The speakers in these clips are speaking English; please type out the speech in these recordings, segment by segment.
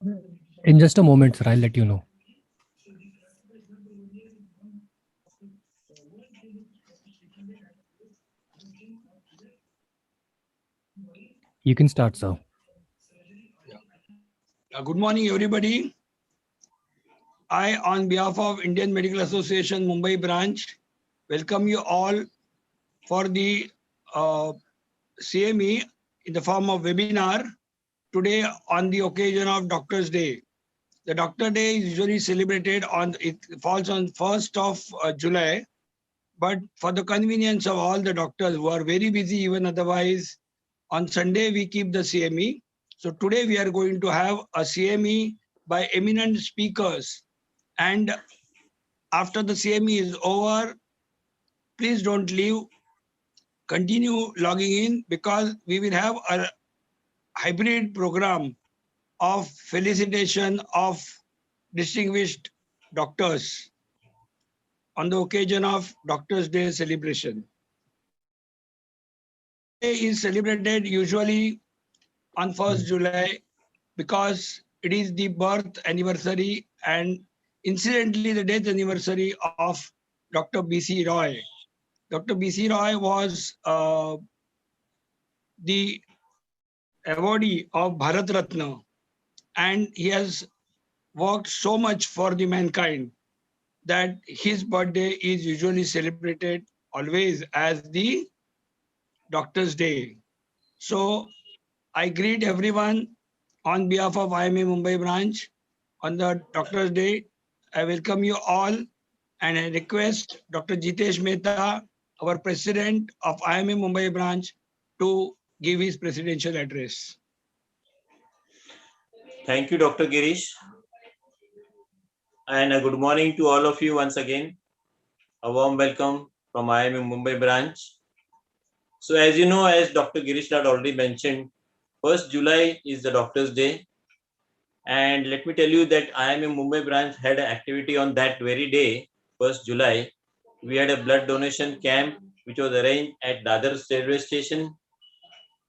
In just a moment, sir, I'll let you know. You can start, sir. Good morning, everybody. I, on behalf of Indian Medical Association Mumbai branch, welcome you all for the CME in the form of webinar today on the occasion of Doctor's Day. The Doctor Day is usually celebrated it falls on 1st of July, but for the convenience of all the doctors who are very busy even otherwise, on Sunday we keep the CME. So today we are going to have a CME by eminent speakers. And after the CME is over, please don't leave. Continue logging in because we will have a hybrid program of felicitation of distinguished doctors on the occasion of Doctors' Day celebration. Day is celebrated usually on 1st July because it is the birth anniversary and incidentally the death anniversary of Dr. B.C. Roy. Dr. B.C. Roy was the awardee of Bharat Ratna, and he has worked so much for the mankind that his birthday is usually celebrated always as the Doctor's Day. So I greet everyone on behalf of IMA Mumbai branch on the Doctor's Day. I welcome you all and I request Dr. Jitesh Mehta, our president of IMA Mumbai branch, to give his presidential address. Thank you, Dr. Girish. And a good morning to all of you once again. A warm welcome from IMA Mumbai branch. So as you know, as Dr. Girish had already mentioned, 1st July is the Doctor's Day. And let me tell you that IMA Mumbai branch had an activity on that very day, 1st July. We had a blood donation camp which was arranged at Dadar railway station.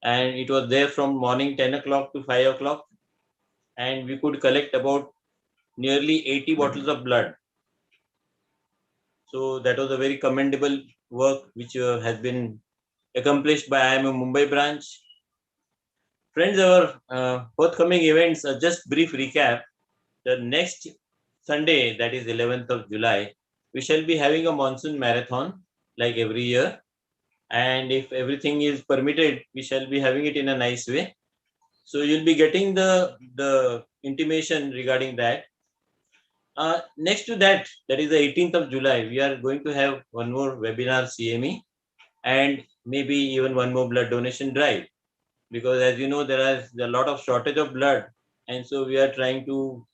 And it was there from morning 10 o'clock to 5 o'clock. And we could collect about nearly 80 bottles of blood. So that was a very commendable work which has been accomplished by IMA Mumbai branch. Friends, our forthcoming events, just brief recap. The next Sunday, that is 11th of July, we shall be having a monsoon marathon like every year. And if everything is permitted, we shall be having it in a nice way. So you'll be getting the intimation regarding that. Next to that, that is the 18th of July, we are going to have one more webinar CME and maybe even one more blood donation drive. Because as you know, there is a lot of shortage of blood. And so we are trying to,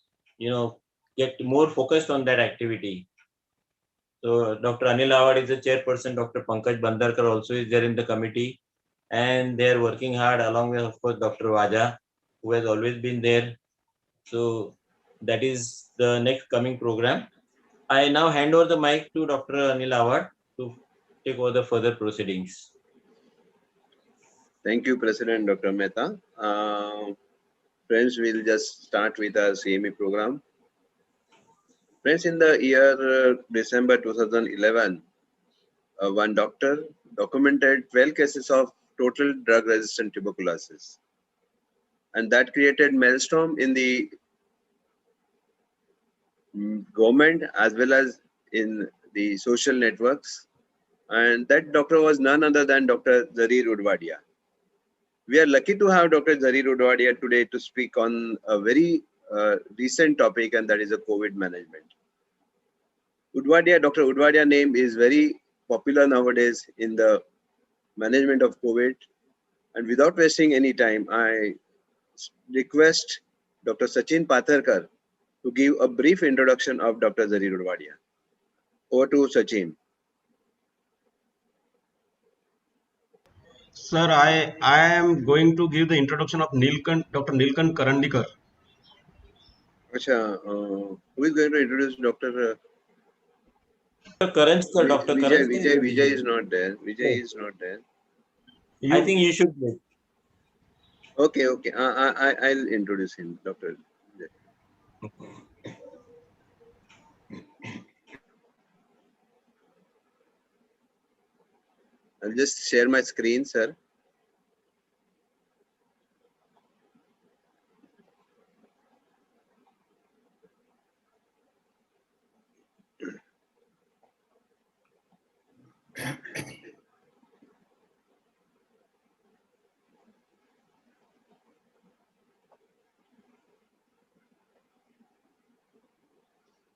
get more focused on that activity. So Dr. Anil Awad is the chairperson, Dr. Pankaj Bandarkar also is there in the committee. And they are working hard along with, of course, Dr. Vaja, who has always been there. So that is the next coming program. I now hand over the mic to Dr. Anil Awad to take over the further proceedings. Thank you, President Dr. Mehta. Friends, we'll just start with our CME program. Friends, in the year December 2011, one doctor documented 12 cases of total drug-resistant tuberculosis. And that created maelstrom in the government as well as in the social networks. And that doctor was none other than Dr. Zarir Udwadia. We are lucky to have Dr. Zarir Udwadia today to speak on a very recent topic, and that is the COVID management. Dr. Udwadia name is very popular nowadays in the management of COVID. And without wasting any time, I request Dr. Sachin Patharkar to give a brief introduction of Dr. Zarir Udwadia. Over to Sachin. Sir, I am going to give the introduction of Dr. Nilkant Karandikar. Achha, who is going to introduce Dr. Karan, sir, Dr. Karan. Vijay is not there. Vijay is not there. I think you should. Okay. I'll introduce him, Dr. I'll just share my screen, sir.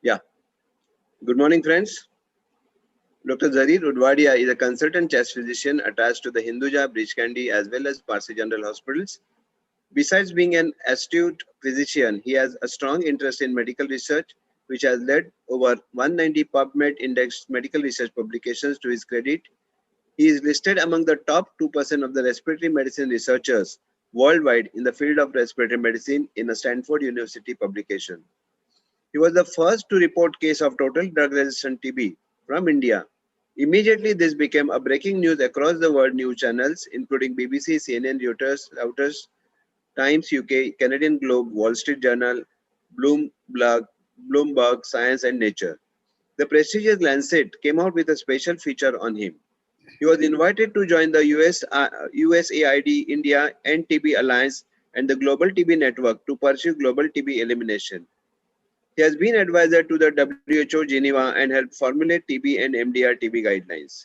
Yeah. Good morning, friends. Dr. Zarir Udwadia is a consultant chest physician attached to the Hinduja, Bridge Candy, as well as Parsi General Hospitals. Besides being an astute physician, he has a strong interest in medical research, which has led over 190 PubMed indexed medical research publications to his credit. He is listed among the top 2% of the respiratory medicine researchers worldwide in the field of respiratory medicine in a Stanford University publication. He was the first to report case of total drug-resistant TB from India. Immediately, this became a breaking news across the world news channels, including BBC, CNN, Reuters, Times UK, Canadian Globe, Wall Street Journal, Bloomberg, Science and Nature. The prestigious Lancet came out with a special feature on him. He was invited to join the USAID India and TB Alliance and the Global TB Network to pursue global TB elimination. He has been advisor to the WHO Geneva and helped formulate TB and MDR TB guidelines.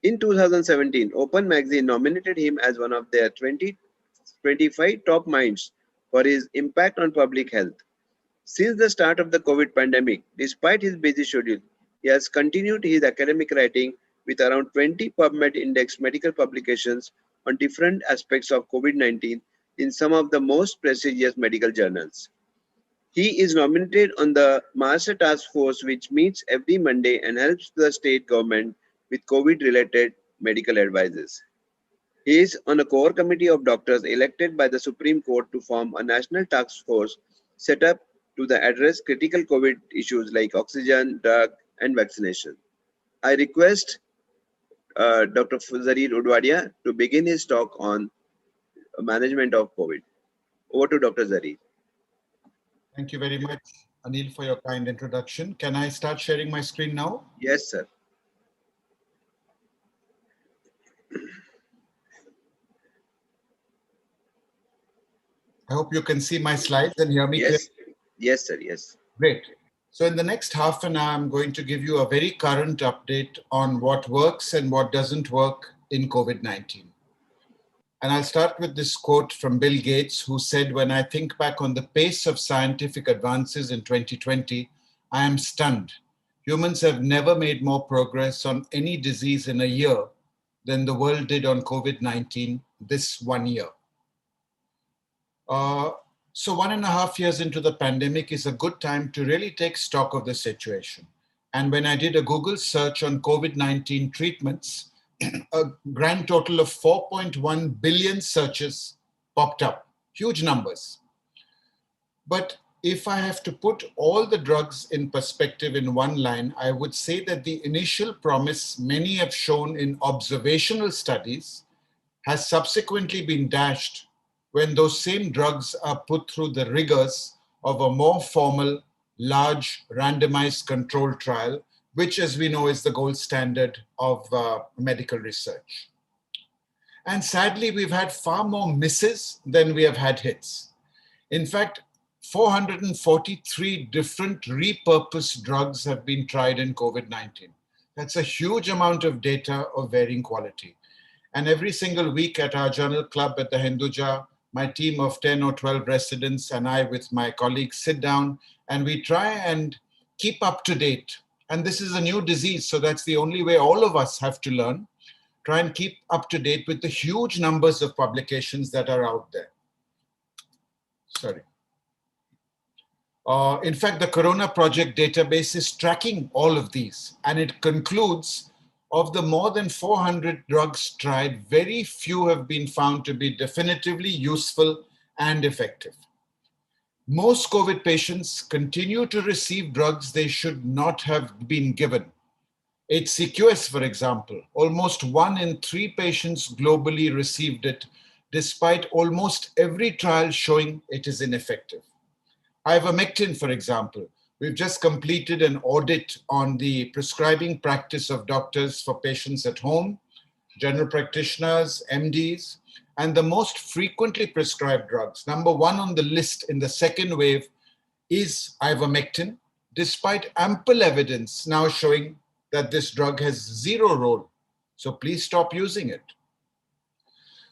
In 2017, Open Magazine nominated him as one of their 25 top minds for his impact on public health. Since the start of the COVID pandemic, despite his busy schedule, he has continued his academic writing with around 20 PubMed indexed medical publications on different aspects of COVID-19 in some of the most prestigious medical journals. He is nominated on the Master Task Force, which meets every Monday and helps the state government with COVID-related medical advices. He is on a core committee of doctors elected by the Supreme Court to form a national task force set up to address critical COVID issues like oxygen, drug, and vaccination. I request Dr. Zarir Udwadia to begin his talk on management of COVID. Over to Dr. Zarir. Thank you very much, Anil, for your kind introduction. Can I start sharing my screen now? Yes, sir. I hope you can see my slides and hear me clearly. Yes, sir. Yes. Great. So in the next half an hour, I'm going to give you a very current update on what works and what doesn't work in COVID-19. And I'll start with this quote from Bill Gates, who said, "When I think back on the pace of scientific advances in 2020, I am stunned. Humans have never made more progress on any disease in a year than the world did on COVID-19 this 1 year." So 1.5 years into the pandemic is a good time to really take stock of the situation. And when I did a Google search on COVID-19 treatments, a grand total of 4.1 billion searches popped up. Huge numbers. But if I have to put all the drugs in perspective in one line, I would say that the initial promise many have shown in observational studies has subsequently been dashed when those same drugs are put through the rigors of a more formal, large, randomized control trial, which, as we know, is the gold standard of medical research. And sadly, we've had far more misses than we have had hits. In fact, 443 different repurposed drugs have been tried in COVID-19. That's a huge amount of data of varying quality. And every single week at our journal club at the Hinduja, my team of 10 or 12 residents and I with my colleagues sit down and we try and keep up to date. And this is a new disease, so that's the only way all of us have to learn. Try and keep up to date with the huge numbers of publications that are out there. Sorry. In fact, the Corona Project database is tracking all of these, and it concludes of the more than 400 drugs tried, very few have been found to be definitively useful and effective. Most COVID patients continue to receive drugs they should not have been given. HCQS, for example, almost 1 in 3 patients globally received it, despite almost every trial showing it is ineffective. Ivermectin, for example, we've just completed an audit on the prescribing practice of doctors for patients at home. general practitioners, MDs, and the most frequently prescribed drugs. Number one on the list in the second wave is ivermectin, despite ample evidence now showing that this drug has zero role. So please stop using it.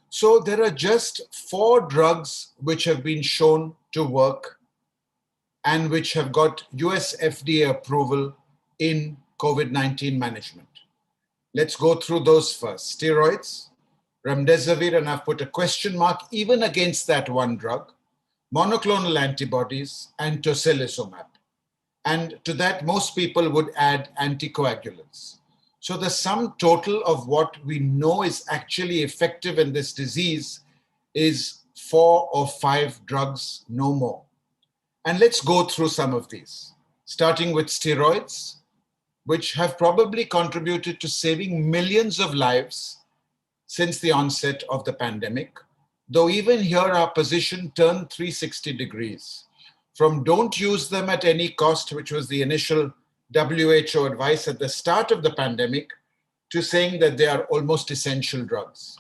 So there are just 4 drugs which have been shown to work and which have got US FDA approval in COVID-19 management. Let's go through those first. Steroids, remdesivir, and I've put a question mark even against that one drug, monoclonal antibodies, and tocilizumab. And to that, most people would add anticoagulants. So the sum total of what we know is actually effective in this disease is 4 or 5 drugs, no more. And let's go through some of these, starting with steroids, which have probably contributed to saving millions of lives since the onset of the pandemic, though even here our position turned 360 degrees. From don't use them at any cost, which was the initial WHO advice at the start of the pandemic, to saying that they are almost essential drugs.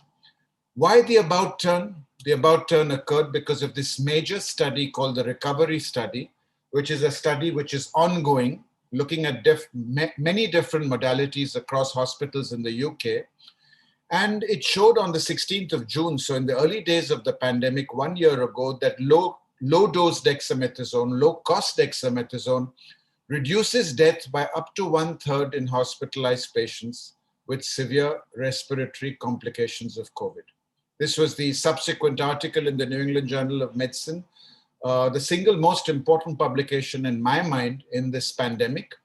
Why the about turn? The about turn occurred because of this major study called the Recovery Study, which is a study which is ongoing, looking at many different modalities across hospitals in the UK. And it showed on the 16th of June, so in the early days of the pandemic 1 year ago, that low-dose dexamethasone, low-cost dexamethasone, reduces death by up to 1/3 in hospitalized patients with severe respiratory complications of COVID. This was the subsequent article in the New England Journal of Medicine, the single most important publication in my mind in this pandemic.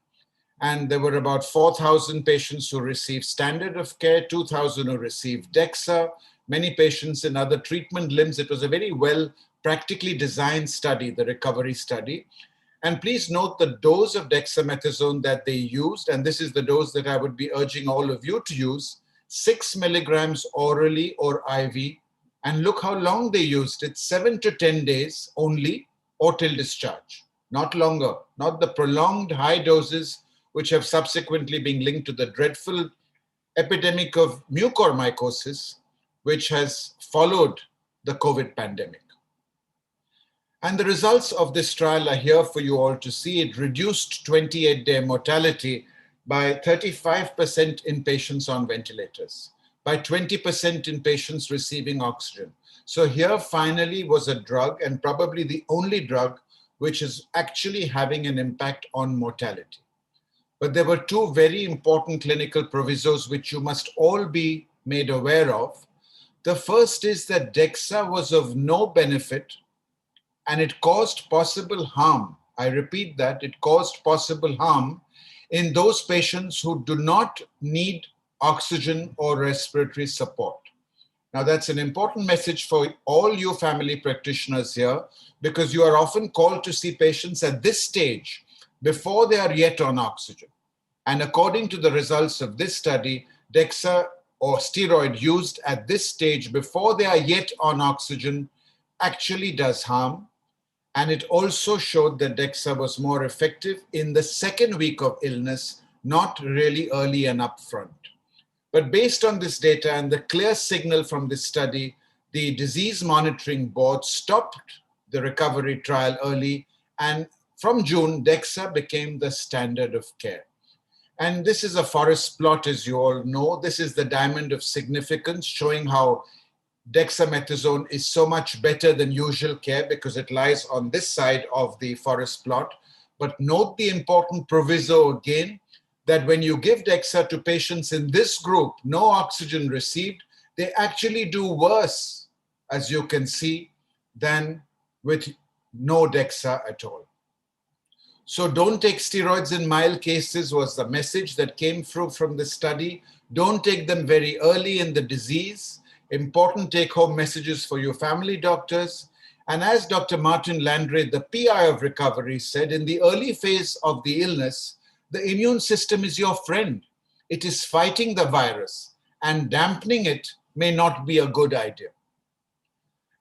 And there were about 4,000 patients who received standard of care, 2,000 who received DEXA, many patients in other treatment limbs. It was a very well practically designed study, the Recovery Study. And please note the dose of dexamethasone that they used, and this is the dose that I would be urging all of you to use, 6 milligrams orally or IV. And look how long they used it, 7 to 10 days only, or till discharge, not longer, not the prolonged high doses which have subsequently been linked to the dreadful epidemic of mucormycosis, which has followed the COVID pandemic. And the results of this trial are here for you all to see. It reduced 28-day mortality by 35% in patients on ventilators, by 20% in patients receiving oxygen. So here finally was a drug, and probably the only drug, which is actually having an impact on mortality. But there were 2 very important clinical provisos which you must all be made aware of. The first is that DEXA was of no benefit and it caused possible harm. I repeat that, it caused possible harm in those patients who do not need oxygen or respiratory support. Now that's an important message for all you family practitioners here, because you are often called to see patients at this stage before they are yet on oxygen. And according to the results of this study, DEXA or steroid used at this stage before they are yet on oxygen actually does harm. And it also showed that DEXA was more effective in the second week of illness, not really early and upfront. But based on this data and the clear signal from this study, the Disease Monitoring Board stopped the recovery trial early, and from June, DEXA became the standard of care. And this is a forest plot, as you all know. This is the diamond of significance, showing how dexamethasone is so much better than usual care because it lies on this side of the forest plot. But note the important proviso again, that when you give DEXA to patients in this group, no oxygen received, they actually do worse, as you can see, than with no DEXA at all. So don't take steroids in mild cases was the message that came through from the study. Don't take them very early in the disease. Important take-home messages for your family doctors. And as Dr. Martin Landry, the PI of recovery, said, in the early phase of the illness, the immune system is your friend. It is fighting the virus, and dampening it may not be a good idea.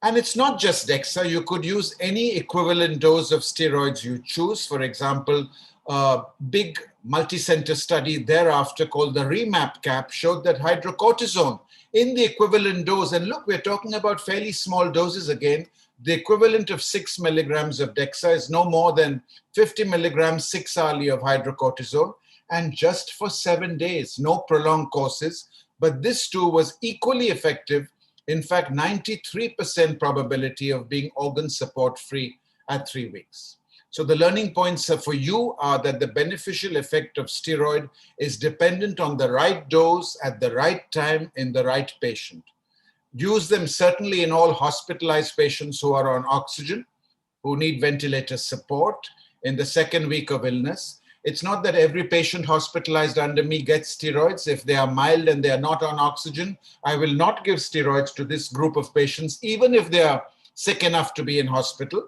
And it's not just DEXA. You could use any equivalent dose of steroids you choose. For example, a big multi-center study thereafter called the REMAP CAP showed that hydrocortisone in the equivalent dose, and look, we're talking about fairly small doses again, the equivalent of 6 milligrams of DEXA is no more than 50 milligrams 6 hourly of hydrocortisone, and just for 7 days, no prolonged courses. But this too was equally effective. In fact, 93% probability of being organ support free at 3 weeks. So the learning points for you are that the beneficial effect of steroid is dependent on the right dose at the right time in the right patient. Use them certainly in all hospitalized patients who are on oxygen, who need ventilator support in the second week of illness. It's not that every patient hospitalized under me gets steroids. If they are mild and they are not on oxygen, I will not give steroids to this group of patients, even if they are sick enough to be in hospital.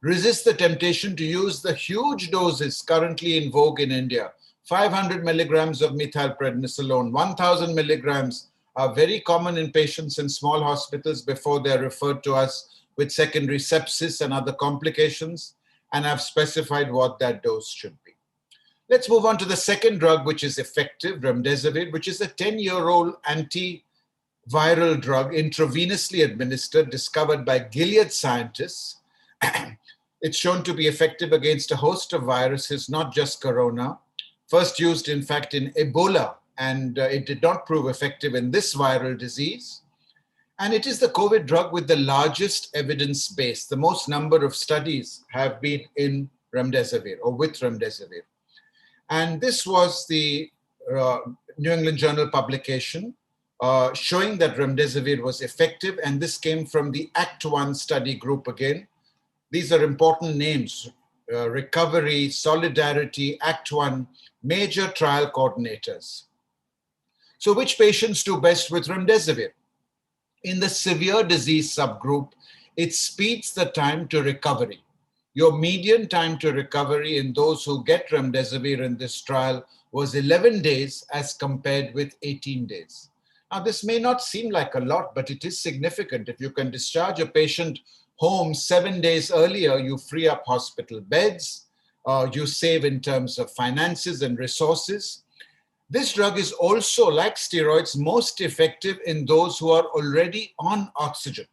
Resist the temptation to use the huge doses currently in vogue in India. 500 milligrams of methylprednisolone, 1000 milligrams are very common in patients in small hospitals before they're referred to us with secondary sepsis and other complications, and I've specified what that dose should be. Let's move on to the second drug, which is effective, remdesivir, which is a 10-year-old antiviral drug intravenously administered, discovered by Gilead scientists. It's shown to be effective against a host of viruses, not just corona. First used, in fact, in Ebola, and it did not prove effective in this viral disease. And it is the COVID drug with the largest evidence base. The most number of studies have been in remdesivir or with remdesivir. And this was the New England Journal publication showing that remdesivir was effective. And this came from the Act 1 study group again. These are important names: Recovery, Solidarity, Act 1, major trial coordinators. So which patients do best with remdesivir? In the severe disease subgroup, it speeds the time to recovery. Your median time to recovery in those who get remdesivir in this trial was 11 days as compared with 18 days. Now, this may not seem like a lot, but it is significant. If you can discharge a patient home 7 days earlier, you free up hospital beds, you save in terms of finances and resources. This drug is also, like steroids, most effective in those who are already on oxygen.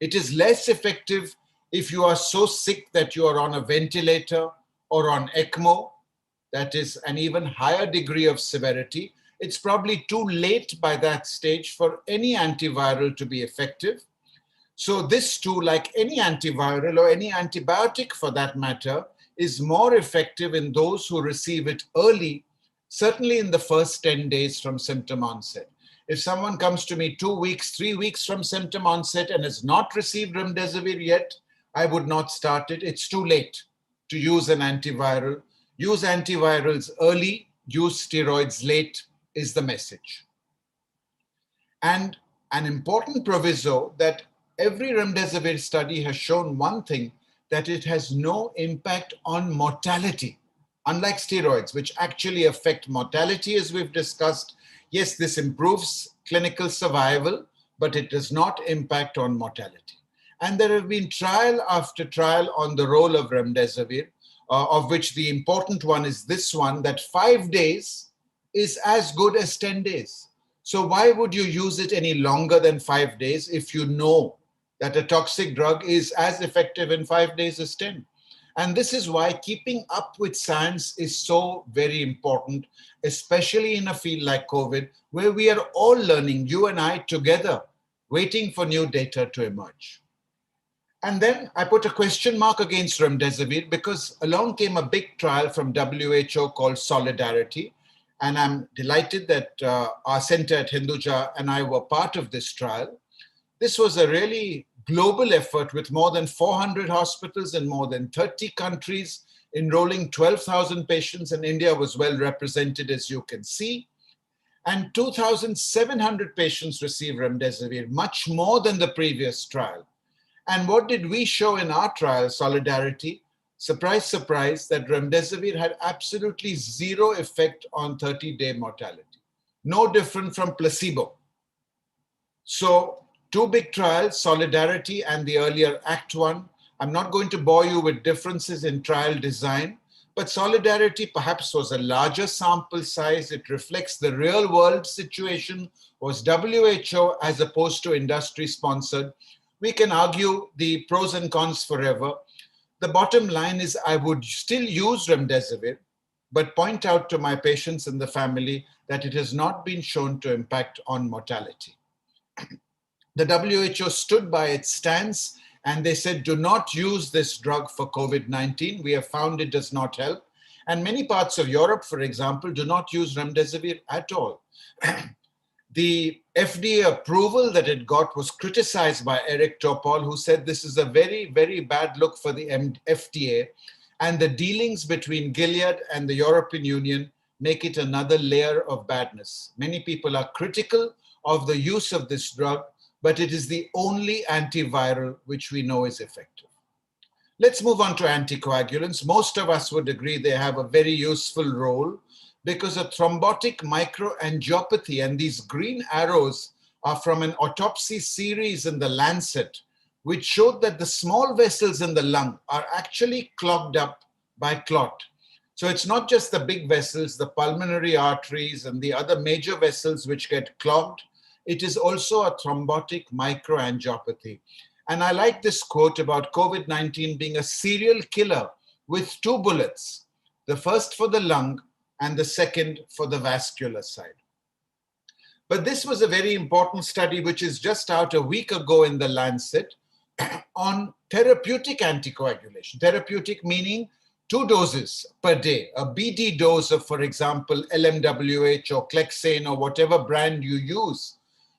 It is less effective if you are so sick that you are on a ventilator or on ECMO. That is an even higher degree of severity. It's probably too late by that stage for any antiviral to be effective. So this too, like any antiviral or any antibiotic for that matter, is more effective in those who receive it early, certainly in the first 10 days from symptom onset. If someone comes to me 2 weeks, 3 weeks from symptom onset and has not received remdesivir yet, I would not start it. It's too late to use an antiviral. Use antivirals early, use steroids late is the message. And an important proviso that every remdesivir study has shown one thing, that it has no impact on mortality. Unlike steroids, which actually affect mortality, as we've discussed, yes, this improves clinical survival, but it does not impact on mortality. And there have been trial after trial on the role of remdesivir, of which the important one is this one, that 5 days is as good as 10 days. So why would you use it any longer than 5 days if you know that a toxic drug is as effective in 5 days as 10? And this is why keeping up with science is so very important, especially in a field like COVID, where we are all learning, you and I together, waiting for new data to emerge. And then I put a question mark against remdesivir because along came a big trial from WHO called Solidarity. And I'm delighted that our center at Hinduja and I were part of this trial. This was a really global effort with more than 400 hospitals in more than 30 countries, enrolling 12,000 patients, and India was well represented, as you can see. And 2,700 patients received remdesivir, much more than the previous trial. And what did we show in our trial, Solidarity? Surprise, surprise, that remdesivir had absolutely zero effect on 30-day mortality. No different from placebo. So Two big trials, Solidarity and the earlier Act 1. I'm not going to bore you with differences in trial design, but Solidarity perhaps was a larger sample size. It reflects the real world situation, was WHO as opposed to industry sponsored. We can argue the pros and cons forever. The bottom line is I would still use remdesivir, but point out to my patients and the family that it has not been shown to impact on mortality. The WHO stood by its stance and they said, do not use this drug for COVID-19. We have found it does not help. And many parts of Europe, for example, do not use remdesivir at all. The FDA approval that it got was criticized by Eric Topol, who said this is a very, very bad look for the FDA. And the dealings between Gilead and the European Union make it another layer of badness. Many people are critical of the use of this drug, but it is the only antiviral which we know is effective. Let's move on to anticoagulants. Most of us would agree they have a very useful role because of thrombotic microangiopathy, and these green arrows are from an autopsy series in the Lancet, which showed that the small vessels in the lung are actually clogged up by clot. So it's not just the big vessels, the pulmonary arteries and the other major vessels which get clogged. It is also a thrombotic microangiopathy. And I like this quote about COVID-19 being a serial killer with two bullets, the first for the lung and the second for the vascular side. But this was a very important study which is just out a week ago in the Lancet on therapeutic anticoagulation. Therapeutic meaning 2 doses per day, a BD dose of, for example, LMWH or Clexane or whatever brand you use,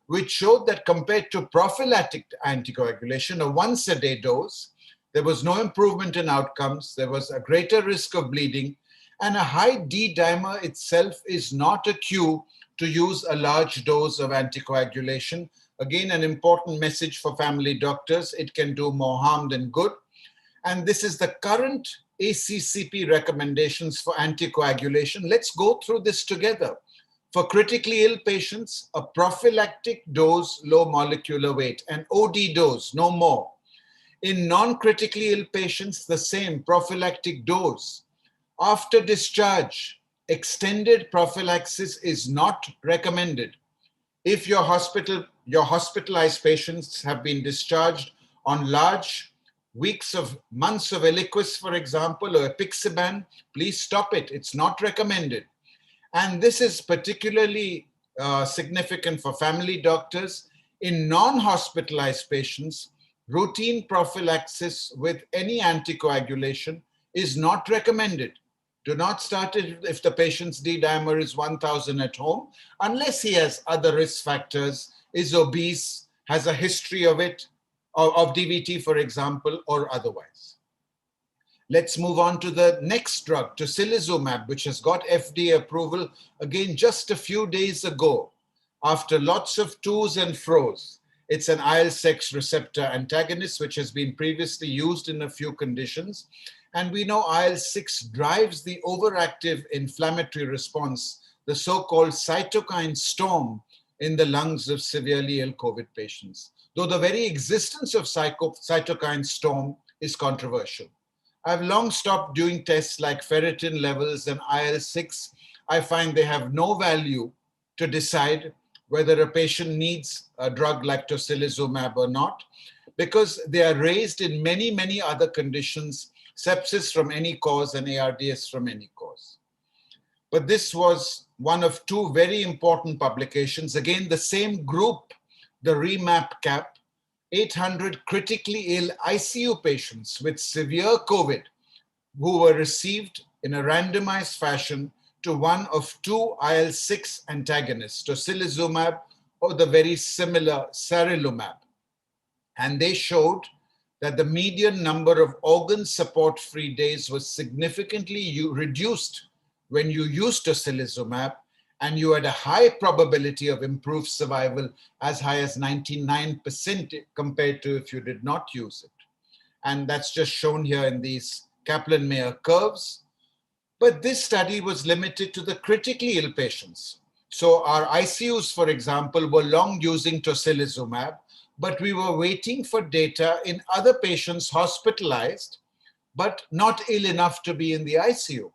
which showed that compared to prophylactic anticoagulation, a once-a-day dose, there was no improvement in outcomes, there was a greater risk of bleeding, and a high D dimer itself is not a cue to use a large dose of anticoagulation. Again, an important message for family doctors. It can do more harm than good. And this is the current ACCP recommendations for anticoagulation. Let's go through this together. For critically ill patients, a prophylactic dose, low molecular weight, an OD dose, no more. In non-critically ill patients, the same prophylactic dose. After discharge, extended prophylaxis is not recommended. If your hospitalized patients have been discharged on large months of Eliquis, for example, or Apixaban, please stop it. It's not recommended. And this is particularly significant for family doctors. In non-hospitalized patients, routine prophylaxis with any anticoagulation is not recommended. Do not start it if the patient's D dimer is 1000 at home, unless he has other risk factors, is obese, has a history of it, of DVT, for example, or otherwise. Let's move on to the next drug, tocilizumab, which has got FDA approval again just a few days ago, after lots of to's and fro's. It's an IL-6 receptor antagonist, which has been previously used in a few conditions. And we know IL-6 drives the overactive inflammatory response, the so-called cytokine storm in the lungs of severely ill COVID patients, though the very existence of cytokine storm is controversial. I've long stopped doing tests like ferritin levels and IL-6. I find they have no value to decide whether a patient needs a drug like tocilizumab or not, because they are raised in many, many other conditions, sepsis from any cause and ARDS from any cause. But this was one of two very important publications. Again, the same group, the REMAP-CAP, 800 critically ill ICU patients with severe COVID who were received in a randomized fashion to one of two IL-6 antagonists, tocilizumab or the very similar sarilumab. And they showed that the median number of organ support-free days was significantly reduced when you used tocilizumab, and you had a high probability of improved survival, as high as 99% compared to if you did not use it. And that's just shown here in these Kaplan-Meier curves. But this study was limited to the critically ill patients. So our ICUs, for example, were long using tocilizumab, but we were waiting for data in other patients hospitalized, but not ill enough to be in the ICU.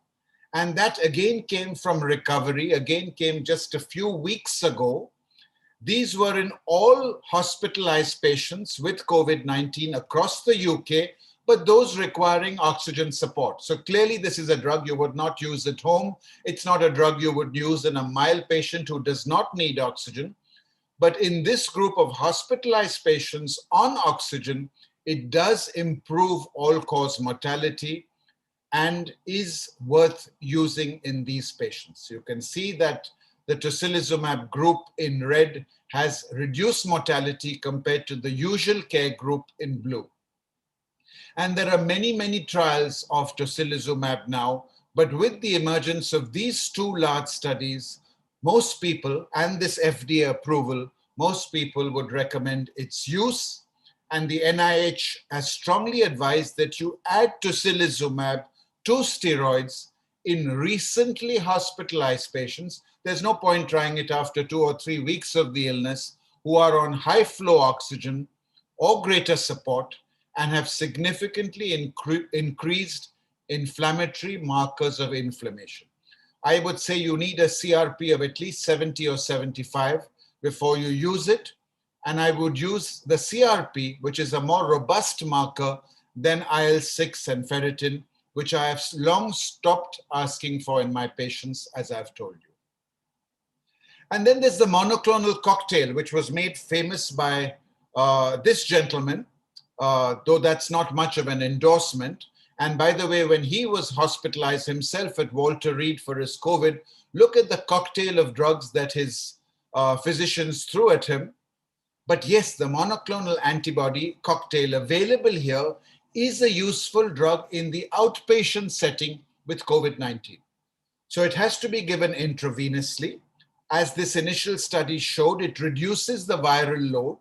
And that again came from recovery, again came just a few weeks ago. These were in all hospitalized patients with COVID-19 across the UK, but those requiring oxygen support. So clearly this is a drug you would not use at home. It's not a drug you would use in a mild patient who does not need oxygen. But in this group of hospitalized patients on oxygen, it does improve all-cause mortality and is worth using in these patients. You can see that the tocilizumab group in red has reduced mortality compared to the usual care group in blue. And there are many, many trials of tocilizumab now, but with the emergence of these two large studies, most people, and this FDA approval, most people would recommend its use. And the NIH has strongly advised that you add tocilizumab to steroids in recently hospitalized patients. There's no point trying it after 2 or 3 weeks of the illness, who are on high flow oxygen or greater support and have significantly increased inflammatory markers of inflammation. I would say you need a CRP of at least 70 or 75 before you use it. And I would use the CRP, which is a more robust marker than IL-6 and ferritin, which I have long stopped asking for in my patients, as I've told you. And then there's the monoclonal cocktail, which was made famous by this gentleman, though that's not much of an endorsement. And by the way, when he was hospitalized himself at Walter Reed for his COVID, look at the cocktail of drugs that his physicians threw at him. But yes, the monoclonal antibody cocktail available here is a useful drug in the outpatient setting with COVID-19. So it has to be given intravenously. As this initial study showed, it reduces the viral load.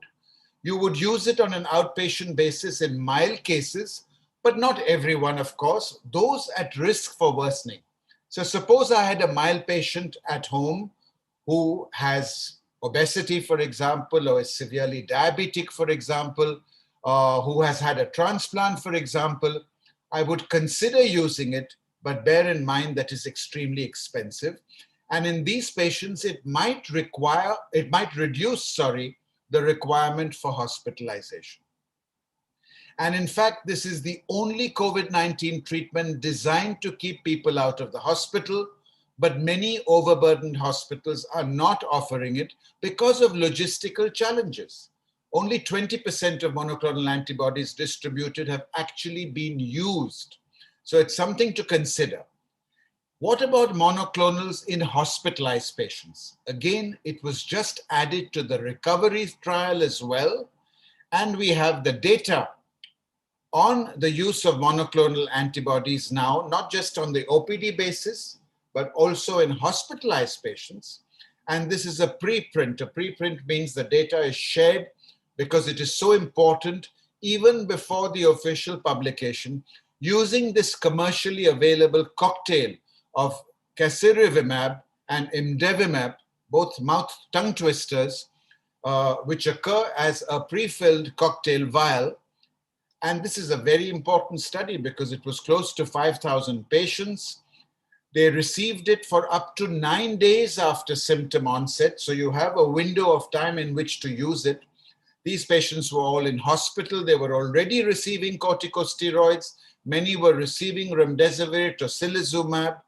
You would use it on an outpatient basis in mild cases, but not everyone, of course, those at risk for worsening. So suppose I had a mild patient at home who has obesity, for example, or is severely diabetic, for example, who has had a transplant, for example, I would consider using it, but bear in mind that it's extremely expensive. And in these patients, it might reduce the requirement for hospitalization. And in fact, this is the only COVID-19 treatment designed to keep people out of the hospital, but many overburdened hospitals are not offering it because of logistical challenges. Only 20% of monoclonal antibodies distributed have actually been used. So it's something to consider. What about monoclonals in hospitalized patients? Again, it was just added to the recovery trial as well. And we have the data on the use of monoclonal antibodies now, not just on the OPD basis, but also in hospitalized patients. And this is a preprint. A preprint means the data is shared because it is so important even before the official publication, using this commercially available cocktail of casirivimab and imdevimab, both tongue twisters, which occur as a pre-filled cocktail vial. And this is a very important study because it was close to 5,000 patients. They received it for up to 9 days after symptom onset. So you have a window of time in which to use it. These patients were all in hospital. They were already receiving corticosteroids. Many were receiving remdesivir, tocilizumab.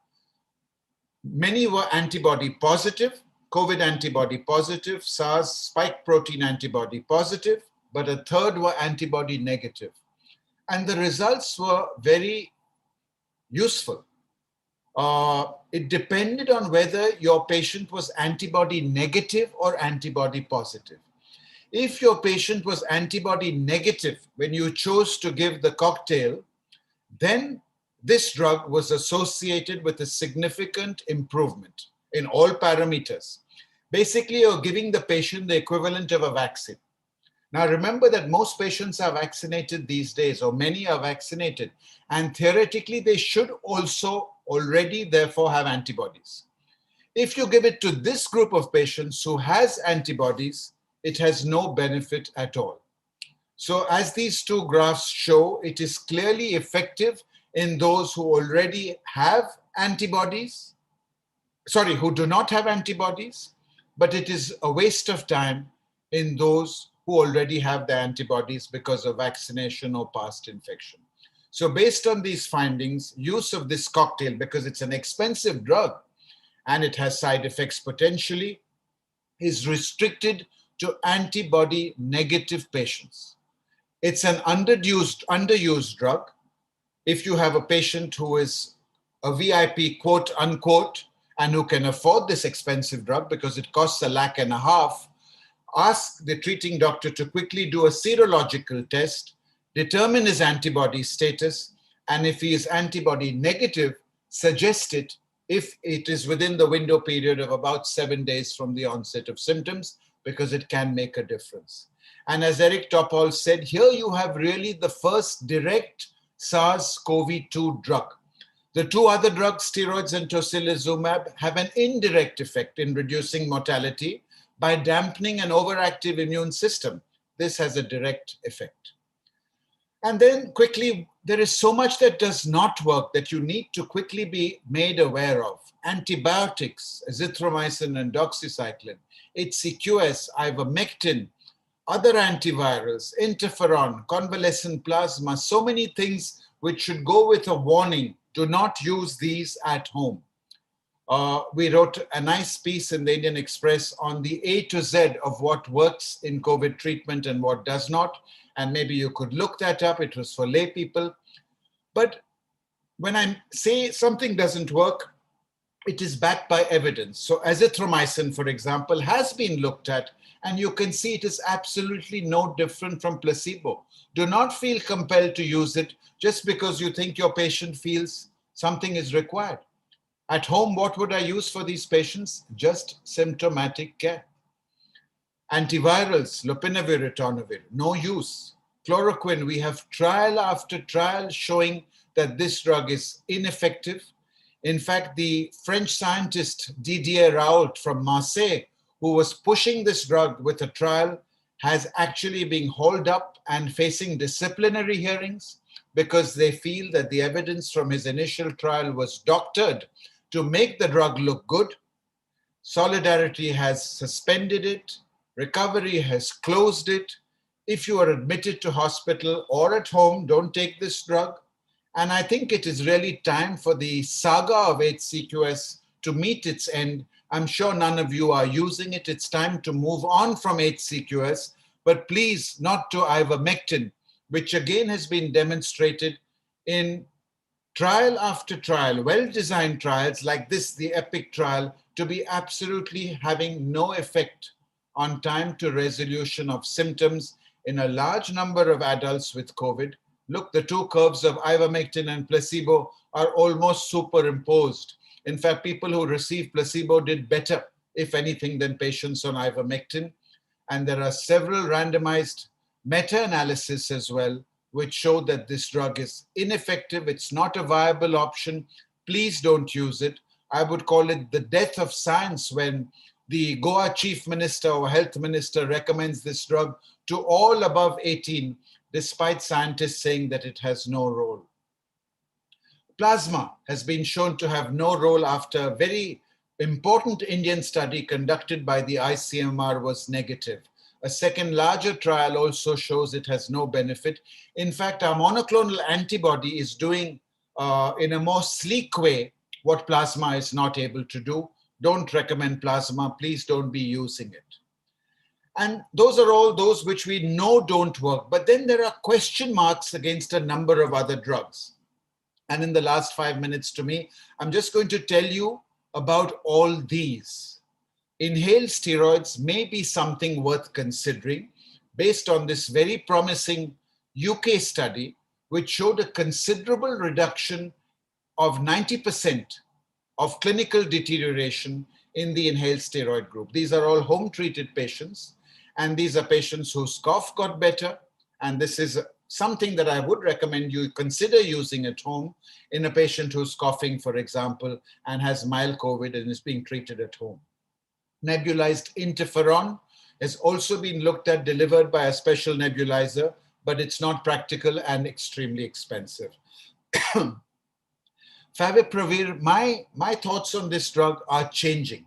Many were antibody positive, COVID antibody positive, SARS spike protein antibody positive, but a third were antibody negative. And the results were very useful. It depended on whether your patient was antibody negative or antibody positive. If your patient was antibody negative when you chose to give the cocktail, then this drug was associated with a significant improvement in all parameters. Basically, you're giving the patient the equivalent of a vaccine. Now, remember that most patients are vaccinated these days, or many are vaccinated, and theoretically, they should also already therefore have antibodies. If you give it to this group of patients who has antibodies, it has no benefit at all. So as these two graphs show, it is clearly effective in those who already have antibodies, who do not have antibodies, but it is a waste of time in those who already have the antibodies because of vaccination or past infection. So based on these findings, use of this cocktail, because it's an expensive drug and it has side effects potentially, is restricted to antibody negative patients. It's an underused drug. If you have a patient who is a VIP, quote unquote, and who can afford this expensive drug because it costs $1.5 lakh, ask the treating doctor to quickly do a serological test, determine his antibody status, and if he is antibody negative, suggest it if it is within the window period of about 7 days from the onset of symptoms, because it can make a difference. And as Eric Topol said, here you have really the first direct SARS-CoV-2 drug. The two other drugs, steroids and tocilizumab, have an indirect effect in reducing mortality by dampening an overactive immune system. This has a direct effect. And then quickly, there is so much that does not work that you need to quickly be made aware of. Antibiotics, azithromycin and doxycycline, HCQS, ivermectin, other antivirals, interferon, convalescent plasma, so many things which should go with a warning. Do not use these at home. We wrote a nice piece in the Indian Express on the A to Z of what works in COVID treatment and what does not. And maybe you could look that up. It was for lay people. But when I say something doesn't work, it is backed by evidence. So azithromycin, for example, has been looked at, and you can see it is absolutely no different from placebo. Do not feel compelled to use it just because you think your patient feels something is required. At home, what would I use for these patients? Just symptomatic care. Antivirals, lopinavir, ritonavir, no use. Chloroquine, we have trial after trial showing that this drug is ineffective. In fact, the French scientist Didier Raoult from Marseille, who was pushing this drug with a trial, has actually been hauled up and facing disciplinary hearings because they feel that the evidence from his initial trial was doctored to make the drug look good. Solidarity has suspended it. Recovery has closed it. If you are admitted to hospital or at home, don't take this drug. And I think it is really time for the saga of HCQS to meet its end. I'm sure none of you are using it. It's time to move on from HCQS, but please not to ivermectin, which again has been demonstrated in trial after trial, well-designed trials like this, the EPIC trial, to be absolutely having no effect on time to resolution of symptoms in a large number of adults with COVID. Look, the two curves of ivermectin and placebo are almost superimposed. In fact, people who received placebo did better, if anything, than patients on ivermectin. And there are several randomized meta-analyses as well, which show that this drug is ineffective. It's not a viable option. Please don't use it. I would call it the death of science when the Goa chief minister or health minister recommends this drug to all above 18, despite scientists saying that it has no role. Plasma has been shown to have no role after a very important Indian study conducted by the ICMR was negative. A second larger trial also shows it has no benefit. In fact, our monoclonal antibody is doing in a more sleek way what plasma is not able to do. Don't recommend plasma. Please don't be using it. And those are all those which we know don't work. But then there are question marks against a number of other drugs. And in the last 5 minutes to me, I'm just going to tell you about all these. Inhaled steroids may be something worth considering based on this very promising UK study, which showed a considerable reduction of 90% of clinical deterioration in the inhaled steroid group. These are all home-treated patients, and these are patients whose cough got better, and this is something that I would recommend you consider using at home in a patient who's coughing, for example, and has mild COVID and is being treated at home. Nebulized interferon has also been looked at, delivered by a special nebulizer, but it's not practical and extremely expensive. Favipiravir, my thoughts on this drug are changing.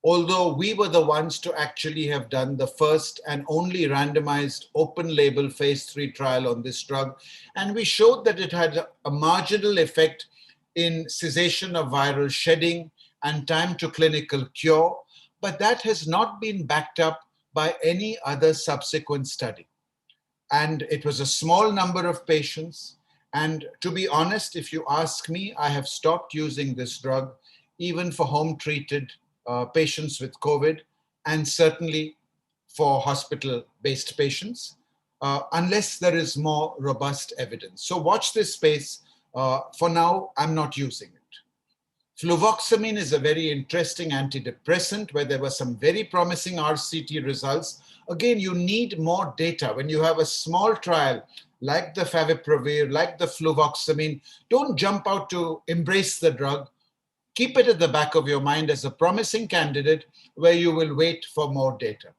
Although we were the ones to actually have done the first and only randomized open label phase 3 trial on this drug, and we showed that it had a marginal effect in cessation of viral shedding and time to clinical cure, but that has not been backed up by any other subsequent study. And it was a small number of patients. And to be honest, if you ask me, I have stopped using this drug even for home treated patients with COVID, and certainly for hospital-based patients, unless there is more robust evidence. So watch this space. For now, I'm not using it. Fluvoxamine is a very interesting antidepressant where there were some very promising RCT results. Again, you need more data. When you have a small trial like the favipiravir, like the fluvoxamine, don't jump out to embrace the drug. Keep it at the back of your mind as a promising candidate where you will wait for more data.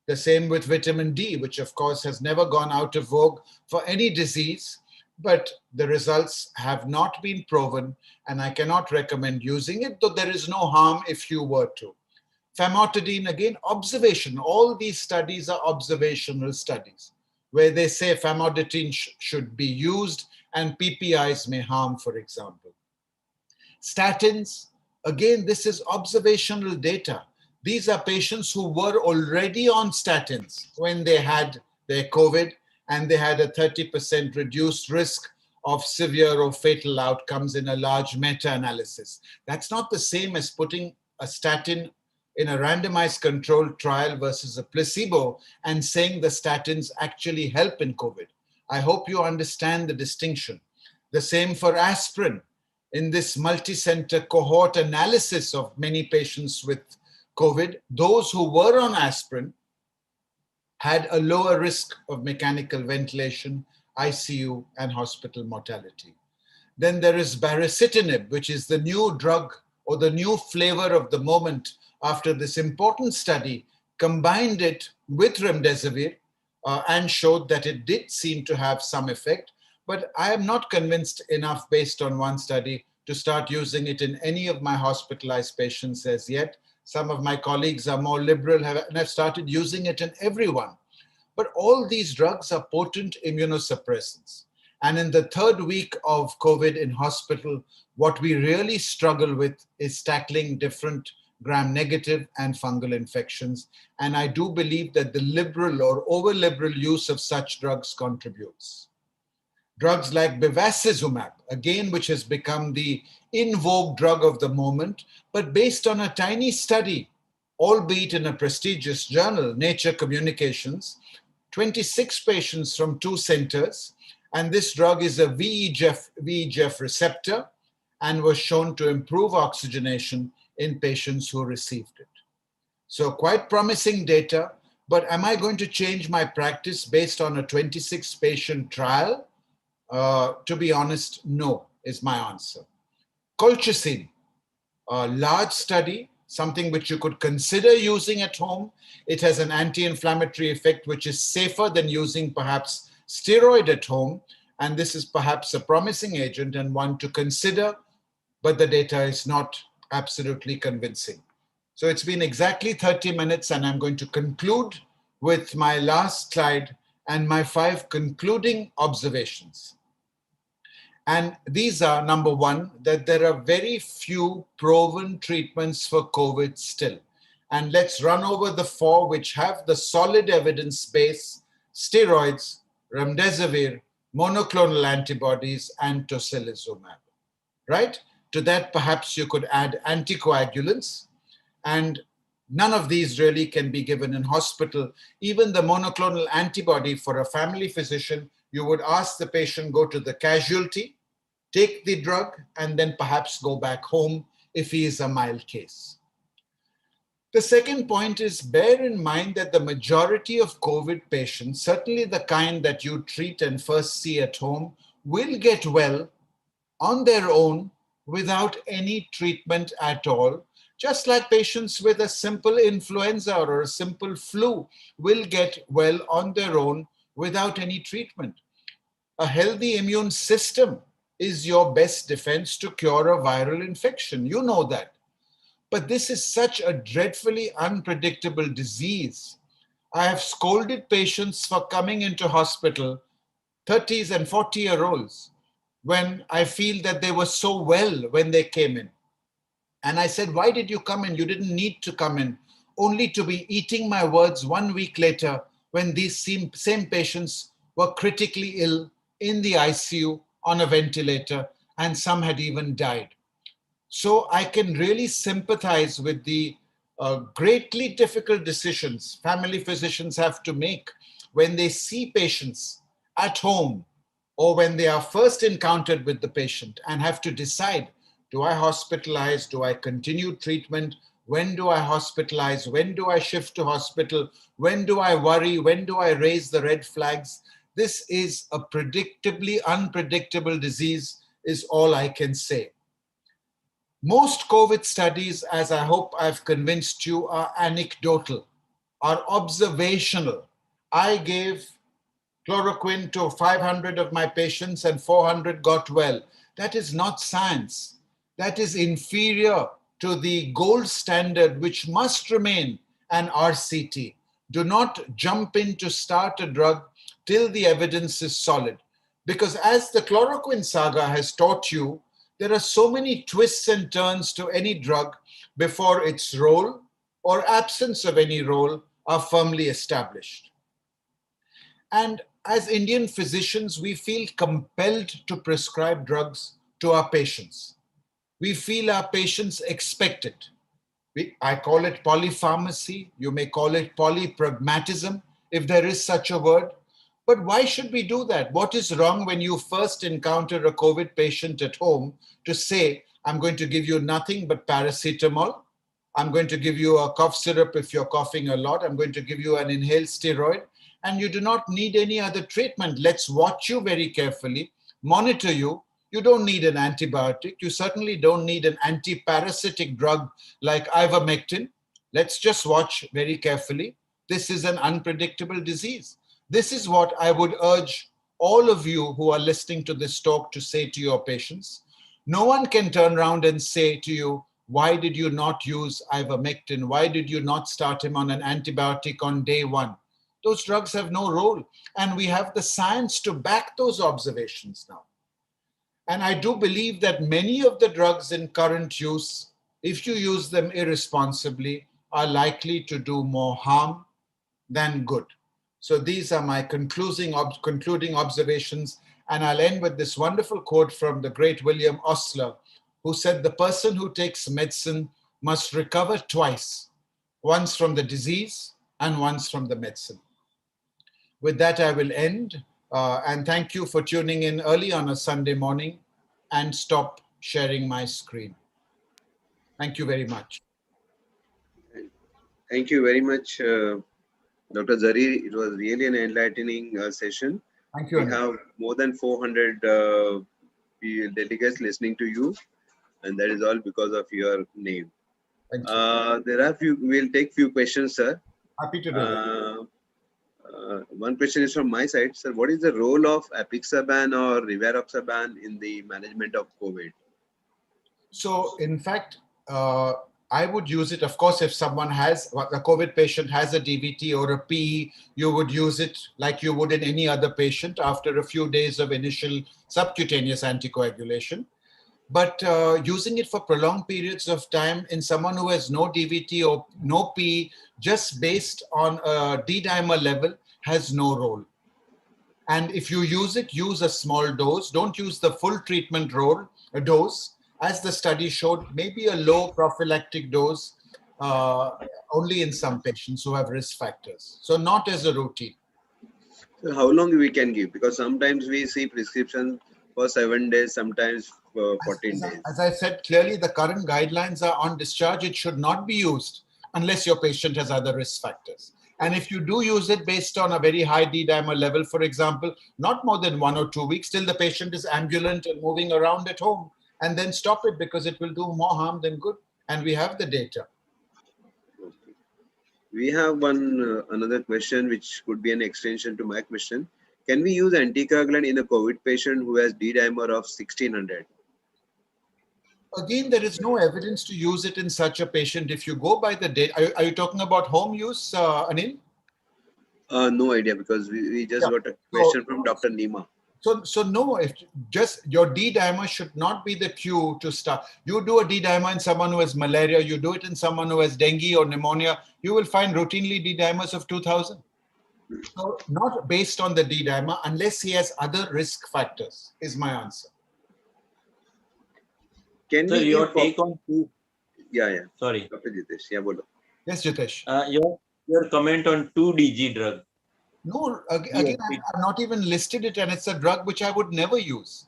The same with vitamin D, which of course has never gone out of vogue for any disease, but the results have not been proven and I cannot recommend using it, though there is no harm if you were to. Famotidine, again, observation. All these studies are observational studies where they say famotidine should be used and PPIs may harm, for example. Statins, again, this is observational data. These are patients who were already on statins when they had their COVID, and they had a 30% reduced risk of severe or fatal outcomes in a large meta-analysis. That's not the same as putting a statin in a randomized controlled trial versus a placebo and saying the statins actually help in COVID. I hope you understand the distinction. The same for aspirin. In this multi-center cohort analysis of many patients with COVID, those who were on aspirin had a lower risk of mechanical ventilation, ICU, and hospital mortality. Then there is baricitinib, which is the new drug or the new flavor of the moment after this important study, combined it with remdesivir and showed that it did seem to have some effect. But I am not convinced enough based on one study to start using it in any of my hospitalized patients as yet. Some of my colleagues are more liberal and have started using it in everyone. But all these drugs are potent immunosuppressants. And in the third week of COVID in hospital, what we really struggle with is tackling different gram-negative and fungal infections. And I do believe that the liberal or over-liberal use of such drugs contributes. Drugs like bevacizumab, again, which has become the in vogue drug of the moment, but based on a tiny study, albeit in a prestigious journal, Nature Communications, 26 patients from 2 centers, and this drug is a VEGF receptor and was shown to improve oxygenation in patients who received it. So quite promising data, but am I going to change my practice based on a 26 patient trial? To be honest, no, is my answer. Colchicine, a large study, something which you could consider using at home. It has an anti-inflammatory effect, which is safer than using perhaps steroid at home. And this is perhaps a promising agent and one to consider, but the data is not absolutely convincing. So it's been exactly 30 minutes and I'm going to conclude with my last slide and my 5 concluding observations. And these are, number one, that there are very few proven treatments for COVID still. And let's run over the 4 which have the solid evidence base: steroids, remdesivir, monoclonal antibodies, and tocilizumab, right? To that, perhaps you could add anticoagulants, and none of these really can be given in hospital. Even the monoclonal antibody, for a family physician, you would ask the patient go to the casualty, take the drug, and then perhaps go back home if he is a mild case. The second point is, bear in mind that the majority of COVID patients, certainly the kind that you treat and first see at home, will get well on their own without any treatment at all, just like patients with a simple influenza or a simple flu will get well on their own without any treatment. A healthy immune system is your best defense to cure a viral infection. You know that. But this is such a dreadfully unpredictable disease. I have scolded patients for coming into hospital, 30s and 40-year-olds, when I feel that they were so well when they came in. And I said, why did you come in? You didn't need to come in, only to be eating my words 1 week later when these same patients were critically ill in the ICU on a ventilator, and some had even died. So I can really sympathize with the greatly difficult decisions family physicians have to make when they see patients at home or when they are first encountered with the patient and have to decide, do I hospitalize? Do I continue treatment? When do I hospitalize? When do I shift to hospital? When do I worry? When do I raise the red flags? This is a predictably unpredictable disease, is all I can say. Most COVID studies, as I hope I've convinced you, are anecdotal, are observational. I gave chloroquine to 500 of my patients and 400 got well. That is not science. That is inferior to the gold standard, which must remain an RCT. Do not jump in to start a drug till the evidence is solid. Because as the chloroquine saga has taught you, there are so many twists and turns to any drug before its role or absence of any role are firmly established. And as Indian physicians, we feel compelled to prescribe drugs to our patients. We feel our patients expect it. I call it polypharmacy. You may call it polypragmatism, if there is such a word. But why should we do that? What is wrong when you first encounter a COVID patient at home to say, I'm going to give you nothing but paracetamol. I'm going to give you a cough syrup if you're coughing a lot. I'm going to give you an inhaled steroid. And you do not need any other treatment. Let's watch you very carefully, monitor you. You don't need an antibiotic. You certainly don't need an antiparasitic drug like ivermectin. Let's just watch very carefully. This is an unpredictable disease. This is what I would urge all of you who are listening to this talk to say to your patients. No one can turn around and say to you, why did you not use ivermectin? Why did you not start him on an antibiotic on day one? Those drugs have no role. And we have the science to back those observations now. And I do believe that many of the drugs in current use, if you use them irresponsibly, are likely to do more harm than good. So these are my concluding observations. And I'll end with this wonderful quote from the great William Osler, who said, the person who takes medicine must recover twice, once from the disease and once from the medicine. With that, I will end. And thank you for tuning in early on a Sunday morning, and stop sharing my screen. Thank you very much. Thank you very much, Dr. Zari. It was really an enlightening session. Thank you. We have more than 400 delegates listening to you, and that is all because of your name. Thank you. There are we'll take few questions, sir. Happy to do that. One question is from my side, sir. What is the role of apixaban or rivaroxaban in the management of COVID? So, in fact, I would use it, of course, if someone has, a COVID patient has a DVT or a PE, you would use it like you would in any other patient after a few days of initial subcutaneous anticoagulation. But using it for prolonged periods of time in someone who has no DVT or no PE, just based on a D-dimer level, has no role. And if you use it, use a small dose. Don't use the full treatment dose. As the study showed, maybe a low prophylactic dose only in some patients who have risk factors. So not as a routine. So how long we can give? Because sometimes we see prescriptions for 7 days, sometimes for 14 days. As I said, clearly the current guidelines are on discharge. It should not be used unless your patient has other risk factors. And if you do use it based on a very high D-dimer level, for example, not more than 1 or 2 weeks till the patient is ambulant and moving around at home, and then stop it because it will do more harm than good. And we have the data. We have one another question which could be an extension to my question. Can we use anticoagulant in a COVID patient who has D-dimer of 1600? Again, there is no evidence to use it in such a patient. If you go by the data, are you talking about home use, Anil? No idea, because we just Yeah. got a So, question from Dr. Nima. so no, if just your D-dimer should not be the cue to start. You do a D-dimer in someone who has malaria, you do it in someone who has dengue or pneumonia, you will find routinely D-dimers of 2000. So not based on the D-dimer unless he has other risk factors, is my answer. Can Sir, we your give take on two. Yeah. Sorry. Dr. Jitesh, yeah, bolo. Yes, Jitesh. Your comment on 2DG drug. No, again, I've not even listed it, and it's a drug which I would never use.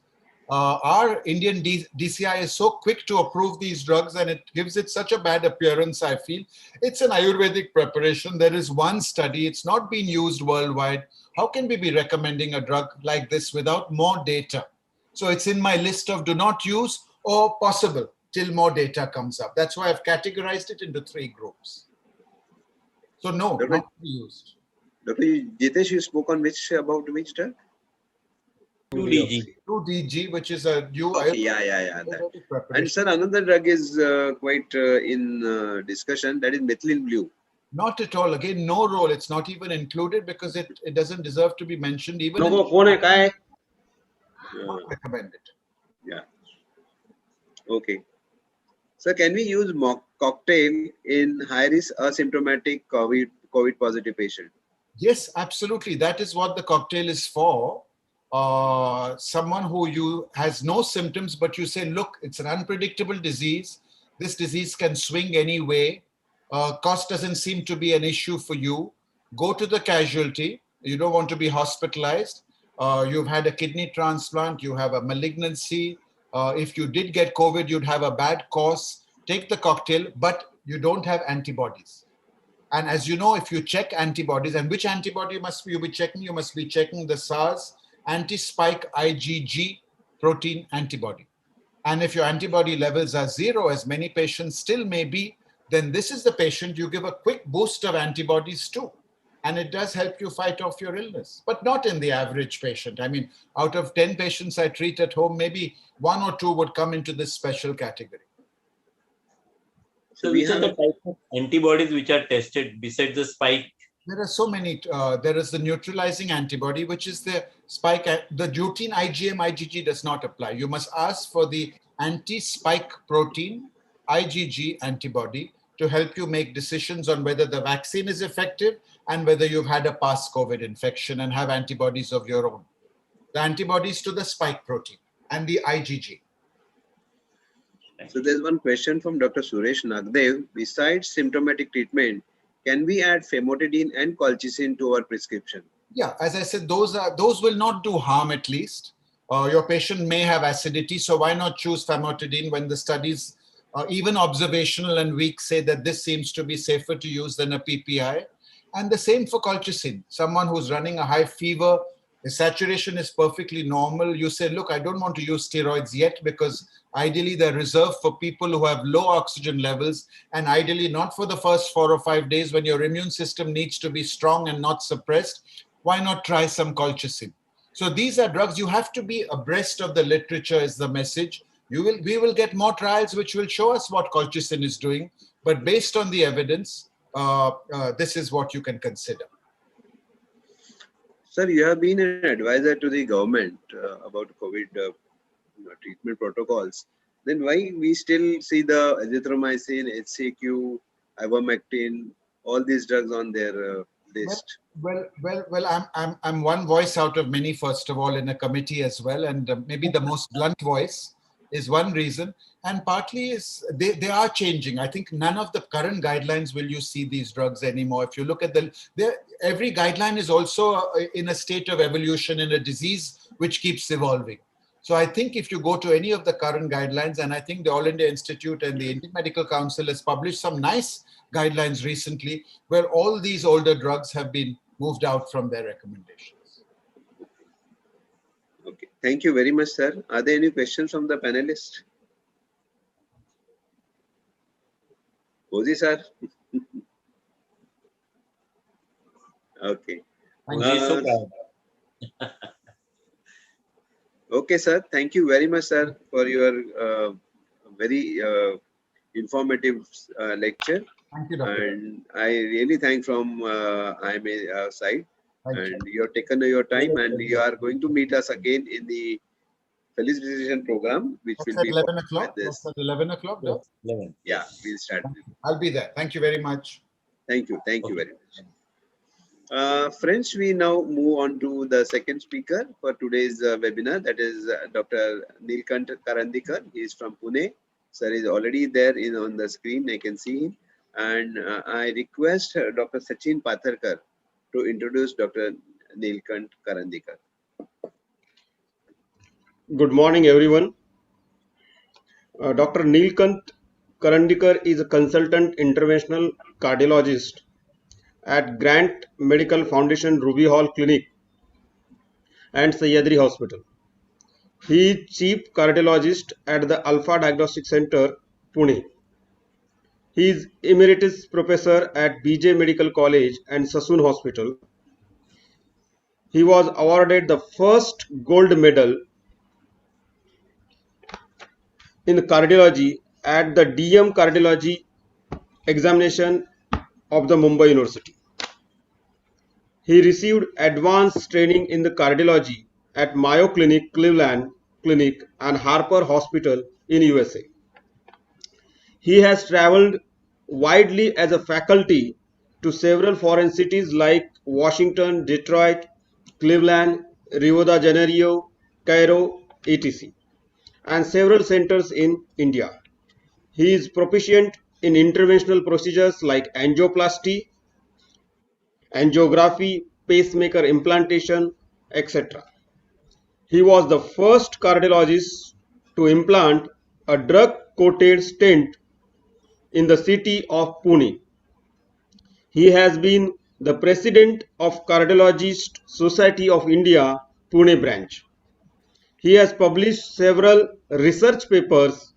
Our Indian DCI is so quick to approve these drugs, and it gives it such a bad appearance, I feel. It's an Ayurvedic preparation. There is one study. It's not been used worldwide. How can we be recommending a drug like this without more data? So it's in my list of do not use or possible till more data comes up. That's why I've categorized it into 3 groups. So no, not to be used. Dr. Jitesh, you spoke on about which drug? 2DG. 2DG, which is a new Okay, yeah. That. And sir, another drug is quite in discussion. That is methylene blue. Not at all. Again, no role. It's not even included because it doesn't deserve to be mentioned. Even लोगों कौन है क्या है? not recommended. Yeah. Okay. Sir, can we use cocktail in high-risk asymptomatic COVID positive patient? Yes, absolutely. That is what the cocktail is for. Someone who has no symptoms, but you say, look, it's an unpredictable disease. This disease can swing any way. Cost doesn't seem to be an issue for you. Go to the casualty. You don't want to be hospitalized. You've had a kidney transplant. You have a malignancy. If you did get COVID, you'd have a bad course. Take the cocktail, but you don't have antibodies. And as you know, if you check antibodies, and which antibody must you be checking? You must be checking the SARS anti-spike IgG protein antibody. And if your antibody levels are 0, as many patients still may be, then this is the patient you give a quick boost of antibodies to. And it does help you fight off your illness, but not in the average patient. I mean, out of 10 patients I treat at home, maybe 1 or 2 would come into this special category. So which are the types of antibodies which are tested besides the spike? There are so many. There is the neutralizing antibody, which is the spike. The routine IgM, IgG does not apply. You must ask for the anti-spike protein, IgG antibody, to help you make decisions on whether the vaccine is effective and whether you've had a past COVID infection and have antibodies of your own. The antibodies to the spike protein and the IgG. So there's one question from Dr. Suresh Nagdev. Besides symptomatic treatment, can we add famotidine and colchicine to our prescription? Yeah, as I said, those will not do harm at least. Your patient may have acidity, so why not choose famotidine when the studies, even observational and weak, say that this seems to be safer to use than a PPI. And the same for colchicine. Someone who's running a high fever, the saturation is perfectly normal. You say, look, I don't want to use steroids yet because ideally they're reserved for people who have low oxygen levels, and ideally not for the first 4 or 5 days when your immune system needs to be strong and not suppressed. Why not try some colchicine? So these are drugs. You have to be abreast of the literature is the message. We will get more trials which will show us what colchicine is doing, but based on the evidence, this is what you can consider. Sir, you have been an advisor to the government about COVID treatment protocols. Then why we still see the azithromycin, HCQ, ivermectin, all these drugs on their list? Well, I'm one voice out of many, first of all, in a committee as well. And maybe the most blunt voice is one reason. And partly is they are changing. I think none of the current guidelines will you see these drugs anymore. If you look at every guideline is also in a state of evolution in a disease which keeps evolving. So I think if you go to any of the current guidelines, and I think the All India Institute and the Indian Medical Council has published some nice guidelines recently where all these older drugs have been moved out from their recommendations. Okay, thank you very much, sir. Are there any questions from the panelists? Ozi, sir. Okay. Thank He is so Uh, proud. Okay, sir. Thank you very much, sir, for your very informative lecture. you, Dr. And I really thank from IMA side. Thank you. And you have taken your time, and you are going to meet us again in the Felicitation program, which What's will at be 11 followed by o'clock? this. What's at 11 o'clock, Doc? Yes, 11. Yeah, we'll start. I'll be there. Thank you very much. Thank you. Thank you Okay. very much. Friends, we now move on to the second speaker for today's webinar. That is Dr. Neelkant Karandikar. He is from Pune. Sir is already there on the screen. I can see him. And I request Dr. Sachin Patharkar to introduce Dr. Neelkant Karandikar. Good morning, everyone. Dr. Neelkant Karandikar is a consultant interventional cardiologist at Grant Medical Foundation Ruby Hall Clinic and Sahyadri Hospital. He is chief cardiologist at the Alpha Diagnostic Center, Pune. He is emeritus professor at BJ Medical College and Sassoon Hospital. He was awarded the first gold medal in cardiology at the DM Cardiology examination of the Mumbai University. He received advanced training in the cardiology at Mayo Clinic, Cleveland Clinic and Harper Hospital in USA. He has traveled widely as a faculty to several foreign cities like Washington, Detroit, Cleveland, Rio de Janeiro, Cairo, etc., and several centers in India. He is proficient in interventional procedures like angioplasty, angiography, pacemaker implantation, etc. He was the first cardiologist to implant a drug-coated stent in the city of Pune. He has been the president of Cardiologist Society of India, Pune branch. He has published several research papers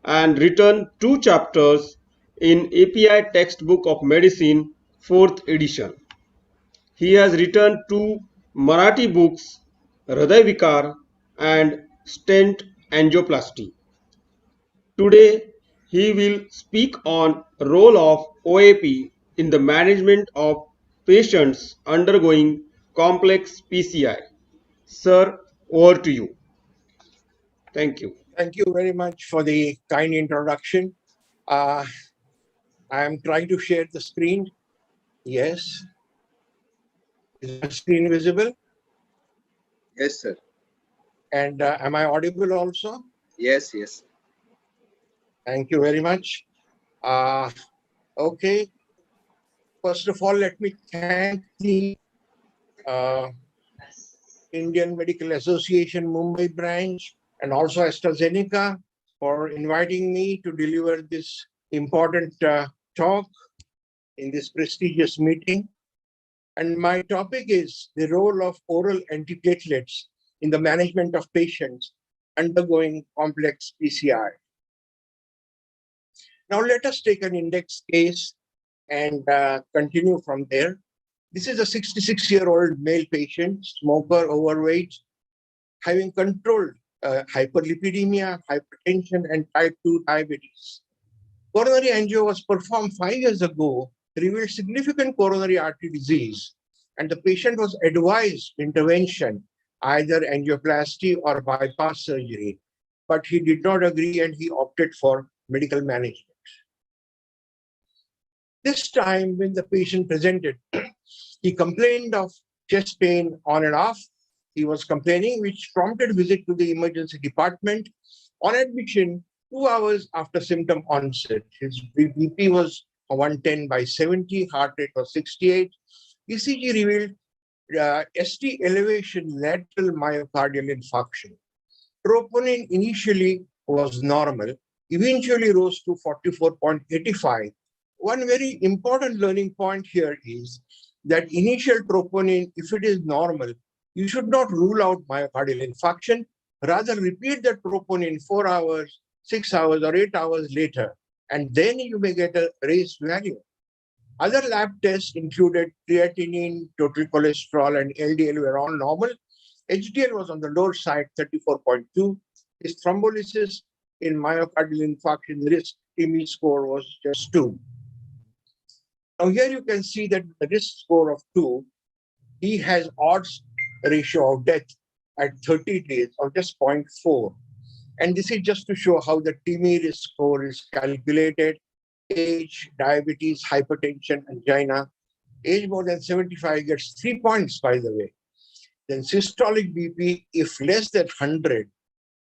and written 2 chapters in API Textbook of Medicine, 4th edition. He has written 2 Marathi books, Hriday Vikar and Stent Angioplasty. Today, he will speak on role of OAP in the management of patients undergoing complex PCI. Sir, over to you. Thank you. Thank you very much for the kind introduction. I am trying to share the screen. Yes. Is my screen visible? Yes, sir. And am I audible also? Yes, yes. Thank you very much. Okay. First of all, let me thank the Indian Medical Association Mumbai branch and also AstraZeneca for inviting me to deliver this important talk in this prestigious meeting. And my topic is the role of oral antiplatelets in the management of patients undergoing complex PCI. Now let us take an index case and continue from there. This is a 66-year-old male patient, smoker, overweight, having controlled hyperlipidemia, hypertension, and type 2 diabetes. Coronary angio was performed 5 years ago, revealed significant coronary artery disease, and the patient was advised intervention, either angioplasty or bypass surgery, but he did not agree and he opted for medical management. This time when the patient presented, he complained of chest pain on and off. He was complaining, which prompted visit to the emergency department. On admission, 2 hours after symptom onset, his BP was 110/70, heart rate was 68. ECG revealed ST elevation lateral myocardial infarction. Troponin initially was normal, eventually rose to 44.85. One very important learning point here is that initial troponin, if it is normal, you should not rule out myocardial infarction. Rather, repeat the troponin 4 hours, 6 hours, or 8 hours later, and then you may get a raised value. Other lab tests included creatinine, total cholesterol, and LDL were all normal. HDL was on the lower side, 34.2. His thrombolysis in myocardial infarction risk IME score was just 2. Now here you can see that the risk score of 2, he has odds ratio of death at 30 days of just 0.4. And this is just to show how the TIMI risk score is calculated. Age, diabetes, hypertension, angina. Age more than 75 gets 3 points, by the way. Then systolic BP, if less than 100,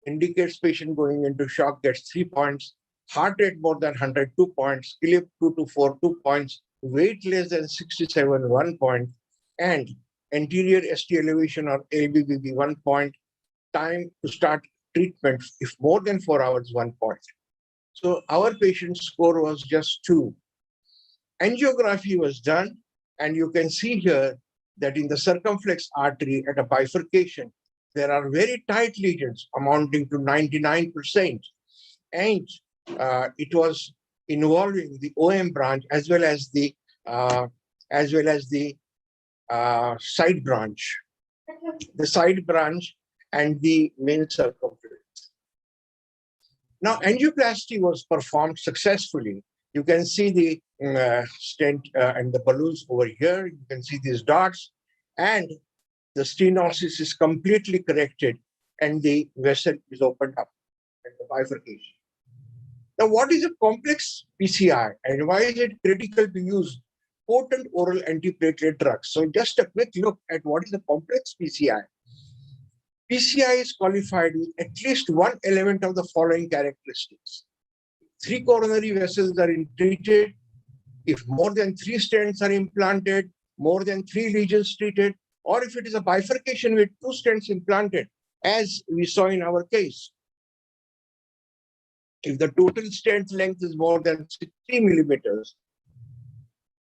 indicates patient going into shock, gets 3 points. Heart rate more than 100, 2 points. Clip 2 to 4, 2 points. Weight less than 67, 1 point. And anterior ST elevation or LBBB, 1 point. Time to start treatment, if more than 4 hours, 1 point. So our patient's score was just 2. Angiography was done, and you can see here that in the circumflex artery at a bifurcation, there are very tight lesions amounting to 99%. And it was involving the OM branch as well as the side branch. The side branch and the main circumference. Now, angioplasty was performed successfully. You can see the stent and the balloons over here. You can see these dots, and the stenosis is completely corrected, and the vessel is opened up at the bifurcation. Now, what is a complex PCI, and why is it critical to use potent oral antiplatelet drugs? So, just a quick look at what is a complex PCI. PCI is qualified with at least one element of the following characteristics. 3 coronary vessels are treated. If more than 3 stents are implanted, more than 3 lesions treated, or if it is a bifurcation with 2 stents implanted, as we saw in our case. If the total stent length is more than 60 millimeters,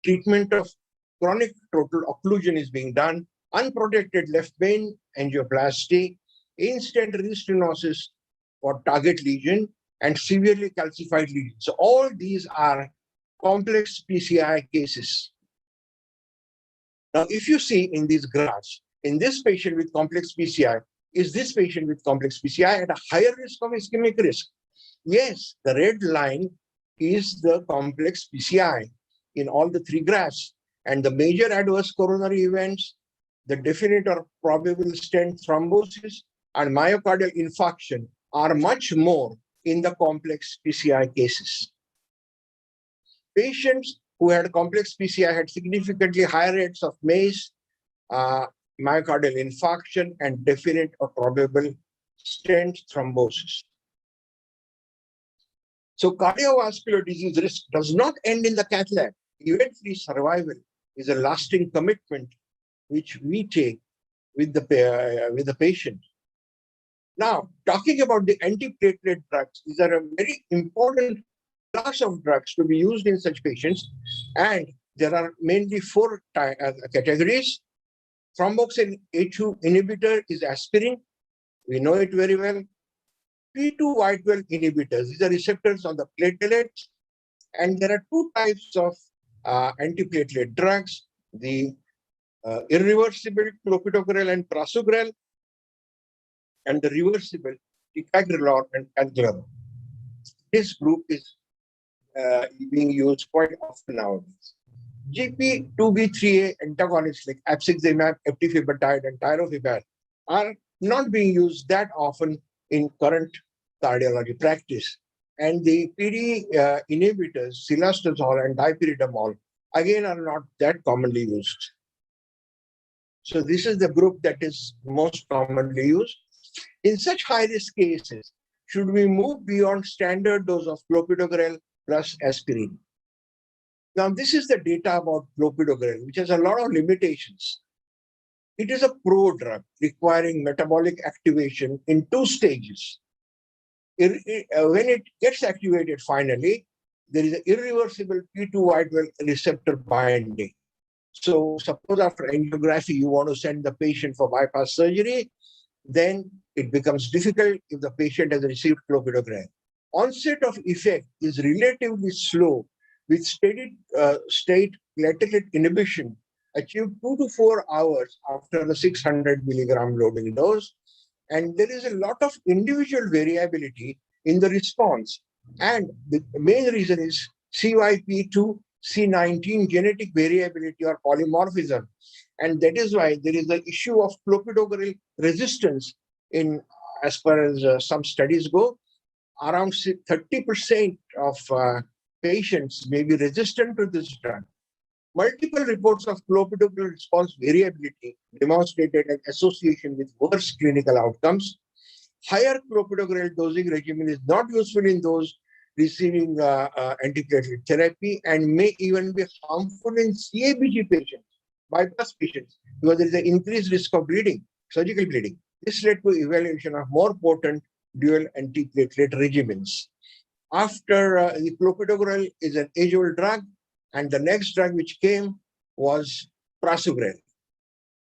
treatment of chronic total occlusion is being done. Unprotected left vein angioplasty, in-stent restenosis for target lesion, and severely calcified lesion. So all these are complex PCI cases. Now, if you see in these graphs, in this patient with complex PCI, is this patient with complex PCI at a higher risk of ischemic risk? Yes, the red line is the complex PCI in all the 3 graphs. And the major adverse coronary events, the definite or probable stent thrombosis, and myocardial infarction are much more in the complex PCI cases. Patients who had complex PCI had significantly higher rates of MACE, myocardial infarction, and definite or probable stent thrombosis. So cardiovascular disease risk does not end in the cath lab. Event-free survival is a lasting commitment which we take with the patient. Now, talking about the antiplatelet drugs, these are a very important class of drugs to be used in such patients, and there are mainly 4 categories. Thromboxane A2 inhibitor is aspirin. We know it very well. P2Y12 inhibitors, these are receptors on the platelets, and there are 2 types of antiplatelet drugs, the irreversible clopidogrel and prasugrel, and the reversible ticagrelor and cangrelor. This group is being used quite often nowadays. GP2B3A antagonists like apixaban, eptifibatide, and tirofiban are not being used that often in current cardiology practice. And the PD inhibitors, cilostazol and dipyridamole, again are not that commonly used. So this is the group that is most commonly used. In such high-risk cases, should we move beyond standard dose of clopidogrel plus aspirin? Now, this is the data about clopidogrel, which has a lot of limitations. It is a prodrug requiring metabolic activation in 2 stages. When it gets activated finally, there is an irreversible P2Y12 receptor binding. So suppose after angiography, you want to send the patient for bypass surgery, then it becomes difficult if the patient has received clopidogrel. Onset of effect is relatively slow with steady state platelet inhibition achieved 2 to 4 hours after the 600 milligram loading dose. And there is a lot of individual variability in the response. And the main reason is CYP2, C19 genetic variability or polymorphism. And that is why there is the issue of clopidogrel resistance in, as far as some studies go, around 30% of patients may be resistant to this drug. Multiple reports of clopidogrel response variability demonstrated an association with worse clinical outcomes. Higher clopidogrel dosing regimen is not useful in those receiving antiplatelet therapy and may even be harmful in CABG patients, bypass patients, because there is an increased risk of bleeding, surgical bleeding. This led to evaluation of more potent dual antiplatelet regimens. After the clopidogrel is an age-old drug, and the next drug which came was prasugrel.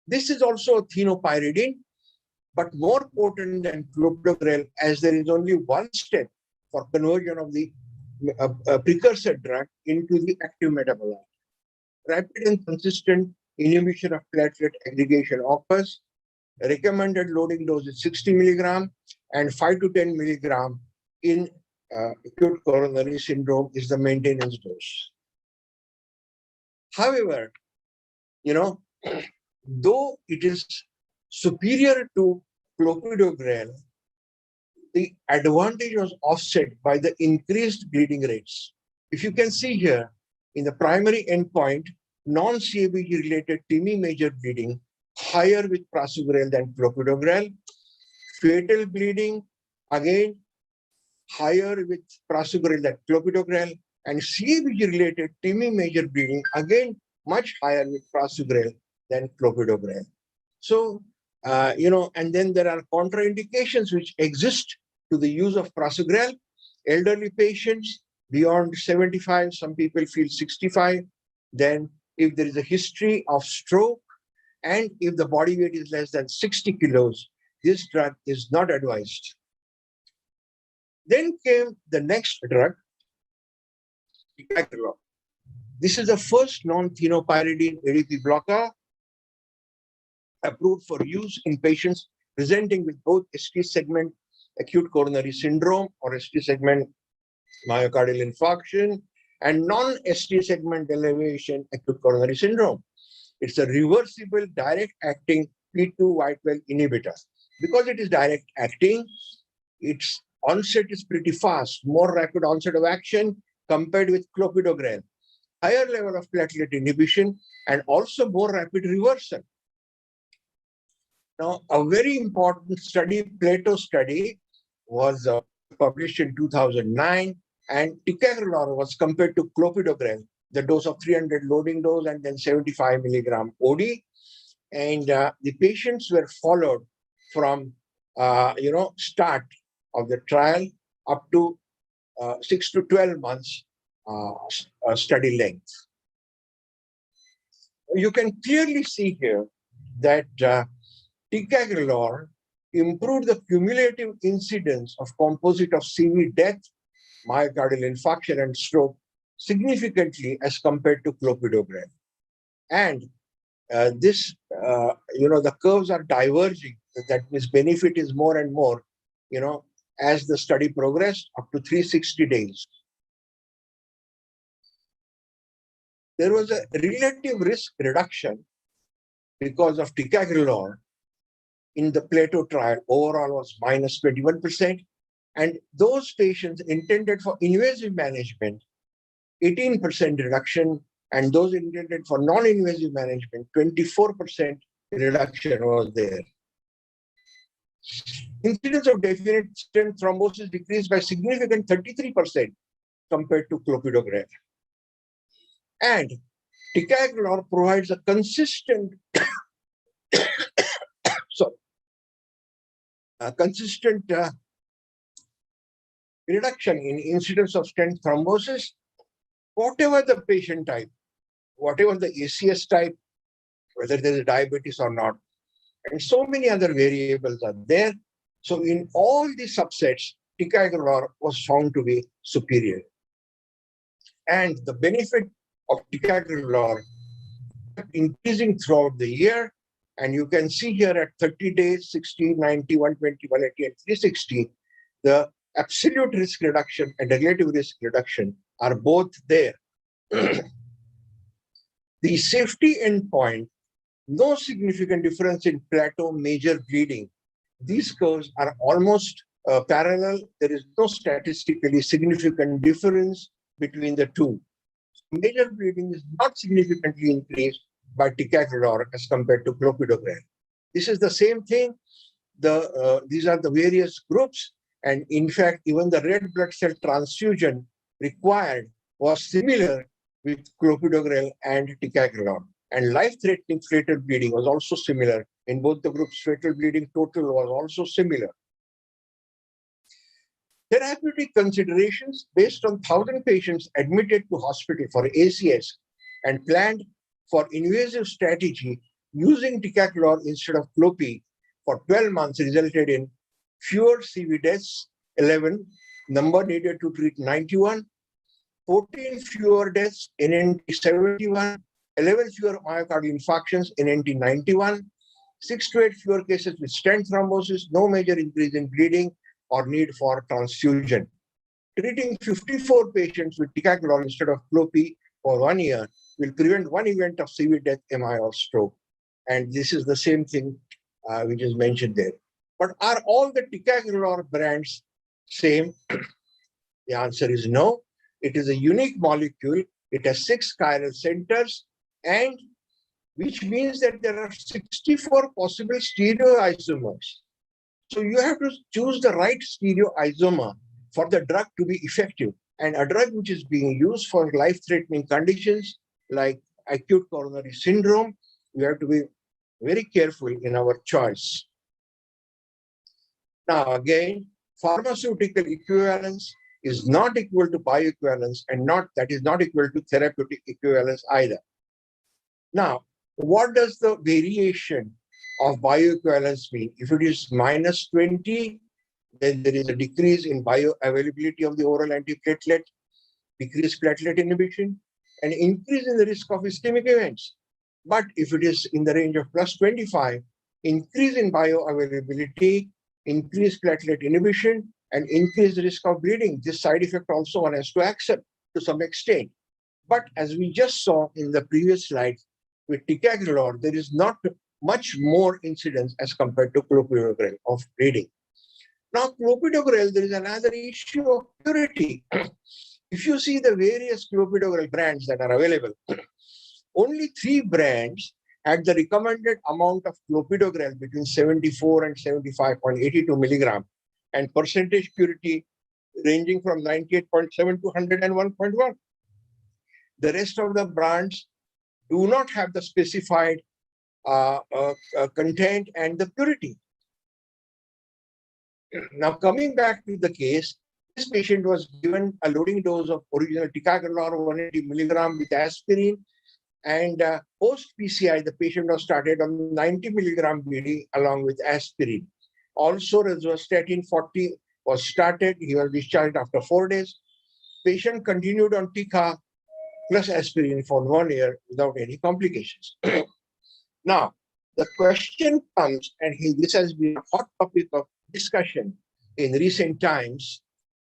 This is also a thienopyridine, but more potent than clopidogrel, as there is only one step for conversion of the precursor drug into the active metabolite. Rapid and consistent inhibition of platelet aggregation occurs. Recommended loading dose is 60 milligram, and 5 to 10 milligram in acute coronary syndrome is the maintenance dose. However, though it is superior to clopidogrel, the advantage was offset by the increased bleeding rates. If you can see here, in the primary endpoint, non-CABG related TIMI major bleeding higher with prasugrel than clopidogrel. Fatal bleeding, again, higher with prasugrel than clopidogrel. And CABG related TIMI major bleeding, again, much higher with prasugrel than clopidogrel. So, and then there are contraindications which exist to the use of prasugrel. Elderly patients beyond 75, some people feel 65. Then if there is a history of stroke and if the body weight is less than 60 kilos, this drug is not advised. Then came the next drug, ticagrelor. This is the first non-thienopyridine ADP blocker approved for use in patients presenting with both ST segment acute coronary syndrome or ST segment myocardial infarction and non-ST segment elevation acute coronary syndrome. It's a reversible direct acting P2Y12 inhibitor. Because it is direct acting, its onset is pretty fast, more rapid onset of action compared with clopidogrel. Higher level of platelet inhibition and also more rapid reversal. Now, a very important study, Plato study, was published in 2009, and ticagrelor was compared to clopidogrel, the dose of 300 loading dose and then 75 milligram OD. And the patients were followed from, start of the trial up to 6 to 12 months study length. You can clearly see here that ticagrelor improved the cumulative incidence of composite of CV death, myocardial infarction, and stroke significantly as compared to clopidogrel. And the curves are diverging. That means benefit is more and more, as the study progressed up to 360 days. There was a relative risk reduction because of ticagrelor in the Plato trial. Overall was minus 21%. And those patients intended for invasive management, 18% reduction, and those intended for non-invasive management, 24% reduction was there. Incidence of definite stent thrombosis decreased by significant 33% compared to clopidogrel. And ticagrelor provides a consistent, reduction in incidence of stent thrombosis, whatever the patient type, whatever the ACS type, whether there is diabetes or not, and so many other variables are there. So in all the subsets, ticagrelor was found to be superior. And the benefit of ticagrelor increasing throughout the year. And you can see here at 30 days, 60, 90, 120, 180, and 360, the absolute risk reduction and relative risk reduction are both there. The safety endpoint, no significant difference in plateau major bleeding. These curves are almost parallel. There is no statistically significant difference between the two. Major bleeding is not significantly increased by ticagrelor as compared to clopidogrel. This is the same thing. These are the various groups, and in fact, even the red blood cell transfusion required was similar with clopidogrel and ticagrelor. And life-threatening fatal bleeding was also similar in both the groups. Fatal bleeding total was also similar. Therapeutic considerations based on 1,000 patients admitted to hospital for ACS and planned for invasive strategy using ticagrelor instead of clopi for 12 months resulted in fewer CV deaths, 11, number needed to treat 91, 14 fewer deaths, NNT 71, 11 fewer myocardial infarctions, NNT 91, 6 to 8 fewer cases with stent thrombosis, no major increase in bleeding or need for transfusion. Treating 54 patients with ticagrelor instead of clopi for 1 year will prevent 1 event of CV death, MI, or stroke. And this is the same thing which is mentioned there. But are all the ticagrelor brands same? The answer is no. It is a unique molecule. It has 6 chiral centers, and which means that there are 64 possible stereoisomers. So you have to choose the right stereoisomer for the drug to be effective. And a drug which is being used for life-threatening conditions like acute coronary syndrome, we have to be very careful in our choice. Now again, pharmaceutical equivalence is not equal to bioequivalence, and that is not equal to therapeutic equivalence either. Now, what does the variation of bioequivalence mean? If it is minus 20, then there is a decrease in bioavailability of the oral antiplatelet, decreased platelet inhibition, and increase in the risk of ischemic events. But if it is in the range of plus 25, increase in bioavailability, increased platelet inhibition, and increased risk of bleeding. This side effect also one has to accept to some extent. But as we just saw in the previous slide, with ticagrelor, there is not much more incidence as compared to clopidogrel of bleeding. Now, clopidogrel, there is another issue of purity. If you see the various clopidogrel brands that are available, only 3 brands had the recommended amount of clopidogrel between 74 and 75.82 milligram, and percentage purity ranging from 98.7 to 101.1. The rest of the brands do not have the specified content and the purity. Now, coming back to the case, this patient was given a loading dose of original ticagrelor 180 milligram with aspirin, and post-PCI, the patient was started on 90 milligram BD along with aspirin. Also, rosuvastatin 40 was started. He was discharged after 4 days. Patient continued on tica plus aspirin for 1 year without any complications. Now, the question comes, and this has been a hot topic of discussion in recent times,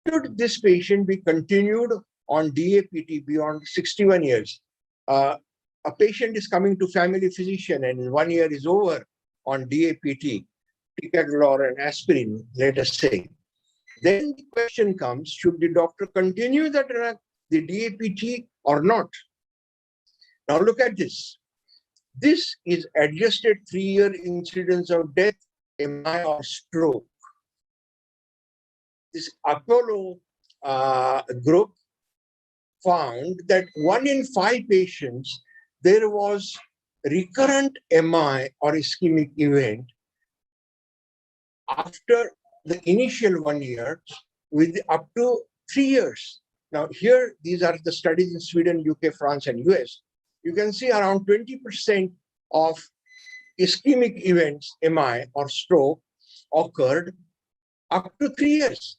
should this patient be continued on DAPT beyond 61 years? A patient is coming to family physician and 1 year is over on DAPT, ticagrelor and aspirin, let us say. Then the question comes, should the doctor continue the drug, the DAPT, or not? Now look at this. This is adjusted 3-year incidence of death, MI, or stroke. This Apollo group found that 1 in 5 patients, there was recurrent MI or ischemic event after the initial 1 year with up to 3 years. Now here, these are the studies in Sweden, UK, France, and US. You can see around 20% of ischemic events, MI or stroke, occurred up to 3 years.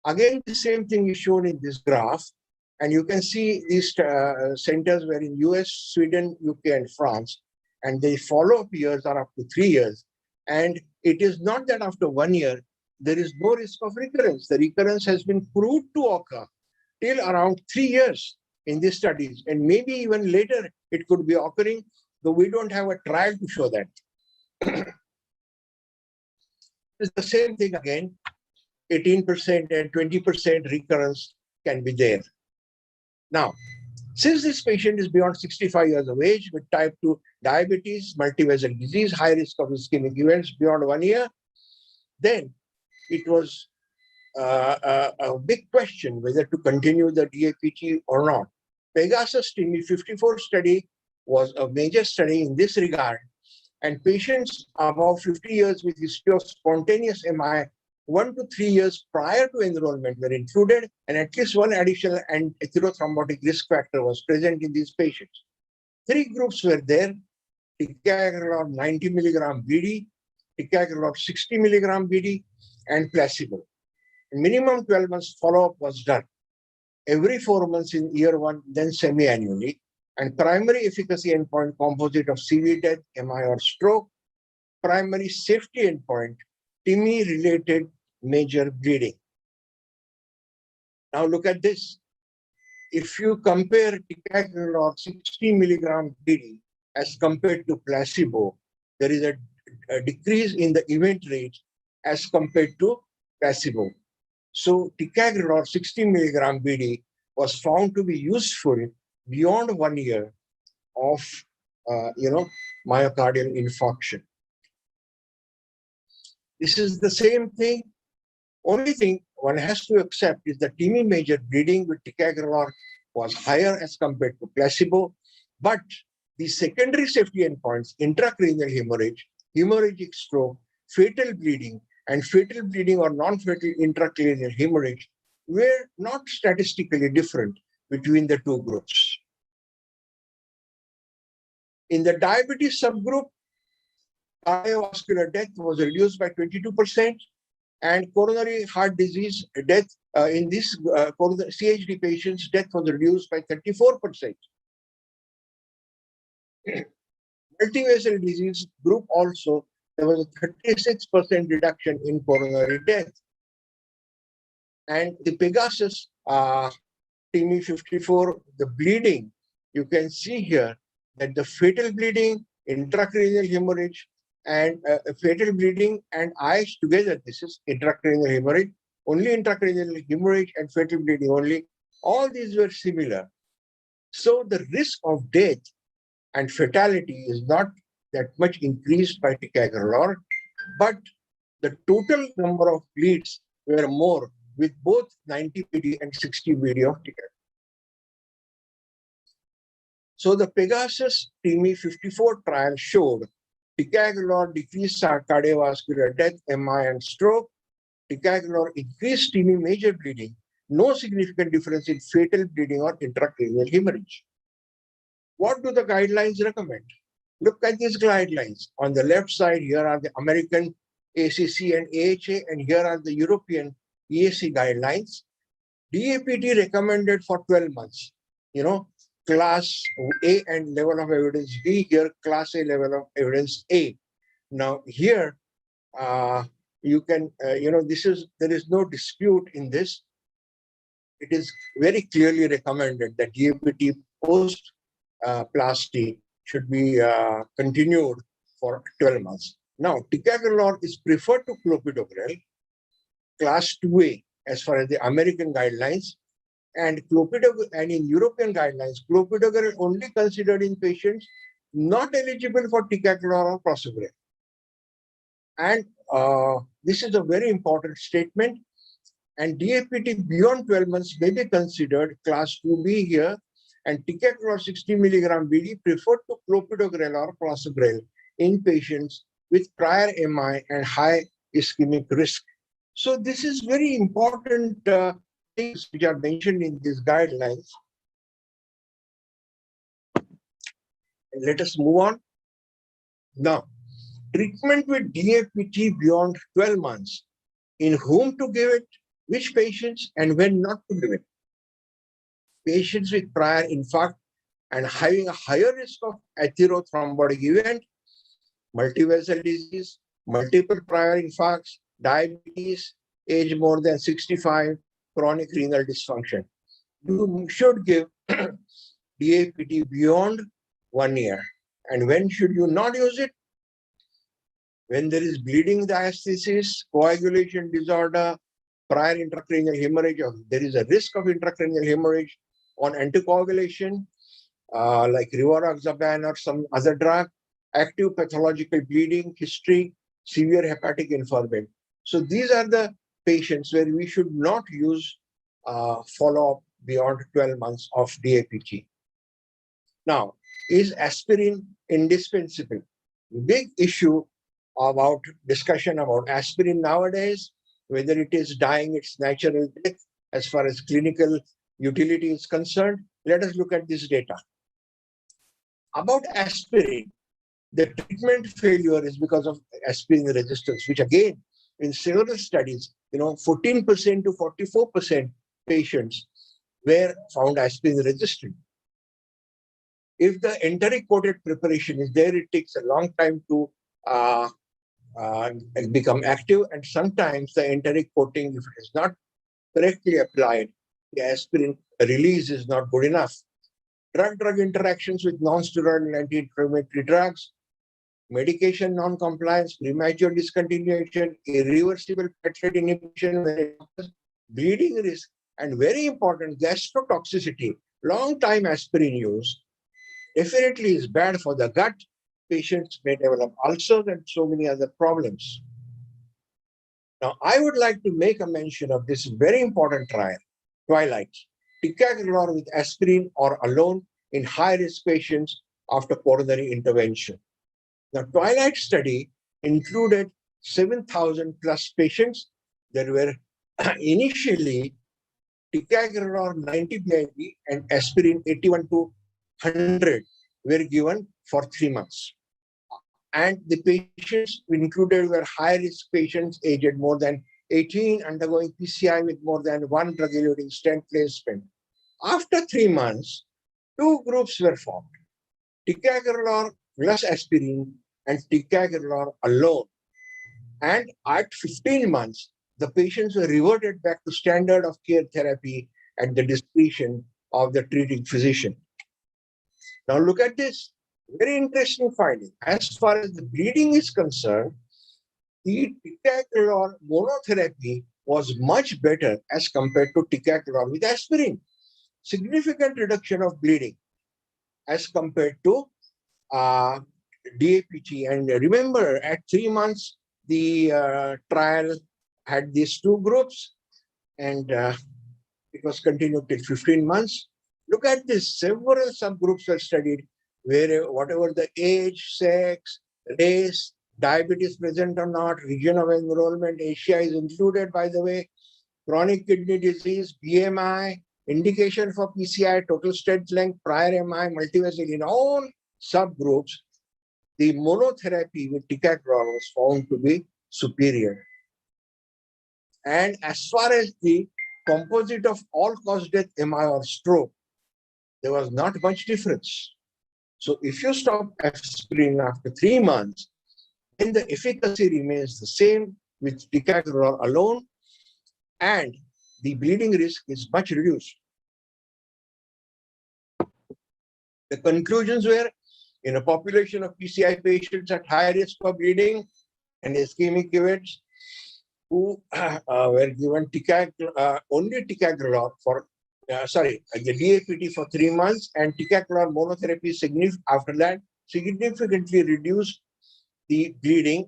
Again, the same thing is shown in this graph. And you can see these centers were in US, Sweden, UK, and France. And the follow-up years are up to 3 years. And it is not that after 1 year, there is no risk of recurrence. The recurrence has been proved to occur till around 3 years in these studies. And maybe even later it could be occurring, though we don't have a trial to show that. It's the same thing again, 18% and 20% recurrence can be there. Now, since this patient is beyond 65 years of age with type 2 diabetes, multivessel disease, high risk of ischemic events beyond 1 year, then it was a big question whether to continue the DAPT or not. Pegasus TIMI-54 study was a major study in this regard, and patients above 50 years with history of spontaneous MI 1 to 3 years prior to enrollment were included, and at least one additional and atherothrombotic risk factor was present in these patients. 3 groups were there: ticagrelor 90 mg BD, ticagrelor 60 mg BD, and placebo. Minimum 12 months follow-up was done every 4 months in year 1, then semi-annually, and primary efficacy endpoint composite of CV death, MI, or stroke. Primary safety endpoint, TIMI-related major bleeding. Now look at this. If you compare ticagrelor 60 mg BD as compared to placebo, there is a decrease in the event rate as compared to placebo. So ticagrelor 60 mg BD was found to be useful beyond 1 year of myocardial infarction. This is the same thing. Only thing one has to accept is that TIMI major bleeding with ticagrelor was higher as compared to placebo, but the secondary safety endpoints, intracranial hemorrhage, hemorrhagic stroke, fatal bleeding, and fatal bleeding or non-fatal intracranial hemorrhage were not statistically different between the 2 groups. In the diabetes subgroup, cardiovascular death was reduced by 22%, and coronary heart disease death in this CHD patients, death was reduced by 34%. Multivessel disease group also, there was a 36% reduction in coronary death. And the Pegasus TIMI-54, the bleeding, you can see here that the fatal bleeding, intracranial hemorrhage, and fatal bleeding and eyes together, this is intracranial hemorrhage, only intracranial hemorrhage and fatal bleeding only, all these were similar. So the risk of death and fatality is not that much increased by ticagrelor, but the total number of bleeds were more with both 90 BD and 60 BD of ticagrelor. So the Pegasus TIMI-54 trial showed ticagrelor decreased cardiovascular death, MI, and stroke. Ticagrelor increased TIMI major bleeding, no significant difference in fatal bleeding or intracranial hemorrhage. What do the guidelines recommend? Look at these guidelines. On the left side, here are the American ACC and AHA, and here are the European EAC guidelines. DAPT recommended for 12 months. Class A and level of evidence B, here class A level of evidence A. Now here, you can, there is no dispute in this. It is very clearly recommended that DAPT post plasty should be continued for 12 months. Now, ticagrelor is preferred to clopidogrel, class 2A, as far as the American guidelines, and clopidogrel, and in European guidelines, clopidogrel only considered in patients not eligible for ticagrelor or prasugrel. And this is a very important statement. And DAPT beyond 12 months may be considered class 2B here, and ticagrelor 60 mg BD preferred to clopidogrel or prasugrel in patients with prior MI and high ischemic risk. So this is very important things which are mentioned in these guidelines. Let us move on. Now, treatment with DAPT beyond 12 months, in whom to give it, which patients, and when not to give it. patients with prior infarct and having a higher risk of atherothrombotic event, multivessel disease, multiple prior infarcts, diabetes, age more than 65, chronic renal dysfunction. You should give DAPT beyond 1 year. And when should you not use it? When there is bleeding diastasis, coagulation disorder, prior intracranial hemorrhage, or there is a risk of intracranial hemorrhage on anticoagulation, like rivaroxaban or some other drug, active pathological bleeding, history, severe hepatic infarction. So these are the patients where we should not use follow-up beyond 12 months of DAPT. Now, is aspirin indispensable? Big issue about discussion about aspirin nowadays, whether it is dying its natural death as far as clinical utility is concerned. Let us look at this data. About aspirin, the treatment failure is because of aspirin resistance, which again, in several studies, 14% to 44% patients were found aspirin resistant. If the enteric coated preparation is there, it takes a long time to become active, and sometimes the enteric coating, if it is not correctly applied, the aspirin release is not good enough. Drug-drug interactions with non-steroidal anti-inflammatory drugs, medication non-compliance, premature discontinuation, irreversible platelet inhibition, bleeding risk, and very important, gastrotoxicity. Long-time aspirin use definitely is bad for the gut. Patients may develop ulcers and so many other problems. Now, I would like to make a mention of this very important trial, Twilight, ticagrelor with aspirin or alone in high-risk patients after coronary intervention. The Twilight study included 7,000 plus patients. There were initially ticagrelor 90 BID and aspirin 81 to 100 were given for 3 months. And the patients included were high-risk patients aged more than 18, undergoing PCI with more than one drug-eluting stent placement. After 3 months, 2 groups were formed, ticagrelor plus aspirin and ticagrelor alone. And at 15 months, the patients were reverted back to standard of care therapy at the discretion of the treating physician. Now look at this, very interesting finding. As far as the bleeding is concerned, the ticagrelor monotherapy was much better as compared to ticagrelor with aspirin. Significant reduction of bleeding as compared to DAPT. And remember, at 3 months, the trial had these 2 groups, and it was continued till 15 months. Look at this, several subgroups were studied, where whatever the age, sex, race, diabetes present or not, region of enrollment, Asia is included, by the way, chronic kidney disease, BMI, indication for PCI, total stent length, prior MI, multivessel, in all subgroups, the monotherapy with ticagrelor was found to be superior. And as far as the composite of all-cause death, MI or stroke, there was not much difference. So if you stop aspirin after 3 months, then the efficacy remains the same with ticagrelor alone, and the bleeding risk is much reduced. The conclusions were, in a population of PCI patients at high risk of bleeding and ischemic events, who were given only ticagrelor for, the DAPT for 3 months, and ticagrelor monotherapy after that significantly reduced the bleeding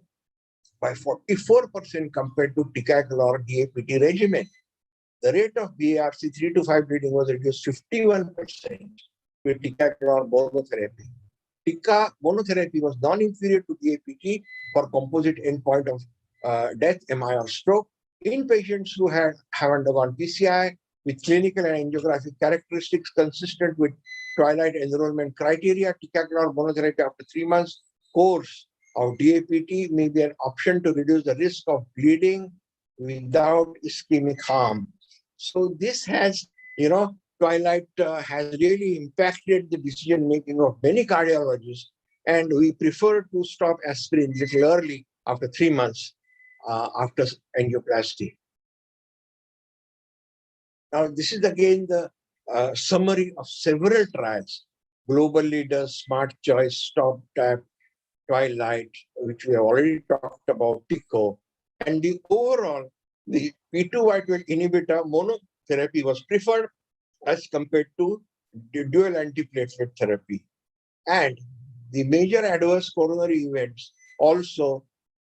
by 44% compared to ticagrelor DAPT regimen. The rate of BARC 3 to 5 bleeding was reduced 51% with ticagrelor monotherapy. Tica monotherapy was non-inferior to DAPT for composite endpoint of death, MI or stroke in patients who have undergone PCI with clinical and angiographic characteristics consistent with Twilight enrollment criteria. Ticagrelor monotherapy after 3 months course of DAPT may be an option to reduce the risk of bleeding without ischemic harm. So this has, twilight has really impacted the decision making of many cardiologists, and we prefer to stop aspirin little early after 3 months after angioplasty. Now, this is again the summary of several trials: Global Leaders, Smart Choice, Stop Tap, Twilight, which we have already talked about, TICO. And the overall, the P2Y12 inhibitor monotherapy was preferred as compared to the dual antiplatelet therapy. And the major adverse coronary events also,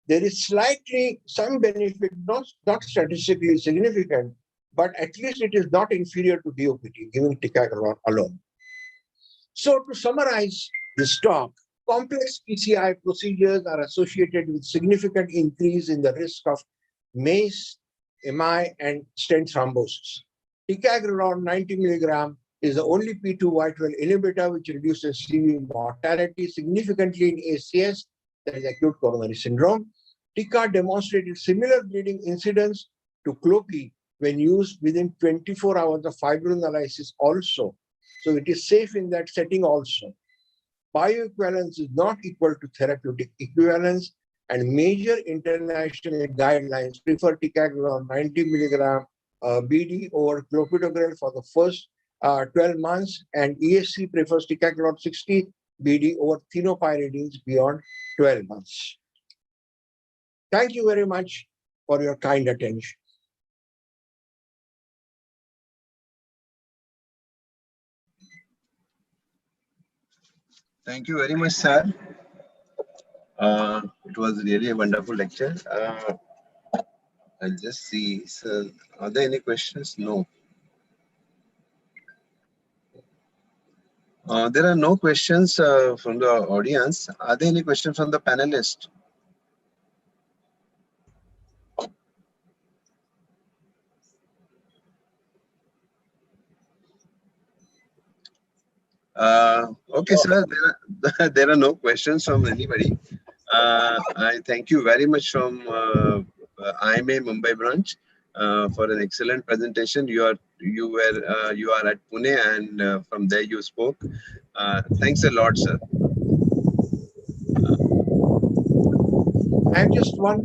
there is slightly some benefit, not statistically significant, but at least it is not inferior to DOPT, giving ticagrelor alone. So to summarize this talk, complex PCI procedures are associated with significant increase in the risk of MACE, MI, and stent thrombosis. Ticagrelor 90 milligram is the only P2Y12 inhibitor which reduces CV mortality significantly in ACS, that is acute coronary syndrome. TICA demonstrated similar bleeding incidence to clopi when used within 24 hours of fibrinolysis also. So it is safe in that setting also. Bioequivalence is not equal to therapeutic equivalence, and major international guidelines prefer ticagrelor 90 milligram BD over clopidogrel for the first 12 months, and ESC prefers ticagrelor 60 BD over thienopyridines beyond 12 months. Thank you very much for your kind attention. Thank you very much, sir. It was really a wonderful lecture. I'll just see. So, are there any questions? No. There are no questions from the audience. Are there any questions from the panelists? Okay, sir. There are no questions from anybody. I thank you very much from IMA Mumbai branch for an excellent presentation. You are at Pune, and from there you spoke. Thanks a lot, sir. I have just one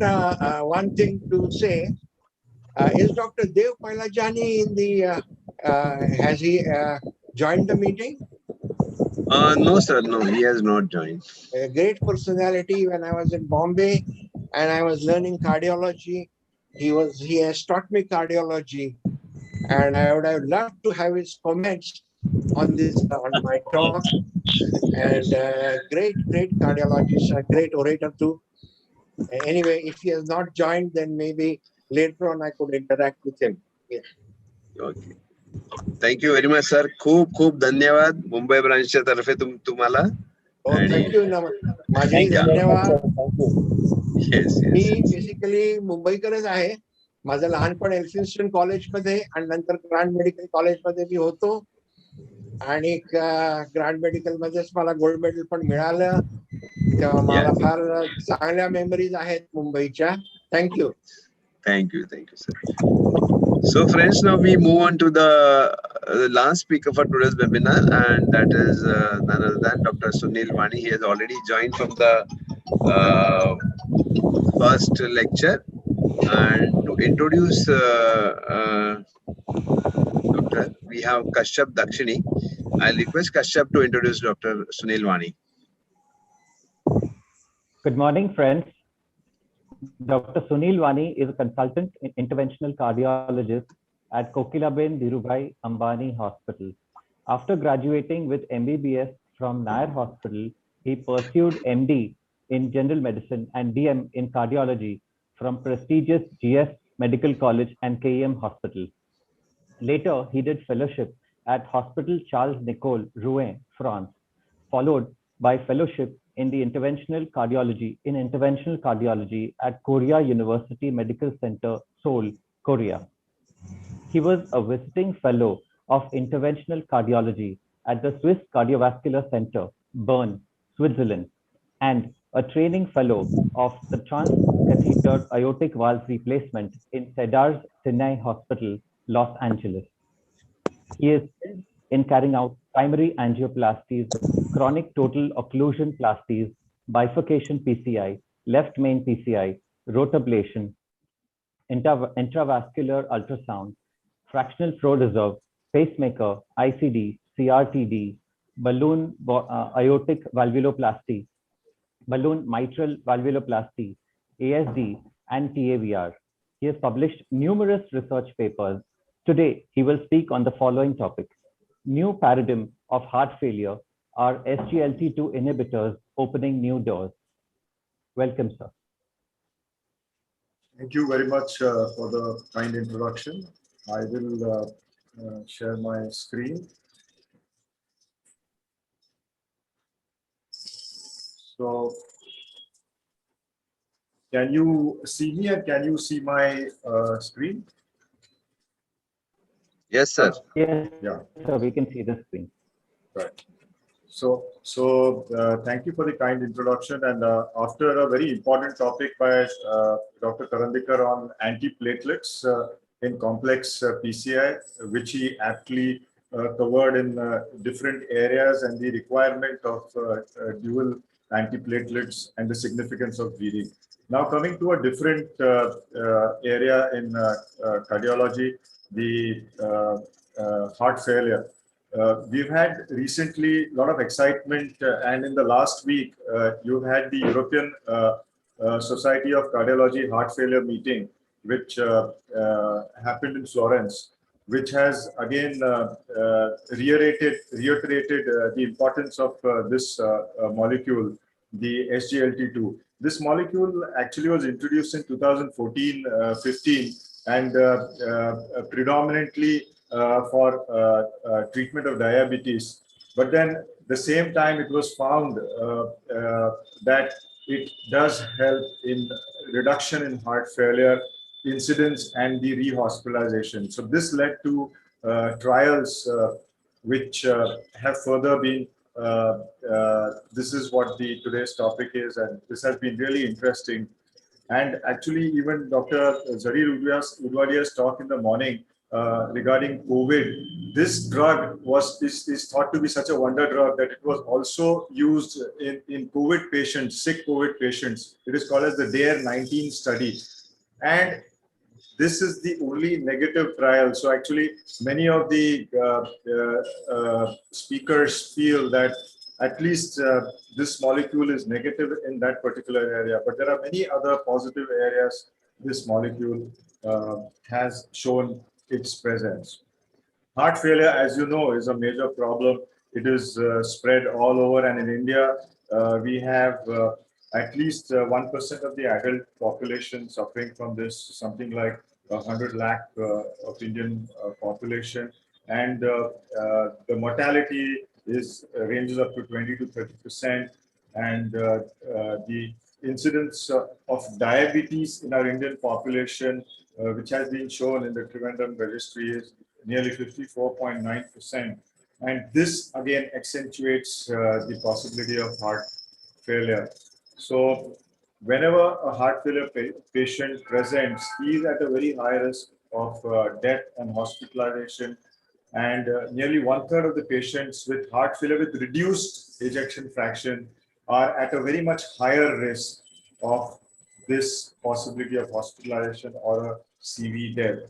thing to say. Is Dr. Dev Pailajani in the? Has he joined the meeting? No, sir. No, he has not joined. A great personality. When I was in Bombay and I was learning cardiology, he has taught me cardiology, and I would have loved to have his comments on this on my talk. And great cardiologist, a great orator too. Anyway, if he has not joined, then maybe later on I could interact with him. Yeah. Okay. Thank you very much, sir. खूप धन्यवाद मुंबई ब्रांचच्या तर्फे तुम्हाला. Thank you माझेही धन्यवाद. Yes. मी basically मुंबईकरच आहे. माझं लहानपण Elphinstone कॉलेजमध्ये आणि नंतर ग्रँड मेडिकल कॉलेजमध्ये मी होतो, आणि ग्रँड मेडिकल मध्येच मला गोल्ड मेडल पण मिळालं. तेव्हा मला फार चांगल्या मेमरीज आहेत मुंबईच्या. Thank you. Thank you, sir. So, friends, now we move on to the last speaker for today's webinar, and that is none other than Dr. Sunil Wani. He has already joined from the first lecture, and to introduce Doctor, we have Kashyap Dakshini. I'll request Kashyap to introduce Dr. Sunil Wani. Good morning, friends. Dr. Sunil Wani is a consultant interventional cardiologist at Kokilaben Dhirubhai Ambani Hospital. After graduating with MBBS from Nair Hospital, he pursued MD in general medicine and DM in cardiology from prestigious GS Medical College and KEM Hospital. Later, he did fellowship at Hospital Charles Nicolle, Rouen, France, followed by fellowship in the interventional cardiology at Korea University Medical Center, Seoul, Korea. He was a visiting fellow of interventional cardiology at the Swiss Cardiovascular Center, Bern, Switzerland, and a training fellow of the transcatheter aortic valve replacement in Cedar's Sinai Hospital, Los Angeles. He is in carrying out primary angioplasties, chronic total occlusion plasties, bifurcation PCI, left main PCI, rotablation, intravascular ultrasound, fractional flow reserve, pacemaker, ICD, CRTD, balloon aortic valvuloplasty, balloon mitral valvuloplasty, ASD, and TAVR. He has published numerous research papers. Today, he will speak on the following topic: new paradigm of heart failure are SGLT2 inhibitors opening new doors. Welcome, sir. Thank you very much for the kind introduction. I will share my screen. So, can you see me and can you see my screen? Yes, sir. Yes, Yeah. sir, we can see the screen. Right. So, thank you for the kind introduction. And after a very important topic by Dr. Karandikar on antiplatelets in complex PCI, which he aptly covered in different areas, and the requirement of dual antiplatelets and the significance of bleeding. Now coming to a different area in cardiology, the heart failure. We've had recently a lot of excitement, and in the last week, you had the European Society of Cardiology Heart Failure meeting, which happened in Florence, which has again reiterated the importance of this molecule, the SGLT2. This molecule actually was introduced in 2014-15 and predominantly for treatment of diabetes. But then the same time it was found that it does help in reduction in heart failure incidence and the rehospitalization. So this led to trials which have further been, this is what the today's topic is, and this has been really interesting. And actually, even Dr. Zarir Udwadia's talk in the morning regarding COVID, this drug is thought to be such a wonder drug that it was also used in COVID patients, sick COVID patients. It is called as the DARE-19 study. And this is the only negative trial. So actually, many of the speakers feel that at least this molecule is negative in that particular area. But there are many other positive areas this molecule has shown its presence. Heart failure, as you know, is a major problem. It is spread all over, and in India, we have at least 1% of the adult population suffering from this, something like 100 lakh of Indian population, and the mortality ranges up to 20 to 30%, and the incidence of diabetes in our Indian population, which has been shown in the Trivandrum registry, is nearly 54.9%. And this again accentuates the possibility of heart failure. So whenever a heart failure patient presents, he is at a very high risk of death and hospitalization. And nearly 1/3 of the patients with heart failure with reduced ejection fraction are at a very much higher risk of this possibility of hospitalization or a CV death.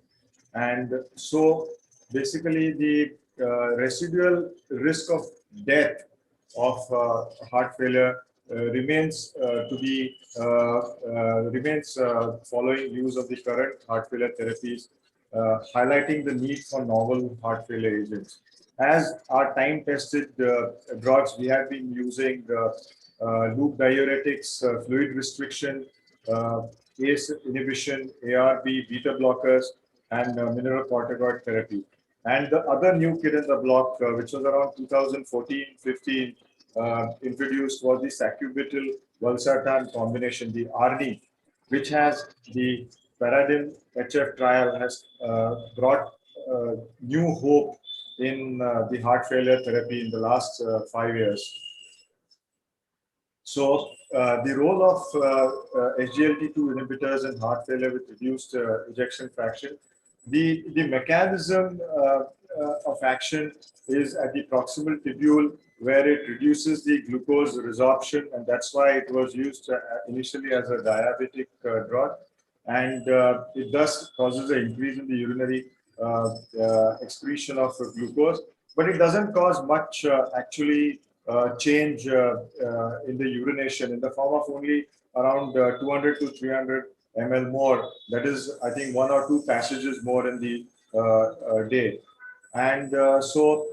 And so basically the residual risk of death of heart failure remains following use of the current heart failure therapies, highlighting the need for novel heart failure agents. As our time-tested drugs, we have been using loop diuretics, fluid restriction, ACE inhibition, ARB, beta blockers, and mineralocorticoid therapy. And the other new kid in the block, which was around 2014-15, introduced was the sacubitril valsartan combination, the ARNI, which has the Paradigm HF trial has brought new hope in the heart failure therapy in the last 5 years. So the role of SGLT2 inhibitors in heart failure with reduced ejection fraction, the mechanism of action is at the proximal tubule, where it reduces the glucose resorption, and that's why it was used initially as a diabetic drug. And it thus causes an increase in the urinary excretion of glucose, but it doesn't cause much actually change in the urination, in the form of only around 200 to 300 ml more. That is, I think, 1 or 2 passages more in the day. And so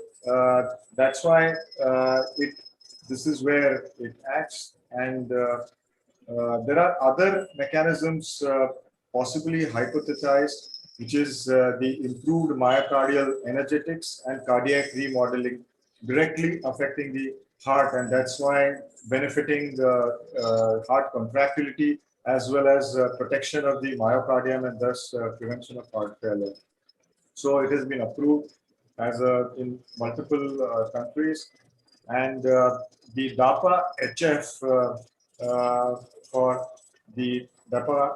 that's why this is where it acts. And there are other mechanisms possibly hypothesized, which is the improved myocardial energetics and cardiac remodeling directly affecting the heart, and that's why benefiting the heart contractility as well as protection of the myocardium, and thus prevention of heart failure. So it has been approved as in multiple countries, and the DAPA HF for the DAPA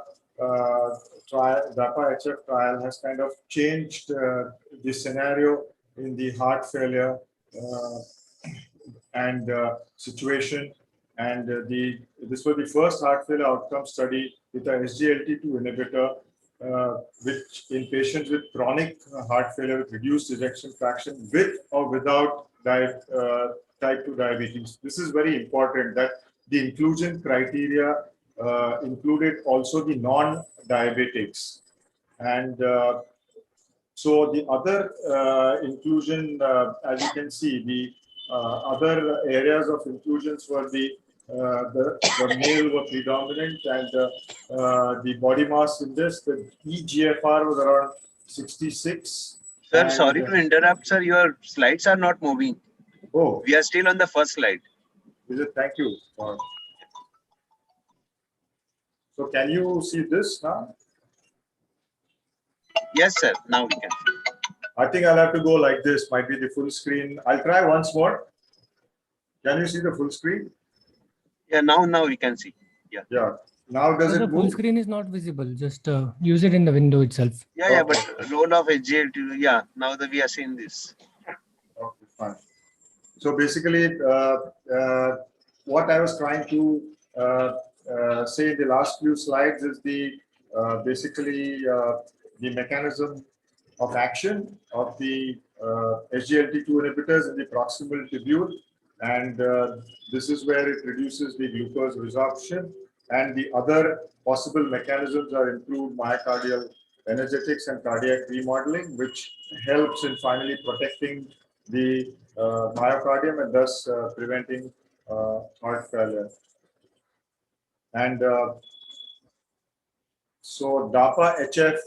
trial, DAPA HF trial has kind of changed the scenario in the heart failure and situation. And this was the first heart failure outcome study with a SGLT2 inhibitor, which in patients with chronic heart failure with reduced ejection fraction, with or without type 2 diabetes. This is very important, that the inclusion criteria included also the non-diabetics. And so the other inclusion, as you can see, the other areas of inclusions were the male were predominant, and the body mass index, the eGFR was around 66. Sir, sorry to interrupt, sir. Your slides are not moving. Oh, we are still on the first slide. Is it? Thank you. So can you see this now? Yes, sir. Now we can. I think I'll have to go like this. Might be the full screen. I'll try once more. Can you see the full screen? Yeah, now we can see. Yeah. Yeah. Now does it the move? full screen is not visible. Just use it in the window itself. Yeah, yeah, but role of HGLT. Yeah, now that we are seeing this. Okay, fine. So basically, what I was trying to say in the last few slides is the basically the mechanism of action of the SGLT2 inhibitors in the proximal tubule, and this is where it reduces the glucose resorption, and the other possible mechanisms are improved myocardial energetics and cardiac remodeling, which helps in finally protecting the myocardium and thus preventing heart failure. And so DAPA HF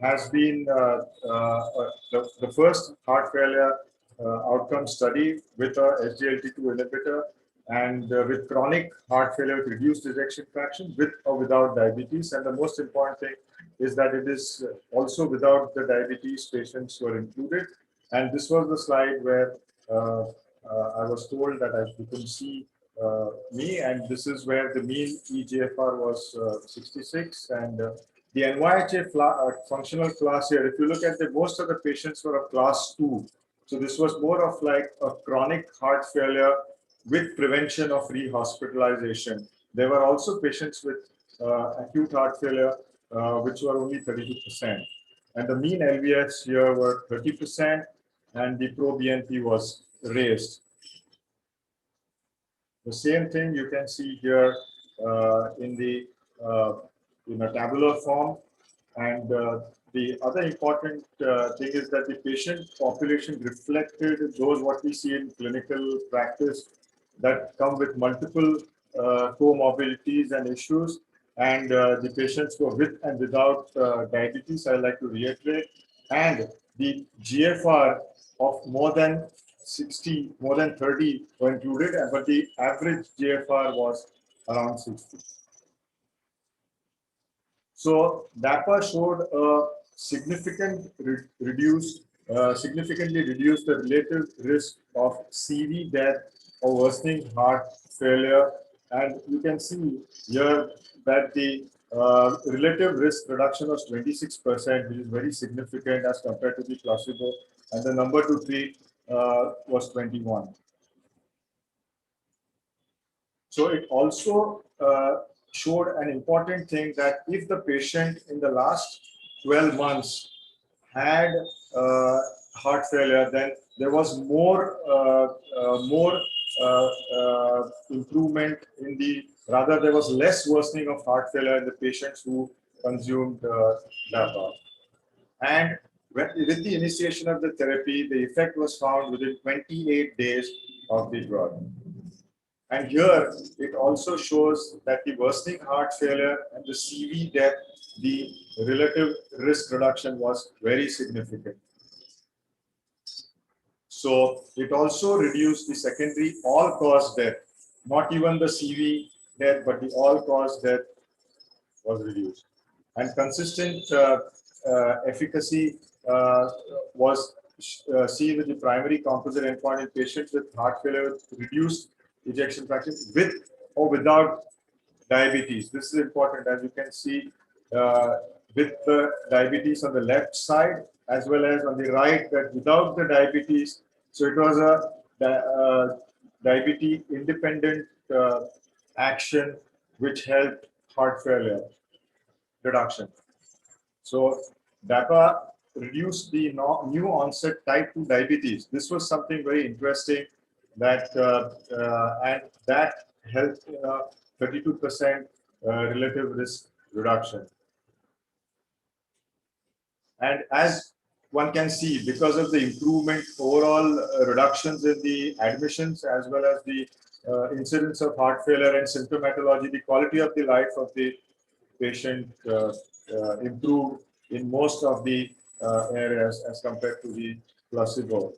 has been the first heart failure outcome study with a SGLT2 inhibitor, and with chronic heart failure with reduced ejection fraction, with or without diabetes. And the most important thing is that it is also without the diabetes patients were included. And this was the slide where I was told that you can see me, and this is where the mean eGFR was 66, and the NYHA functional class here, if you look at most of the patients were of class 2. So this was more of like a chronic heart failure with prevention of rehospitalization. There were also patients with acute heart failure, which were only 32%. And the mean LVS here were 30%, and the pro-BNP was raised. The same thing you can see here in the tabular form. And the other important thing is that the patient population reflected those what we see in clinical practice that come with multiple comorbidities and issues. And the patients were with and without diabetes, I like to reiterate. And the GFR of more than 60, more than 30 were included, but the average GFR was around 60. So DAPA showed a significantly reduced the relative risk of CV death or worsening heart failure. And you can see here that the relative risk reduction was 26%, which is very significant as compared to the placebo, and the number to treat was 21. So it also showed an important thing, that if the patient in the last 12 months had heart failure, then there was more improvement in the, rather there was less worsening of heart failure in the patients who consumed DAPA. And with the initiation of the therapy, the effect was found within 28 days of the drug. And here it also shows that the worsening heart failure and the CV death, the relative risk reduction was very significant. So it also reduced the secondary all-cause death, not even the CV death, but the all-cause death was reduced. And consistent efficacy was seen with the primary composite endpoint in patients with heart failure with reduced ejection fraction with or without diabetes. This is important, as you can see with the diabetes on the left side as well as on the right, that without the diabetes. So it was a diabetes independent action which helped heart failure reduction. So DAPA reduced the new onset type 2 diabetes. This was something very interesting, that and that helped 32% relative risk reduction. And as one can see, because of the improvement, overall reductions in the admissions as well as the incidence of heart failure and symptomatology, the quality of the life of the patient improved in most of the areas as compared to the placebo.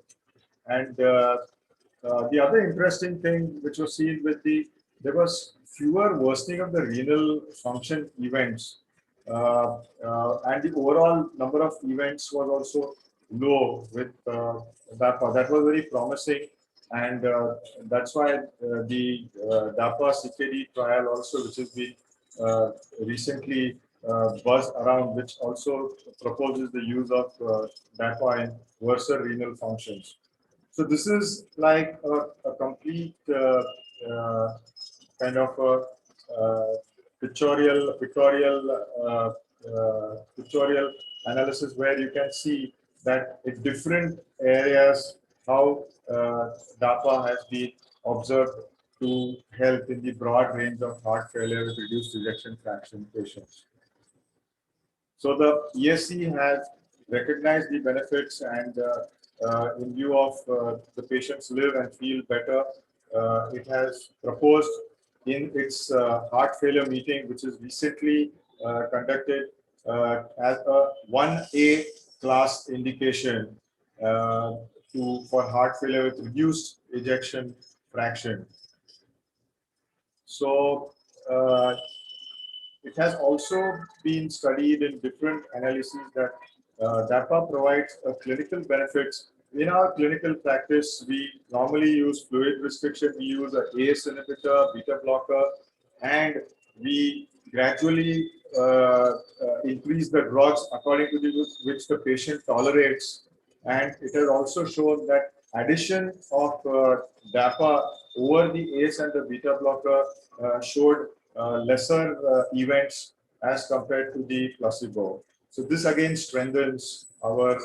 And the other interesting thing which was seen with there was fewer worsening of the renal function events. And the overall number of events was also low with DAPA. That was very promising, and that's why the DAPA CKD trial also, which has been recently buzzed around, which also proposes the use of DAPA in worser renal functions. So this is like a complete kind of a pictorial analysis, where you can see that in different areas how DAPA has been observed to help in the broad range of heart failure with reduced ejection fraction patients. So the ESC has recognized the benefits, and in view of the patients live and feel better, it has proposed in its heart failure meeting, which is recently conducted as a 1A class indication for heart failure with reduced ejection fraction. So it has also been studied in different analyses that DAPA provides clinical benefits. In our clinical practice, we normally use fluid restriction, we use an ACE inhibitor, beta blocker, and we gradually increase the drugs according to which the patient tolerates. And it has also shown that addition of DAPA over the ACE and the beta blocker showed lesser events as compared to the placebo. So this again strengthens our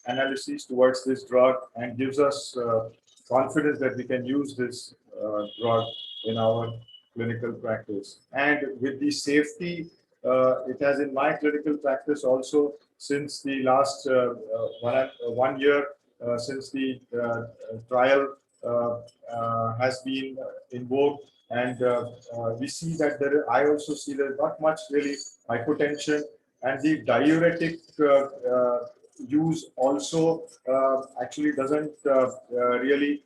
analysis towards this drug and gives us confidence that we can use this drug in our clinical practice. And with the safety, it has in my clinical practice also, since the last 1 year, since the trial has been invoked, and we see that I also see there's not much really hypotension, and the diuretic use also actually doesn't really,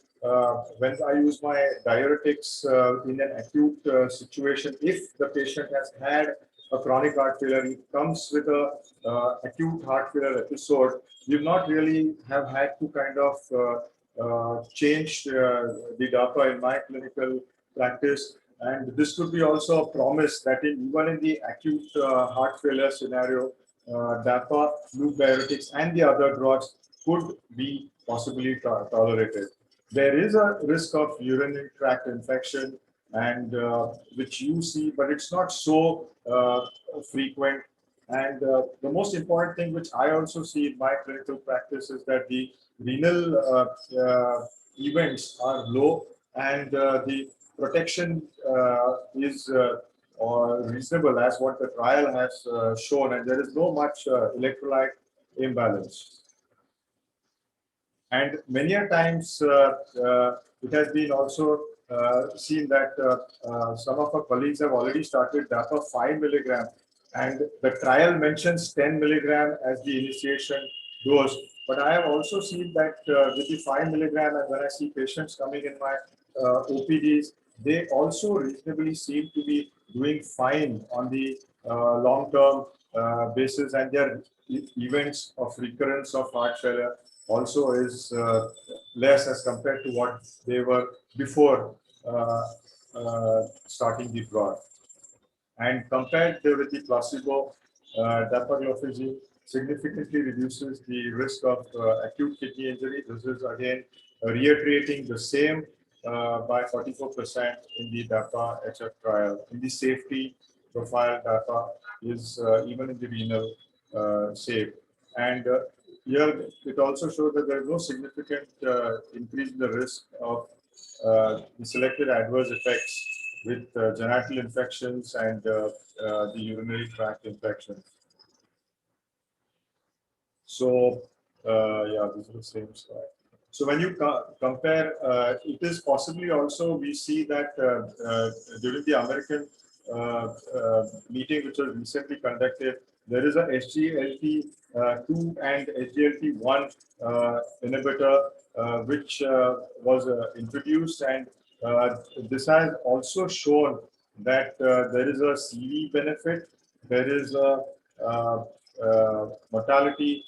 when I use my diuretics in an acute situation, if the patient has had a chronic heart failure, it comes with a acute heart failure episode, we've not really have had to kind of change the DAPA in my clinical practice. And this could be also a promise that even in the acute heart failure scenario, DAPA, loop diuretics, and the other drugs could be possibly tolerated. There is a risk of urinary tract infection, and which you see, but it's not so frequent. And the most important thing, which I also see in my clinical practice, is that the renal events are low, and the protection is reasonable as what the trial has shown, and there is no much electrolyte imbalance. And many a times it has been also seen that some of our colleagues have already started DAPA 5 milligram, and the trial mentions 10 milligram as the initiation dose. But I have also seen that with the 5 milligram, and when I see patients coming in my OPDs, they also reasonably seem to be doing fine on the long-term basis, and their events of recurrence of heart failure also is less as compared to what they were before starting the drug. And compared with the placebo, dapagliflozin significantly reduces the risk of acute kidney injury. This is again reiterating the same by 44% in the DAPA HF trial. In the safety profile, DAPA is even in the renal safe. And here it also shows that there is no significant increase in the risk of the selected adverse effects with genital infections and the urinary tract infections. So, yeah, this is the same slide. So when you compare, it is possibly also we see that during the American meeting which was recently conducted, there is a SGLT2 and SGLT1 inhibitor which was introduced, and this has also shown that there is a CV benefit, there is a mortality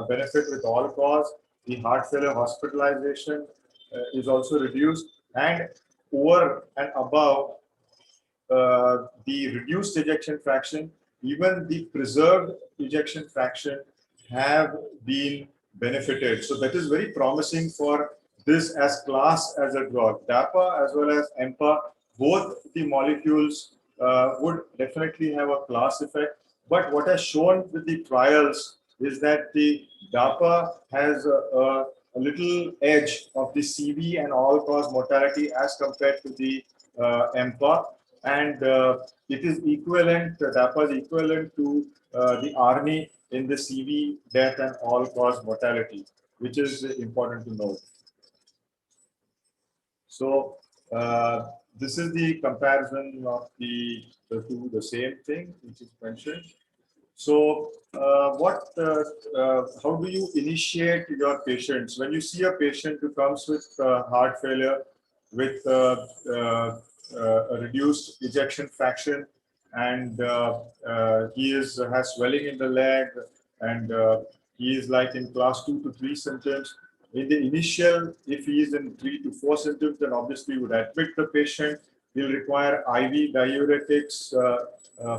benefit with all cause. The heart failure hospitalization is also reduced, and over and above the reduced ejection fraction, even the preserved ejection fraction have been benefited. So that is very promising for this as class as a drug. DAPA as well as EMPA, both the molecules would definitely have a class effect. But what has shown with the trials is that the DAPA has a little edge of the CV and all-cause mortality as compared to the EMPA, and it is equivalent, DAPA is equivalent to the ARNI in the CV death and all-cause mortality, which is important to note. So this is the comparison of the two, the same thing which is mentioned. So how do you initiate your patients? When you see a patient who comes with heart failure, with a reduced ejection fraction, and he has swelling in the leg, and he is like in class 2 to 3 symptoms. In the initial, if he is in 3 to 4 symptoms, then obviously we would admit the patient. He'll require IV diuretics,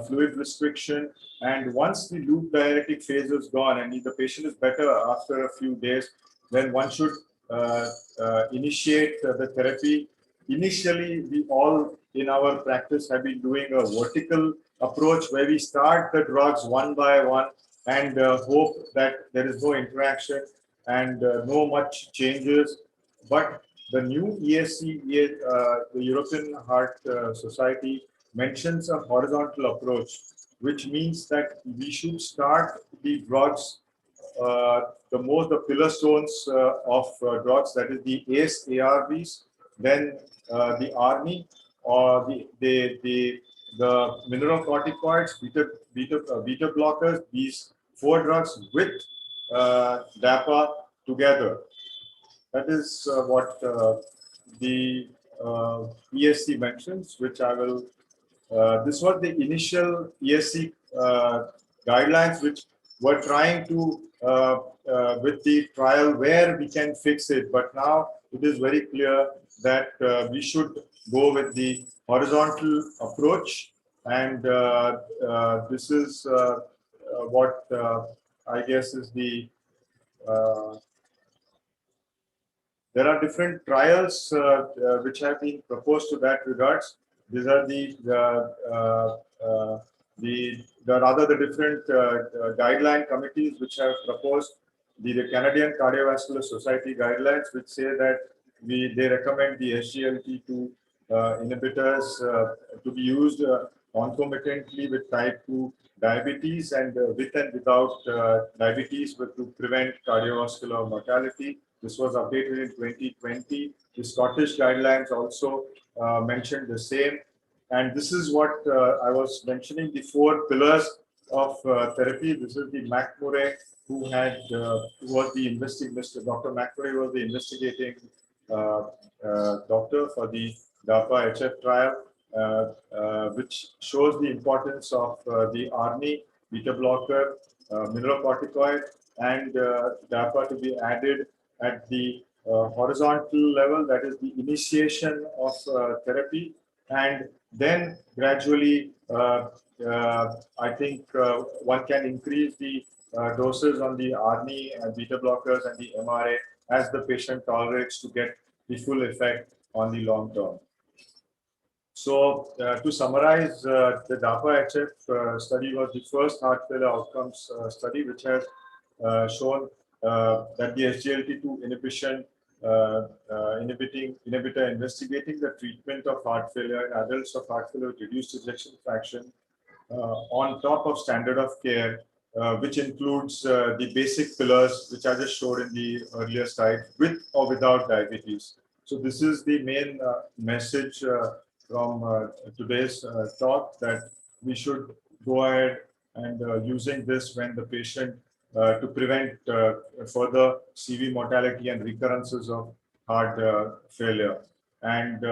fluid restriction, and once the loop diuretic phase is gone and the patient is better after a few days, then one should initiate the therapy. Initially, we all in our practice have been doing a vertical approach where we start the drugs one by one and hope that there is no interaction and no much changes. But the new ESC, the European Heart Society, mentions a horizontal approach, which means that we should start the drugs, the pillar stones of drugs, that is the ACE ARBs, then the ARNI, or the mineralocorticoids, beta blockers, these 4 drugs with DAPA together. That is what the ESC mentions, which I will. This was the initial ESC guidelines, which were trying to with the trial where we can fix it. But now it is very clear that we should go with the horizontal approach, and this is what I guess is the there are different trials which have been proposed to that regards. These are the different guideline committees which have proposed the Canadian Cardiovascular Society guidelines, which say that they recommend the SGLT2 inhibitors to be used concomitantly with type 2 diabetes and with and without diabetes, but to prevent cardiovascular mortality. This was updated in 2020. The Scottish guidelines also mentioned the same. And this is what I was mentioning, the 4 pillars of therapy. This is the McMurray, who was the investigator. Dr. McMurray was the investigating doctor for the DAPA-HF trial, which shows the importance of the ARNI, beta blocker, mineralocorticoid, and DAPA to be added at the horizontal level, that is the initiation of therapy, and then gradually I think one can increase the doses on the ARNI and beta blockers and the MRA as the patient tolerates to get the full effect on the long term. So to summarize, the DAPA-HF study was the first heart failure outcomes study which has shown that the SGLT2 inhibition inhibitor investigating the treatment of heart failure in adults of heart failure with reduced ejection fraction on top of standard of care, which includes the basic pillars which I just showed in the earlier slide, with or without diabetes. So this is the main message from today's talk, that we should go ahead and using this when the patient to prevent further CV mortality and recurrences of heart failure. And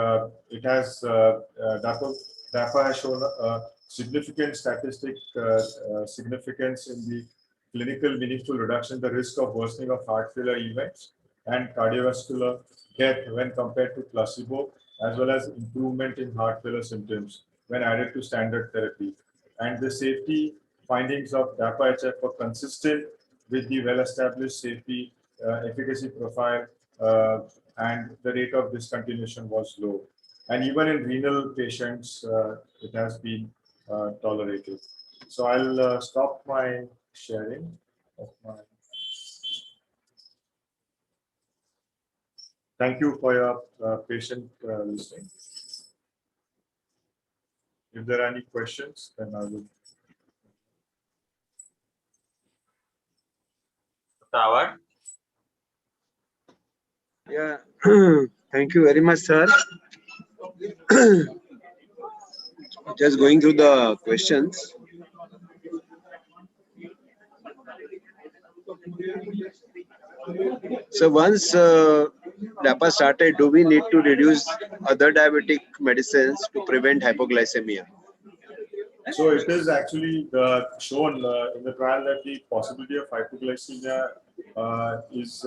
it has DAPA has shown a significant statistic significance in the clinical meaningful reduction in the risk of worsening of heart failure events and cardiovascular death when compared to placebo, as well as improvement in heart failure symptoms when added to standard therapy. And the safety findings of DAPA-HF were consistent with the well-established safety efficacy profile, and the rate of discontinuation was low. And even in renal patients, it has been tolerated. So I'll stop my sharing of my. Thank you for your patient listening. If there are any questions, then I will. Howard? Yeah, thank you very much, sir. Just going through the questions. So once DAPA started, do we need to reduce other diabetic medicines to prevent hypoglycemia? So it is actually shown in the trial that the possibility of hypoglycemia is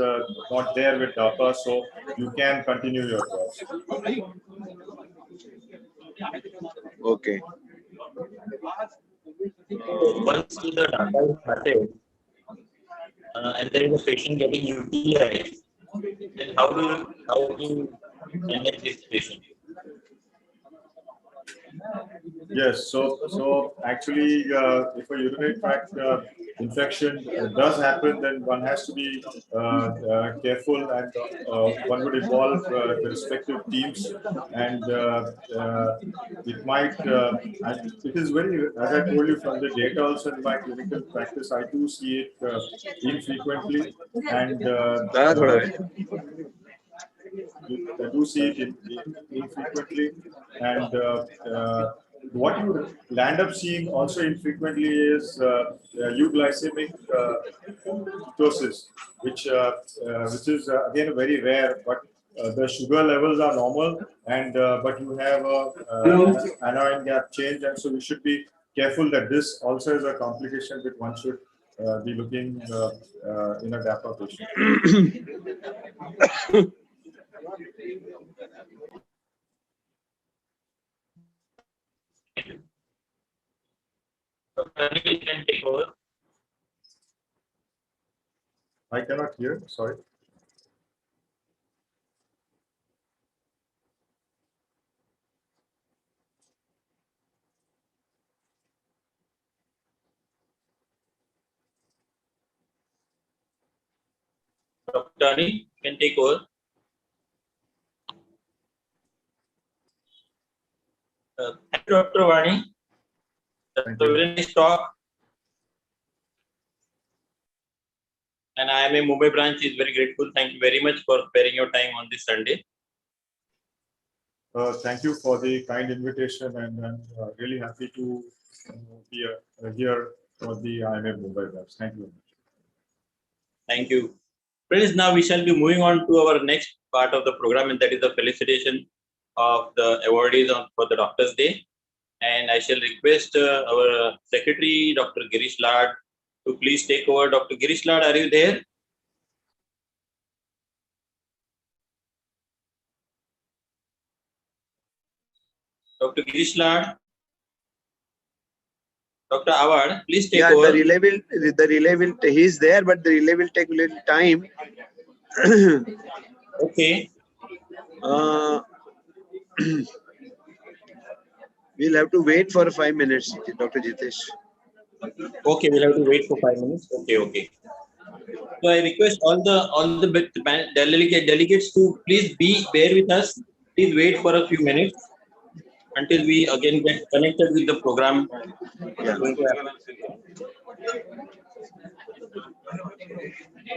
not there with DAPA, so you can continue your course. Okay. Once the DAPA is started, and there is a patient getting UTI, then how do you manage this patient? Yes, so actually, if a urinary tract infection does happen, then one has to be careful, and one would involve the respective teams, and it might. It is very, as I told you from the data also in my clinical practice, I do see it infrequently, and I do see it infrequently, and what you land up seeing also infrequently is euglycemic ketosis, which is again very rare, but the sugar levels are normal, and but you have a anion gap change, and so we should be careful that this also is a complication that one should be looking in a DAPA patient. Dr. Anil can take over. I cannot hear, sorry. Dr. Anil can take over. Thank you, Dr. Vani. That's Thank a you. very nice talk. And IMA Mumbai branch is very grateful. Thank you very much for sparing your time on this Sunday. Thank you for the kind invitation, and I'm really happy to be here for the IMA Mumbai branch. Thank you very much. Thank you. Friends, now we shall be moving on to our next part of the program, and that is the felicitation of the awardees for the Doctor's Day. And I shall request our secretary, Dr. Girish Lad, to please take over. Dr. Girish Lad, are you there? Dr. Girish Lad? Dr. Awad, please take Yeah, over. the relay will, he's there, but the relay will take a little time. Okay. We'll have to wait for 5 minutes, Dr. Jitesh. Okay, we'll have to wait for 5 minutes. Okay. So I request all the delegates to please bear with us. Please wait for a few minutes until we again get connected with the program. Yeah.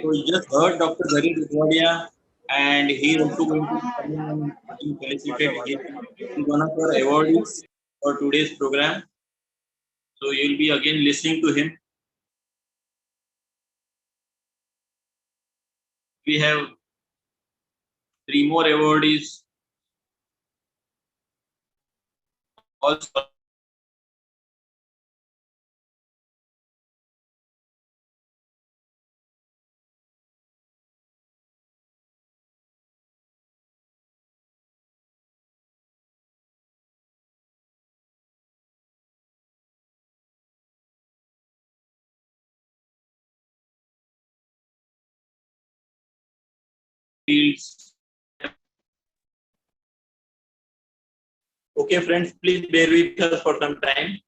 So we just heard Dr. Gary Dudwadia, and he also going to come and being felicitated. He is one of our awardees for today's program. So you'll be again listening to him. We have 3 more awardees also. Fields. Okay, friends, please bear with us for some time.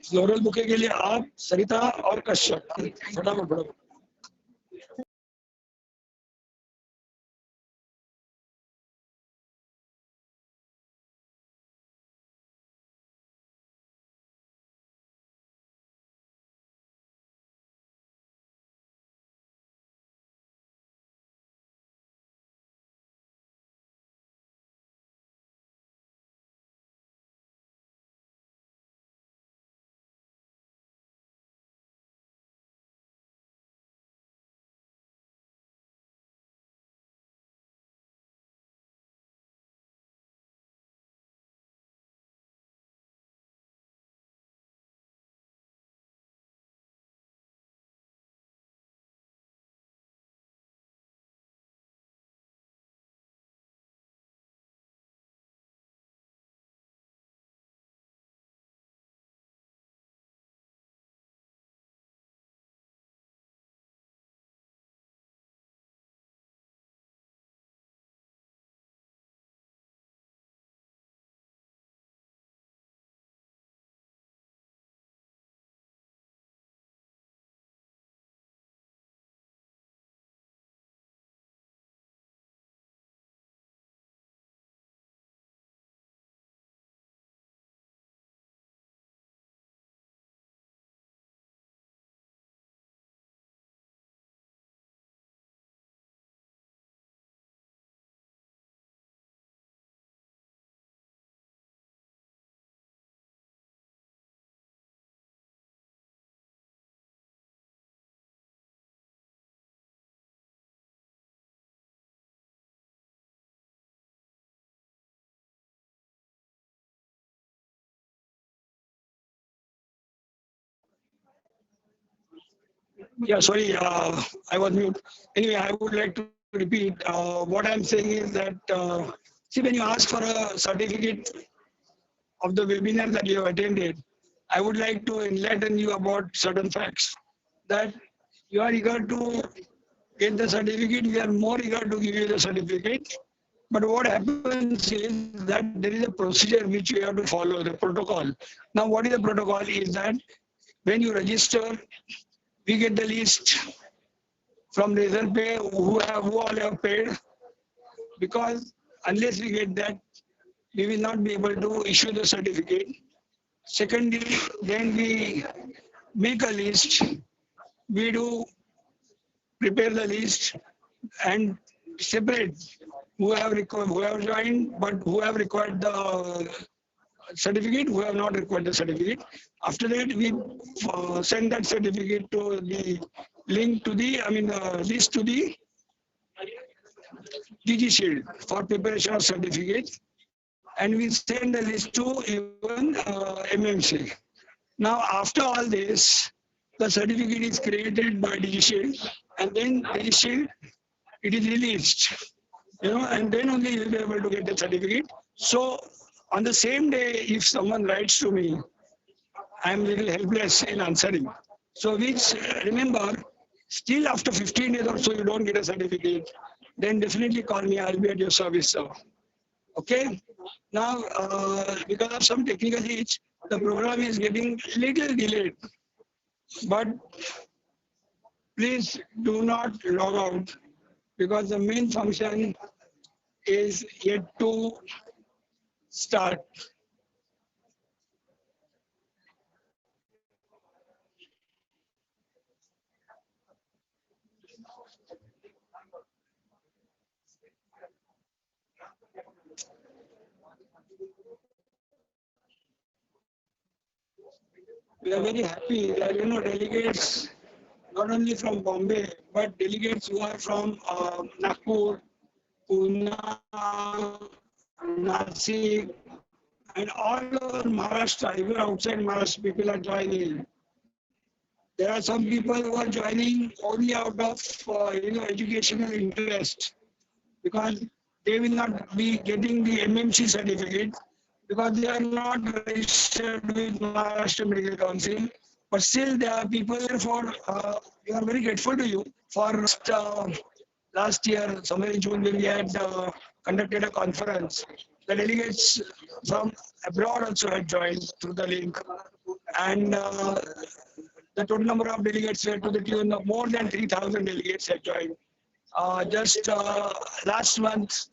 Floral bouquet के लिए आप, सरिता और कश्यप, फटाफट फटाफट। Yeah, sorry, I was mute. Anyway, I would like to repeat. What I'm saying is that, see, when you ask for a certificate of the webinar that you have attended, I would like to enlighten you about certain facts. That you are eager to get the certificate, we are more eager to give you the certificate. But what happens is that there is a procedure which you have to follow, the protocol. Now, what is the protocol is that when you register, we get the list from Razorpay who all have paid, because unless we get that, we will not be able to issue the certificate. Secondly, then we make a list. We do prepare the list and separate who have joined but who have required the certificate, who have not required the certificate. After that, we send that certificate to the link to the, list to the DG Shield for preparation of certificate, and we send the list to even MMC. Now, after all this, the certificate is created by DG Shield, and then DG Shield, it is released, and then only you will be able to get the certificate. So, on the same day, if someone writes to me, I am a little helpless in answering. So, which remember, still after 15 days or so, you don't get a certificate, then definitely call me. I'll be at your service, sir. Okay. Now, because of some technical glitch, the program is getting little delayed. But please do not log out, because the main function is yet to start. We are very happy that delegates not only from Bombay but delegates who are from Nagpur, Pune, Nasik, and all over Maharashtra, even outside Maharashtra, people are joining. There are some people who are joining only out of educational interest, because they will not be getting the MMC certificate because they are not registered with Maharashtra Medical Council. But still, there are people. Therefore, we are very grateful to you for last year, somewhere in June, when we had conducted a conference. The delegates from abroad also had joined through the link, and the total number of delegates were to the tune of more than 3,000 delegates had joined. Just last month,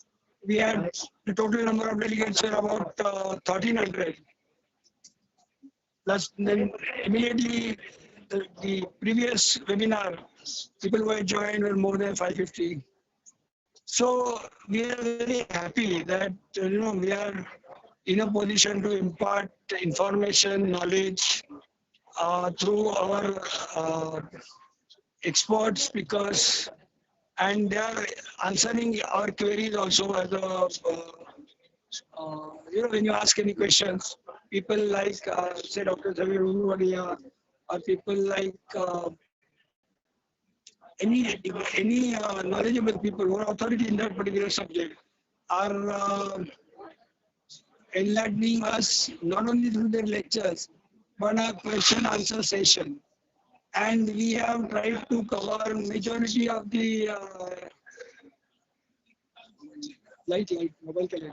we had the total number of delegates were about 1,300. Plus, then immediately the previous webinar, people who had joined were more than 550. So we are very happy that we are in a position to impart information, knowledge through our expert speakers, and they are answering our queries also as a when you ask any questions, people like say Dr. Zavir Uruwadia, or people like any knowledgeable people who are authority in that particular subject are enlightening us not only through their lectures but a question answer session. And we have tried to cover majority of the mobile light.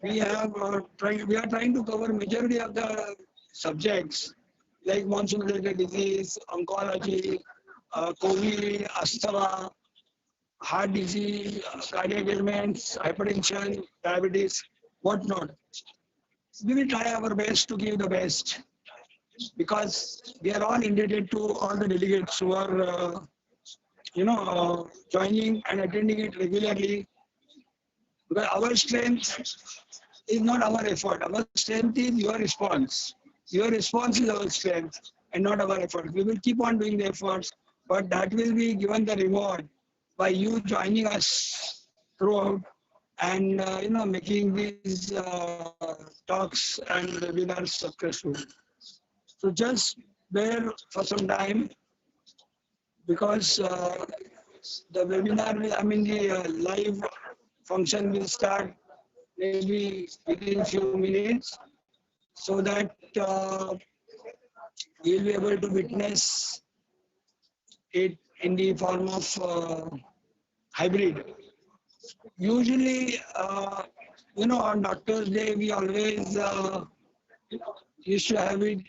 We are trying to cover majority of the subjects like monsoon related disease, oncology, COVID, asthma, heart disease, cardiac ailments, hypertension, diabetes, whatnot. We will try our best to give the best because we are all indebted to all the delegates who are joining and attending it regularly. Because our strength is not our effort. Our strength is your response. Your response is our strength and not our effort. We will keep on doing the efforts, but that will be given the reward by you joining us throughout and making these talks and webinars successful. So just bear for some time because the webinar, the live function will start maybe within few minutes, so that you'll be able to witness it in the form of hybrid. Usually, on Doctor's Day, we always used to have it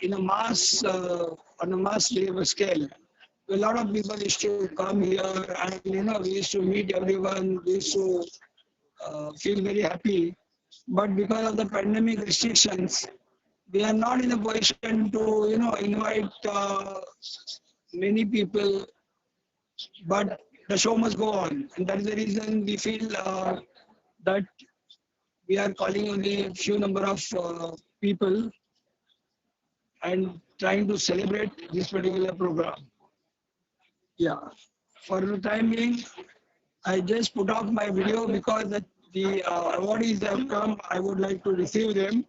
in a mass, on a mass labor scale. A lot of people used to come here and, we used to meet everyone, we used to feel very happy. But because of the pandemic restrictions, we are not in a position to, invite many people, but the show must go on. And that is the reason we feel that we are calling only a few number of people and trying to celebrate this particular program. Yeah, for the time being, I just put off my video because the awardees have come. I would like to receive them.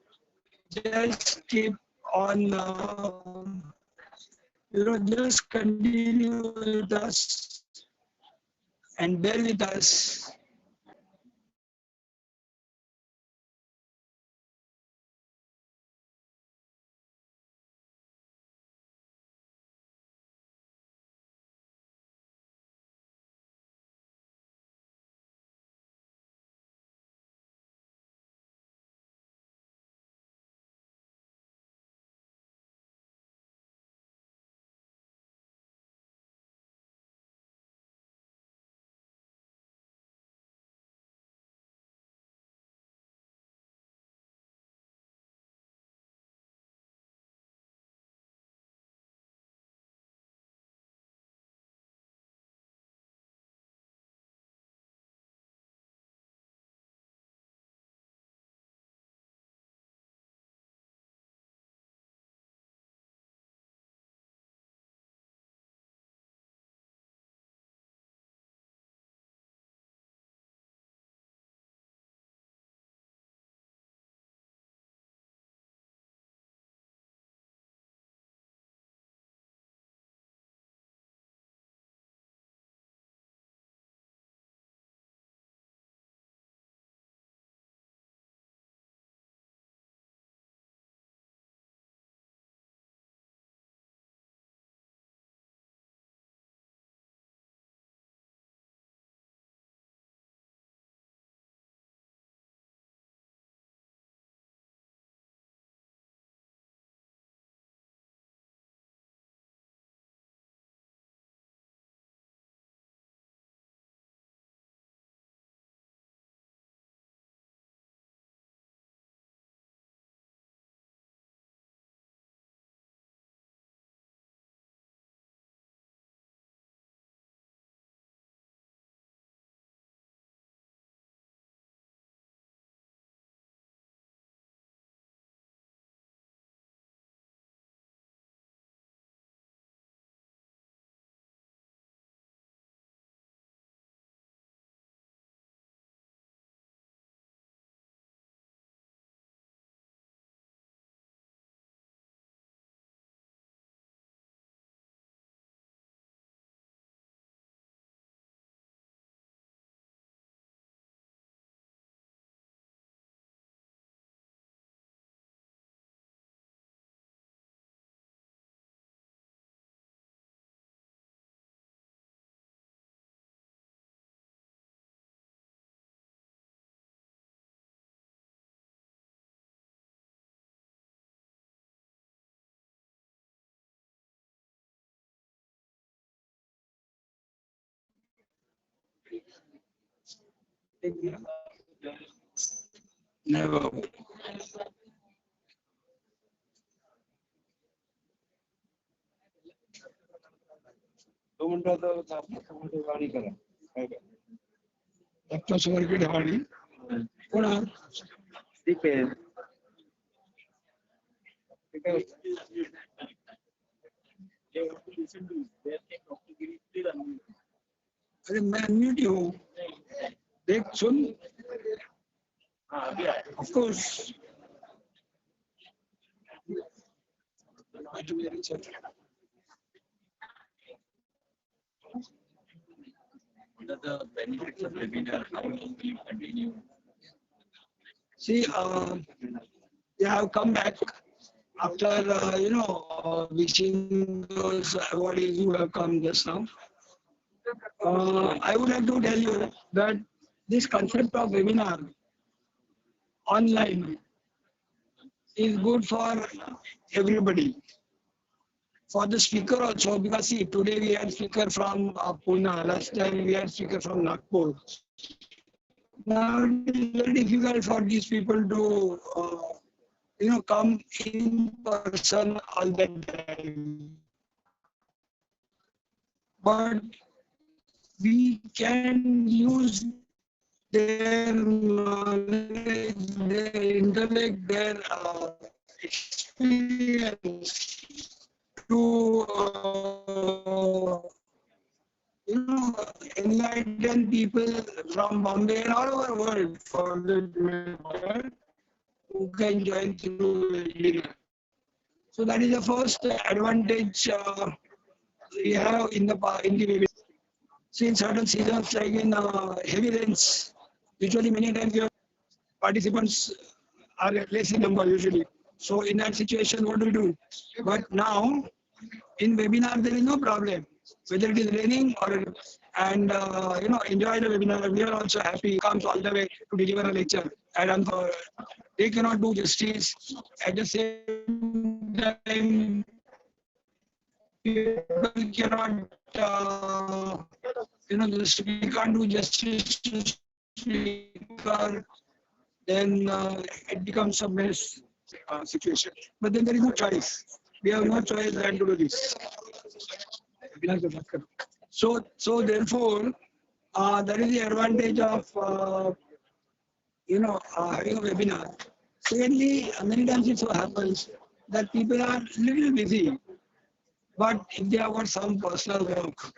Just keep on, just continue with us and bear with us. Never. Doctor summer की ढाणी कोण Depends. अरे मैं unmute ही हूँ देख सुन of course what are the benefits of webinar? How long will you continue? See, they have come back after, wishing those awardees who have come just now. I would like to tell you that this concept of webinar online is good for everybody. For the speaker also, because see, today we had speaker from Pune, last time we had speaker from Nagpur. Now it is very difficult for these people to, come in person all the time. But we can use their knowledge, their intellect, their experience to enlighten people from Bombay and all over the world for the matter who can join through webinar. So that is the first advantage we have in the webinar. See, in certain seasons, like in heavy rains, usually many times your participants are less in number usually. So in that situation, what do we do? But now, in webinar, there is no problem. Whether it is raining or enjoy the webinar. We are also happy. Comes all the way to deliver a lecture. And they cannot do justice. At the same time, people cannot, we can't do justice to speaker. Then it becomes a mess situation. But then there is no choice. We have no choice than to do this. So therefore, that is the advantage of having a webinar. Secondly, many times it so happens that people are little busy, but if they have got some personal work,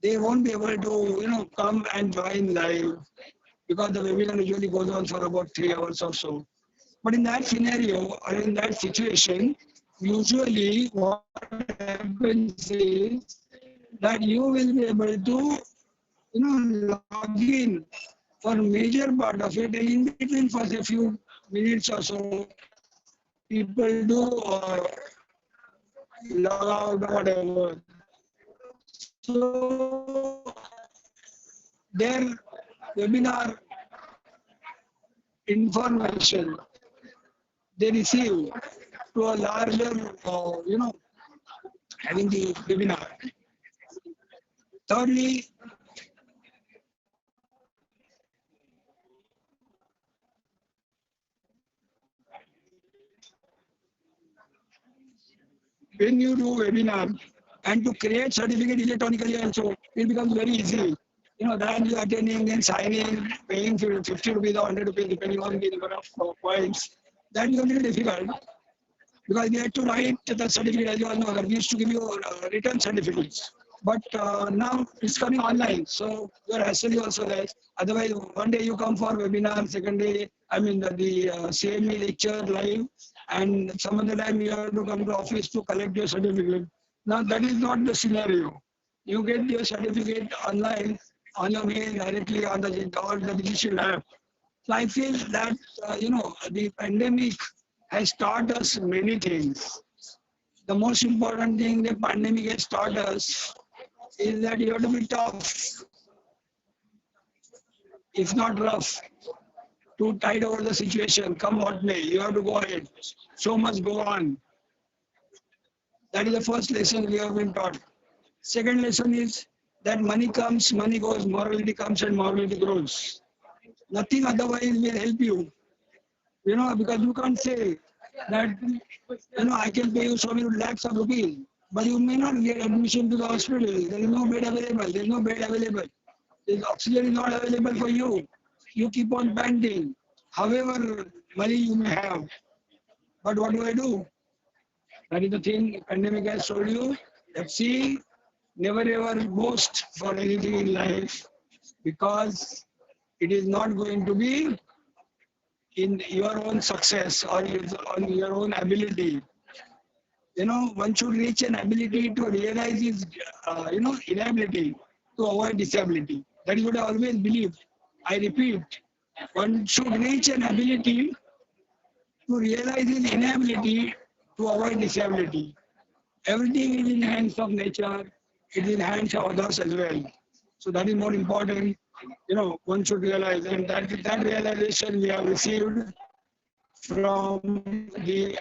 they won't be able to come and join live because the webinar usually goes on for about 3 hours or so. But in that scenario or in that situation, usually what happens is that you will be able to log in for major part of it, and in between for a few minutes or so, people do log out or whatever. So their webinar information they receive to a larger, having the webinar. Thirdly, when you do webinar and to create certificate electronically also, it becomes very easy. Then you attending and signing, paying 50 rupees or 100 rupees depending on the number of points. That is a little difficult because we had to write the certificate, as you all know, that we used to give you written certificates. But now it's coming online, so your hassle is also less. Otherwise, one day you come for webinar, second day, the same lecture live, and some other time you have to come to office to collect your certificate. Now that is not the scenario. You get your certificate online on your mail directly on the digital app. So I feel that the pandemic has taught us many things. The most important thing the pandemic has taught us is that you have to be tough, if not rough, to tide over the situation. Come what may, you have to go ahead. So must go on. That is the first lesson we have been taught. Second lesson is that money comes, money goes, morality comes and morality grows. Nothing otherwise will help you. Because you can't say that, I can pay you so many lakhs of rupees, but you may not get admission to the hospital. There is no bed available. There is no bed available. The oxygen is not available for you. You keep on panting. However, money you may have. But what do? That is the thing pandemic has told you. That see, never ever boast for anything in life because it is not going to be in your own success or on your own ability. One should reach an ability to realize his, inability to avoid disability. That is what I always believe. I repeat, one should reach an ability to realize his inability to avoid disability. Everything is in the hands of nature. It is in the hands of others as well. So that is more important. One should realize, and that realization we have received from the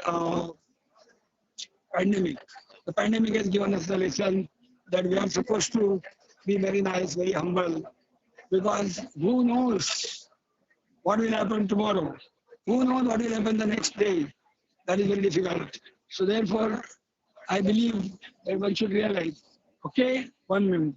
pandemic. The pandemic has given us the lesson that we are supposed to be very nice, very humble, because who knows what will happen tomorrow? Who knows what will happen the next day? That is very difficult. So therefore, I believe that one should realize. Okay, 1 minute.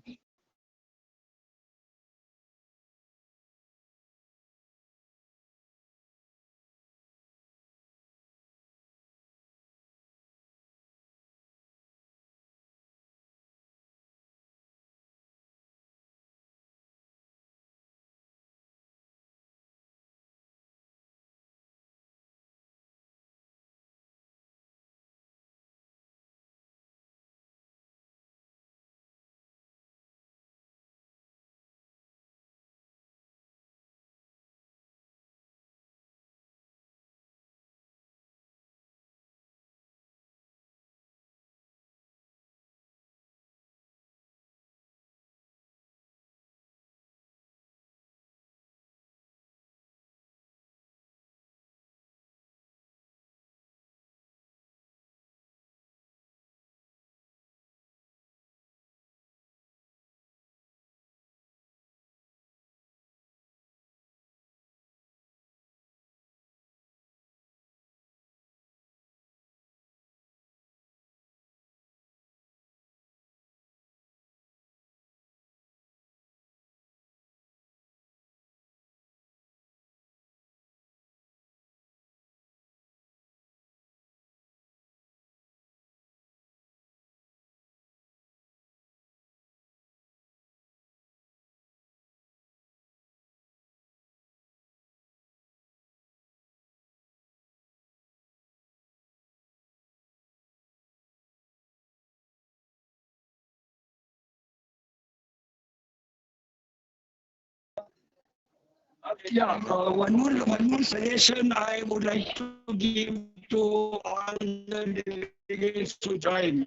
Yeah, one more suggestion I would like to give to all the delegates to join.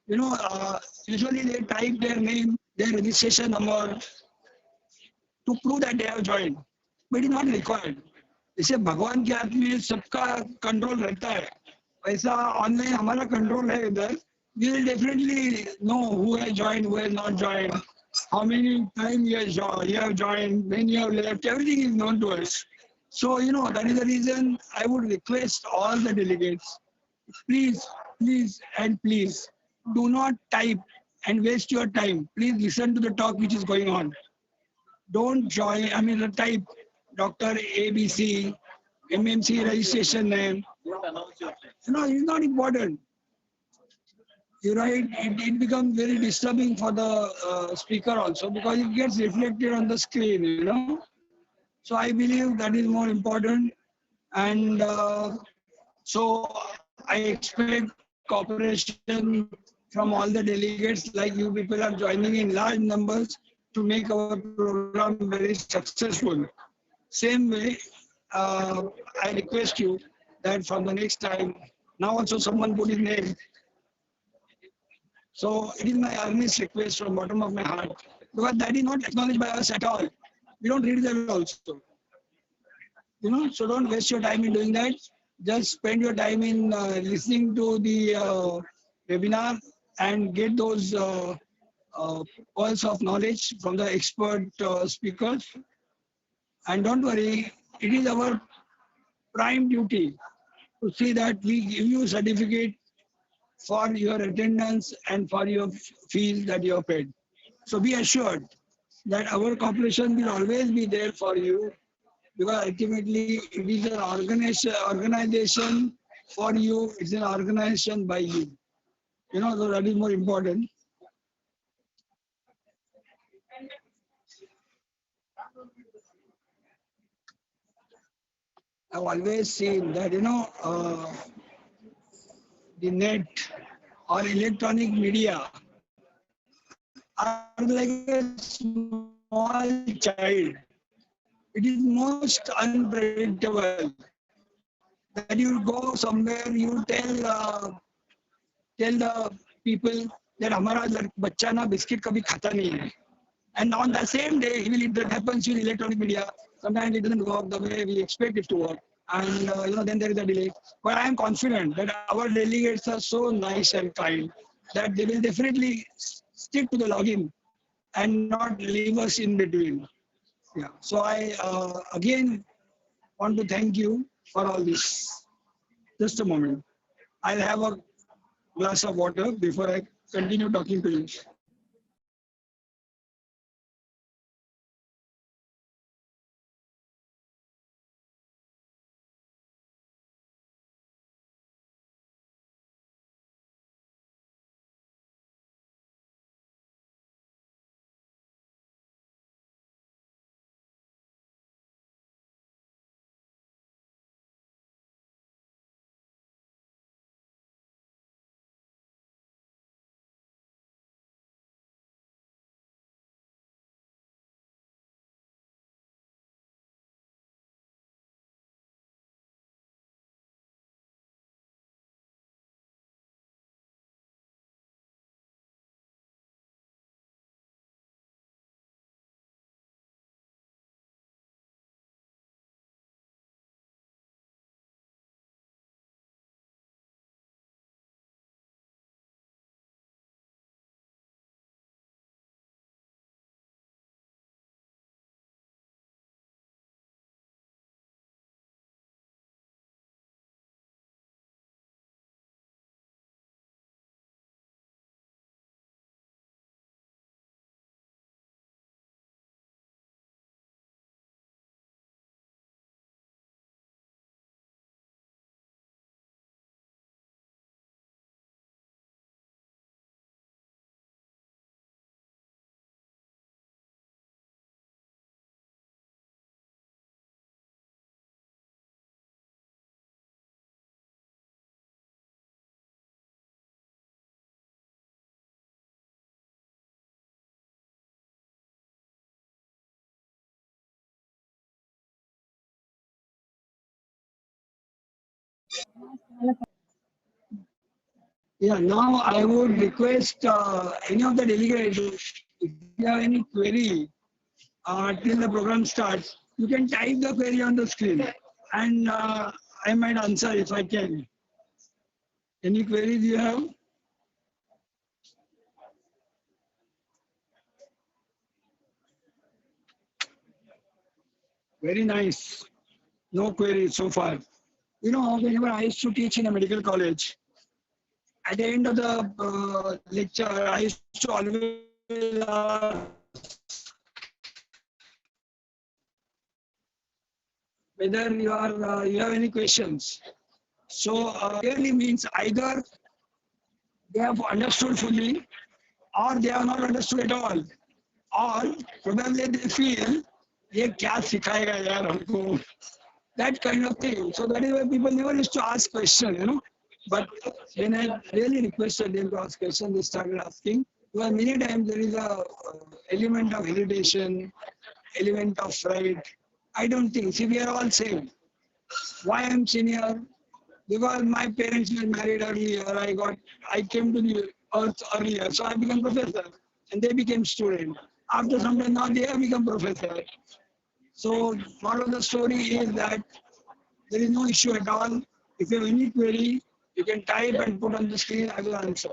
Usually they type their name, their registration number to prove that they have joined, but it is not required. जैसे भगवान के हाथ में सबका control रहता है, वैसा online हमारा कंट्रोल है इधर. We will definitely know who has joined, who has not joined, how many times you have joined, when you have left, everything is known to us. So, that is the reason I would request all the delegates, please, and please, do not type and waste your time. Please listen to the talk which is going on. Don't join, type Dr. ABC, MMC registration name. It's not important. It becomes very disturbing for the speaker also because it gets reflected on the screen. So I believe that is more important. And so I expect cooperation from all the delegates, like you people are joining in large numbers to make our program very successful. Same way, I request you that from the next time, now also someone put his name. So it is my earnest request from bottom of my heart, because that is not acknowledged by us at all. We don't read that also. So don't waste your time in doing that. Just spend your time in listening to the webinar and get those pearls of knowledge from the expert speakers. And don't worry, it is our prime duty to see that we give you certificate for your attendance and for your fees that you have paid. So be assured that our cooperation will always be there for you, because ultimately it is an organization for you, it's an organization by you. So that is more important. I've always seen that, the net or electronic media are like a small child. It is most unpredictable. That you go somewhere, you tell the people that हमारा बच्चा ना biscuit कभी खाता नहीं है. And on the same day, that happens with electronic media. Sometimes it doesn't work the way we expect it to work. And then there is a delay. But I am confident that our delegates are so nice and kind that they will definitely stick to the login and not leave us in between. Yeah. So I again want to thank you for all this. Just a moment. I'll have a glass of water before I continue talking to you. Yeah, now I would request any of the delegates, if you have any query till the program starts, you can type the query on the screen and I might answer if I can. Any queries you have? Very nice. No queries so far. Whenever I used to teach in a medical college, at the end of the lecture, I used to always whether you have any questions. So clearly means either they have understood fully or they have not understood at all. Or probably they feel, ये क्या सिखाएगा यार हमको? That kind of thing. So that is why people never used to ask questions. But when I really requested them to ask questions, they started asking. Because many times there is a element of hesitation, element of fright. I don't think. See, we are all same. Why I'm senior? Because my parents were married earlier. I came to the earth earlier, so I became professor, and they became student. After some time, now they have become professor. So, part of the story is that there is no issue at all. If you have any query, you can type and put on the screen. I will answer.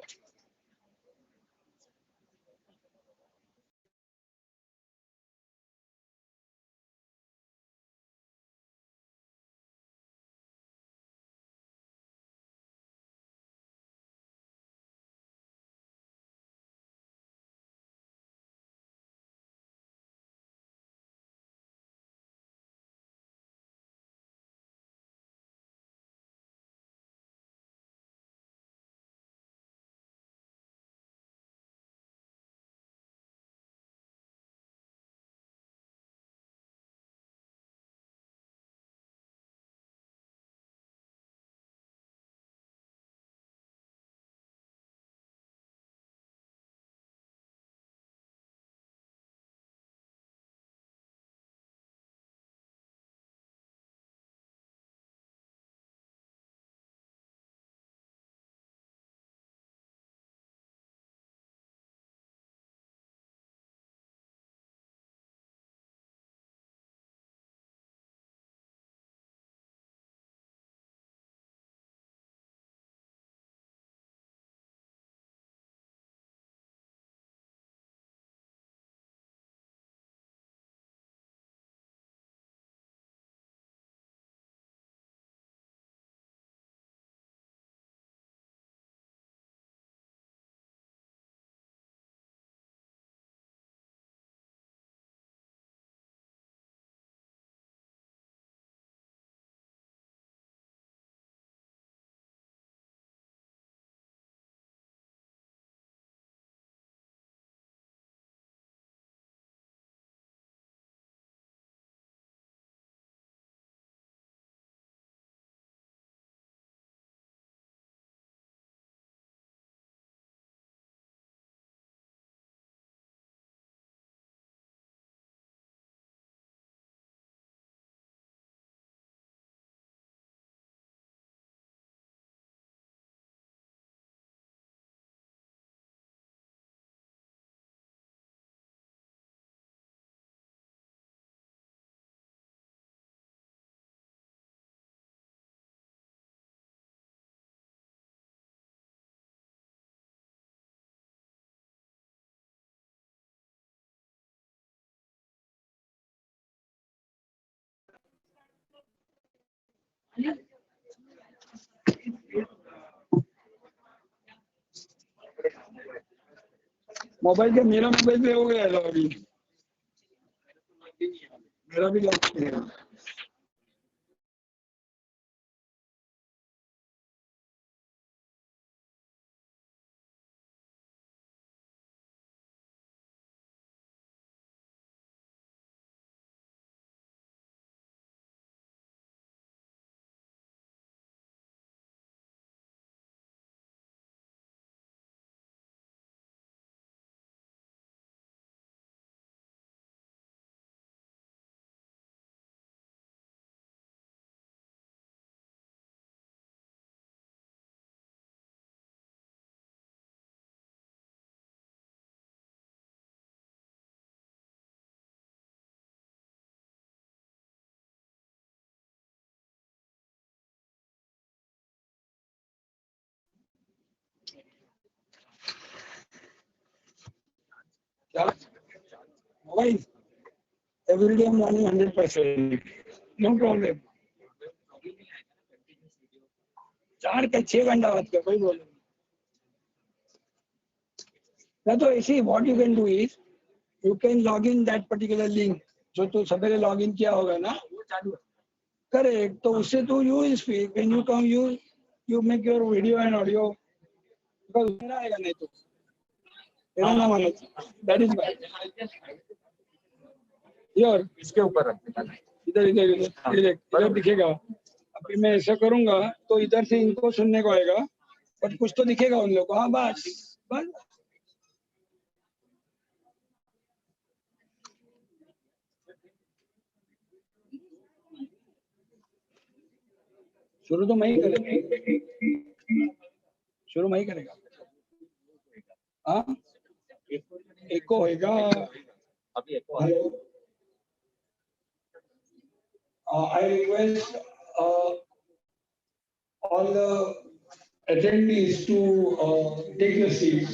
Mobile के मेरा mobile पे हो गया login, मेरा भी login है। क्या mobile every day I'm running 100%, no problem. 4 का 6 घंटा बात कर, कोई प्रॉब्लम नहीं। तो ऐसे what you can do is you can log in that particular link जो तू सवेरे लॉग इन किया होगा ना, करेक्ट, तो उससे तू use speak when you come you make your video and audio, because मेरा आएगा नहीं तो तेरा नाम आना चाहिए, दैट इज व्हाई योर इसके ऊपर रख देना। इधर इधर इधर इधर दिखेगा। अभी मैं ऐसा करूंगा तो इधर से इनको सुनने को आएगा, बट कुछ तो दिखेगा उन लोग को। हाँ बस बस शुरू तो मैं ही करेगा, शुरू मैं ही करेगा। हाँ एको होएगा अभी एको I request all the attendees to take your seats.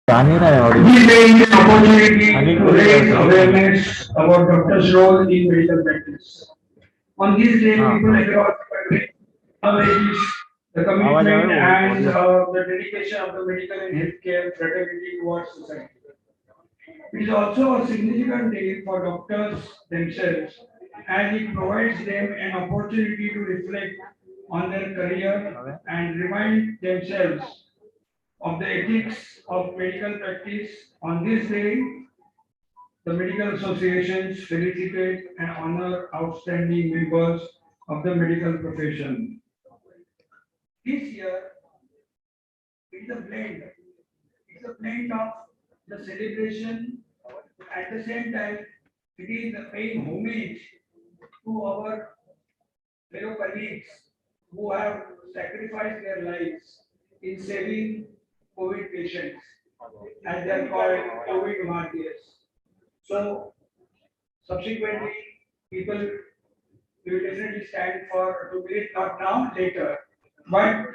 This day is an opportunity to raise awareness about doctors' role in medical practice. On this day, people across the country acknowledge the commitment and the dedication of the medical and healthcare fraternity towards society. It is also a significant day for doctors themselves, as it provides them an opportunity to reflect on their career and remind themselves of the ethics of medical practice. On this day, the medical associations felicitate and honor outstanding members of the medical profession. This year, it's a blend. It's a blend of the celebration. At the same time, it is paying homage to our fellow colleagues who have sacrificed their lives in saving COVID patients, as they are called COVID warriors. So, subsequently, people will definitely stand for to be not now, later. But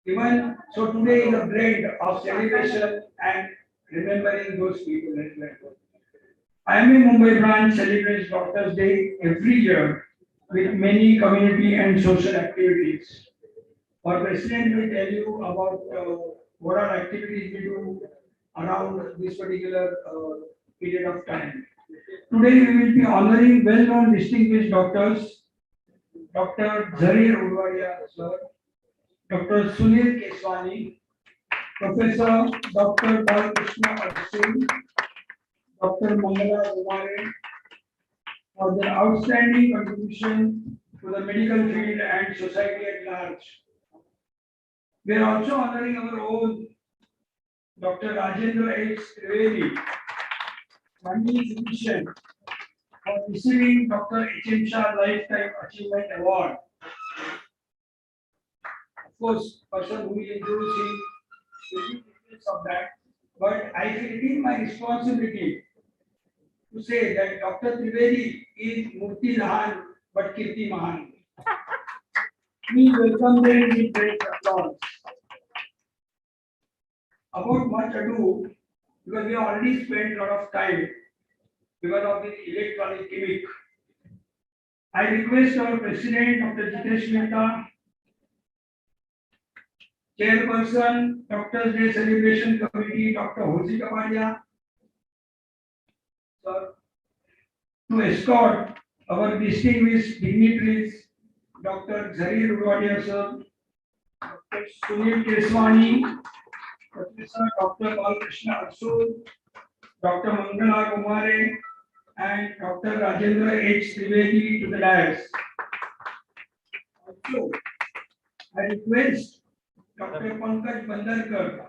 even so, today is a blend of celebration and remembering those people as well. IMA Mumbai branch celebrates Doctors' Day every year with many community and social activities. Our president will tell you about what are activities we do around this particular period of time. Today we will be honoring well-known distinguished doctors, Dr. Zarir Ulwadia, sir, Dr. Sunil Keswani, Professor Dr. Balkrishna Arsul, Dr. Mangala Umare, for their outstanding contribution to the medical field and society at large. We are also honoring our own Dr. Rajendra H. Trivedi, family physician, for receiving Dr. H.M. Shah Lifetime Achievement Award. Of course, person who will introduce him will be details of that, but I feel it is my responsibility to say that Dr. Trivedi is Murti Lahan but Kirti Mahan. We welcome them with great applause. About much ado, because we already spent a lot of time because of the electronic gimmick, I request our President, Dr. Jitesh Mehta, Chairperson, Doctors' Day Celebration Committee, Dr. Hosi Kapadia, sir, to escort our distinguished dignitaries, Dr. Zarir Ulwadia, sir, Dr. Sunil Keswani, Professor Dr. Balkrishna Arsul, Dr. Mangala Kumare, and Dr. Rajendra H. Trivedi to the dais. Also, I request Dr. Pankaj Bandarkar,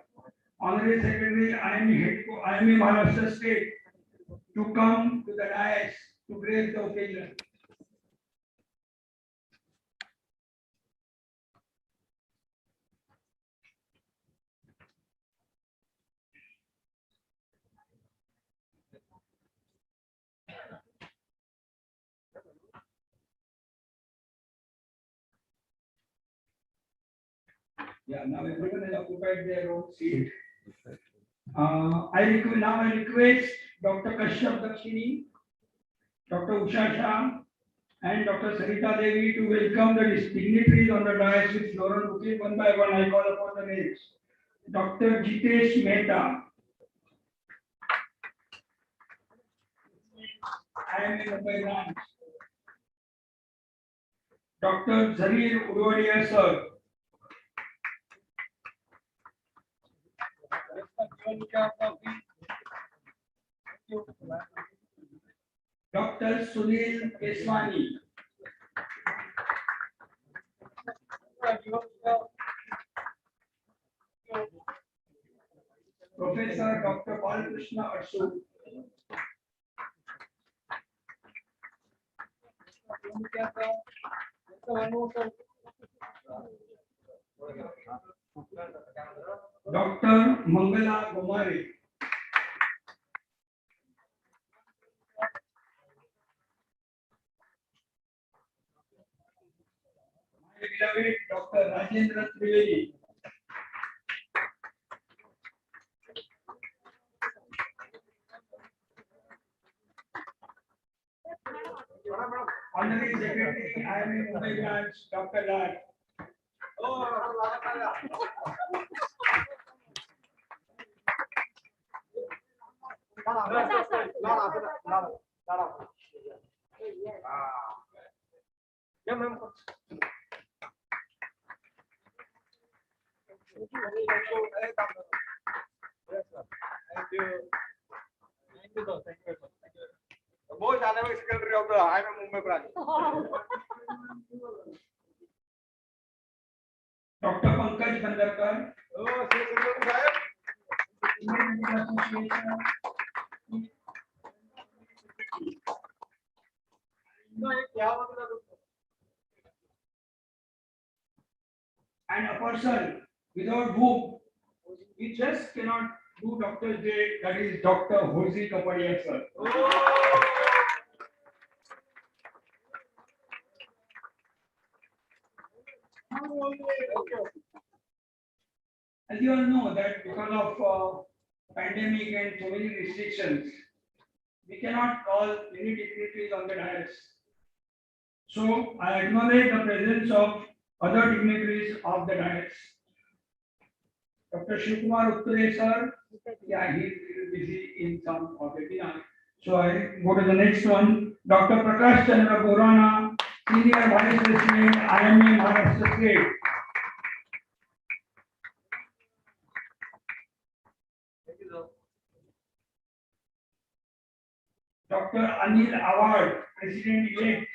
Honorary Secretary, IMA Maharashtra State, to come to the dais to grace the occasion. Yeah, now everyone has occupied their own seat. Now I request Dr. Kashyap Dakshini, Dr. Usha Shah, and Dr. Sarita Devi to welcome the dignitaries on the dais with floral bouquet. One by one, I call upon the names. Dr. Jitesh Mehta, IMA Mumbai branch. Dr. Zarir Ulwadia, sir. Dr. Sunil Keswani. Professor Dr. Balkrishna Arsul. Dr. Mangala Kumare. My beloved Dr. Rajendra Trivedi. Honorary Secretary, IMA Mumbai Branch, Dr. Lal. Thank you. Thank you, sir. Thank you very much. Thank you. The most honorable secretary of the IMA Mumbai branch. Dr. Pankaj Bandarkar, Oh, Sri Secretary Sahib. Indian Medical Association. And a person without whom we just cannot do Doctor's Day, that is Dr. Hosi Kapadia sir. As you all know that because of pandemic and so many restrictions, we cannot call many dignitaries on the dais. So I acknowledge the presence of other dignitaries of the dais. Dr. Shivkumar Uttare sir, yeah, he is busy in some webinar. So I go to the next one. Dr. Prakash Chandra Borana, Senior Vice President, IMA Maharashtra State. Dr. Anil Awad, President-elect.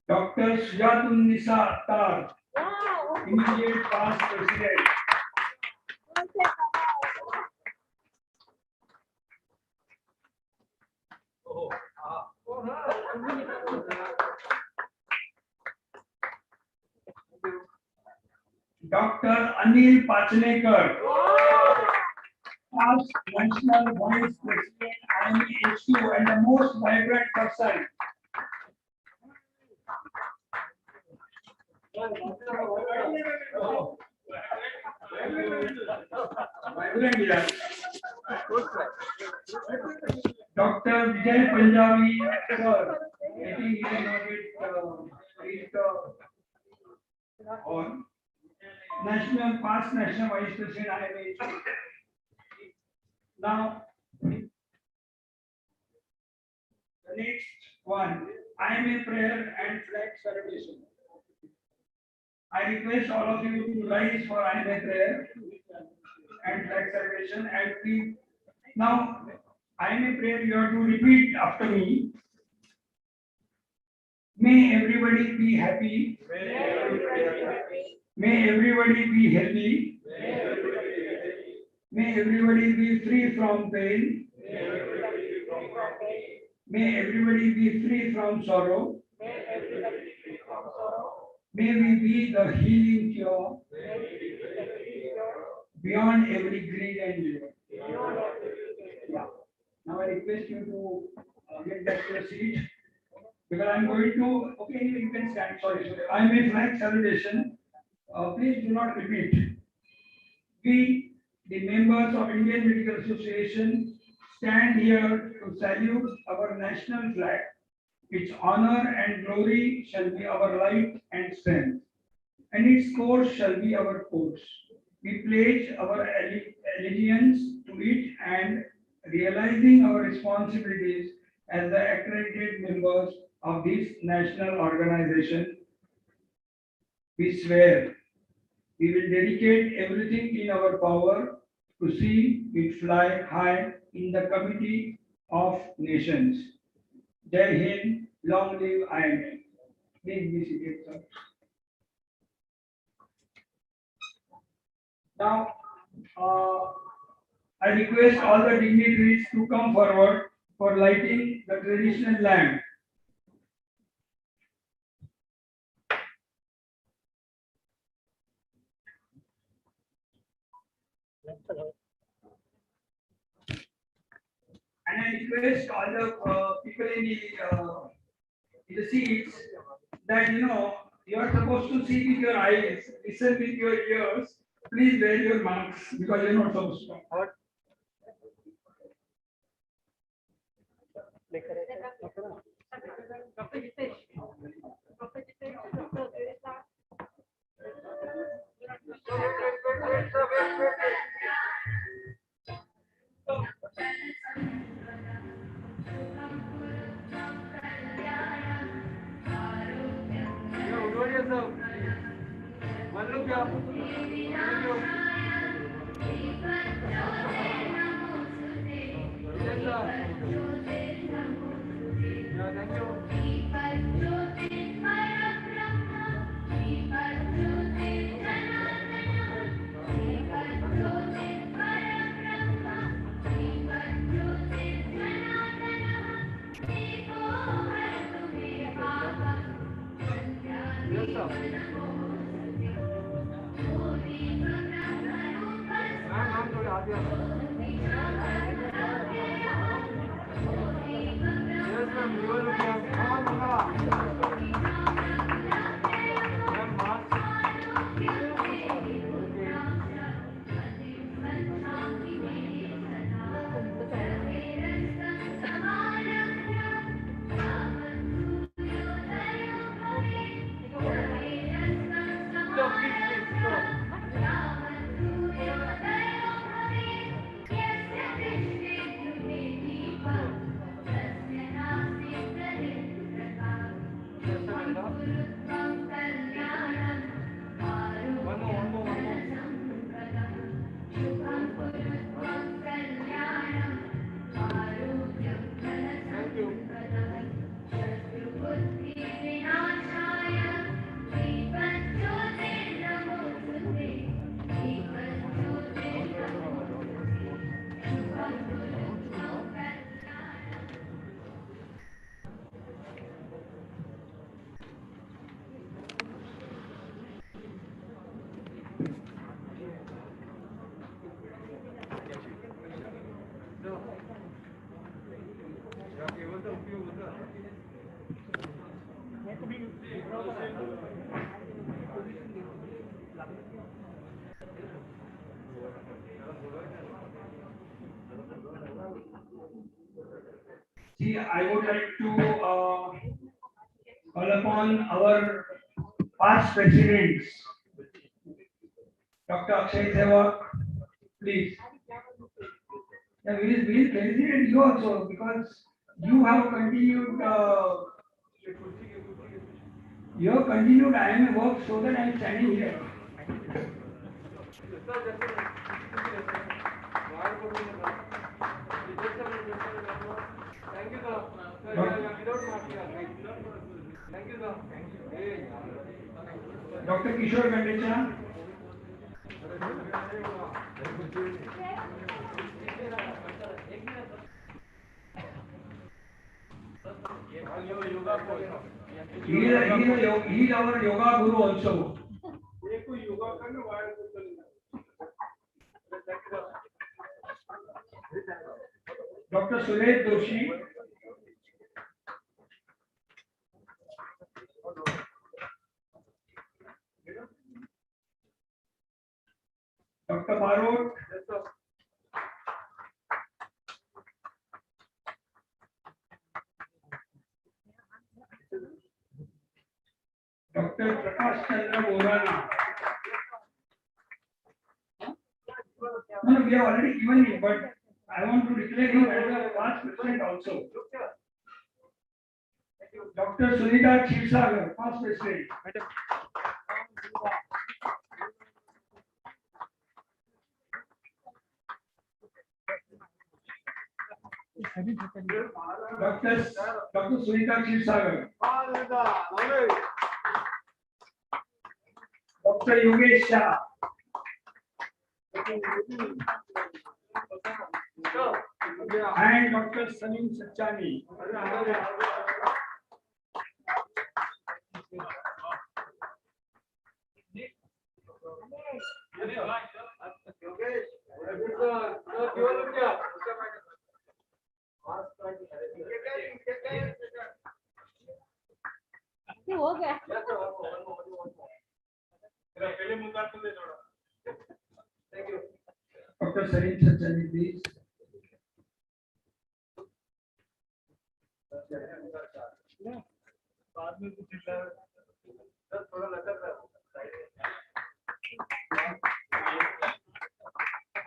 Dr. Sujatunnisa Attar, immediate past president. Dr. Anil Pachnekar, past National Vice President, IMA and the most vibrant person. Dr. Vijay Punjabi, sir, I think he will not reach on past national vice president IMA. Now, the next one, IMA prayer and flag salutation. I request all of you to rise for IMA prayer and flag salutation, and we now IMA prayer you have to repeat after me. May everybody be happy. May everybody be healthy. May everybody be free from pain. May everybody be free from sorrow. May we be the healing cure beyond every greed and fear. Yeah. Now I request you to get back to your seat because I'm going to. Okay, you can stand. Sorry. I may flag salutation. Please do not repeat. We, the members of Indian Medical Association, stand here to salute our national flag. Its honor and glory shall be our light and strength, and its course shall be our course. We pledge our allegiance to it, and realizing our responsibilities as the accredited members of this national organization, we swear we will dedicate everything in our power to see it fly high in the committee of nations. Jai Hind, long live IMA. Please be seated, sir. Now, I request all the dignitaries to come forward for lighting the traditional lamp. And I request all the people in the seats that you are supposed to see with your eyes, listen with your ears. Please wear your masks because you're not supposed to. See, I would like to call upon our past presidents, Dr. Akshay Sehwag, please. Yeah, we will felicitate you also because you have continued IMA work so that I am standing here. Thank you, sir. Thank you, sir. Dr. Kishore Gandecha. He is our yoga guru also. Dr. Suresh Doshi. Dr. Barot. Dr. Prakash Chandra Borana. No, we have already given him, but I want to declare him as a past president also. Dr. Sunita Chirsagar, past president. Dr. Sunita Chirsagar. Dr. Yogesh Shah. And Dr. Salim Sachani. हो गया Dr. Sarin Sachani, please.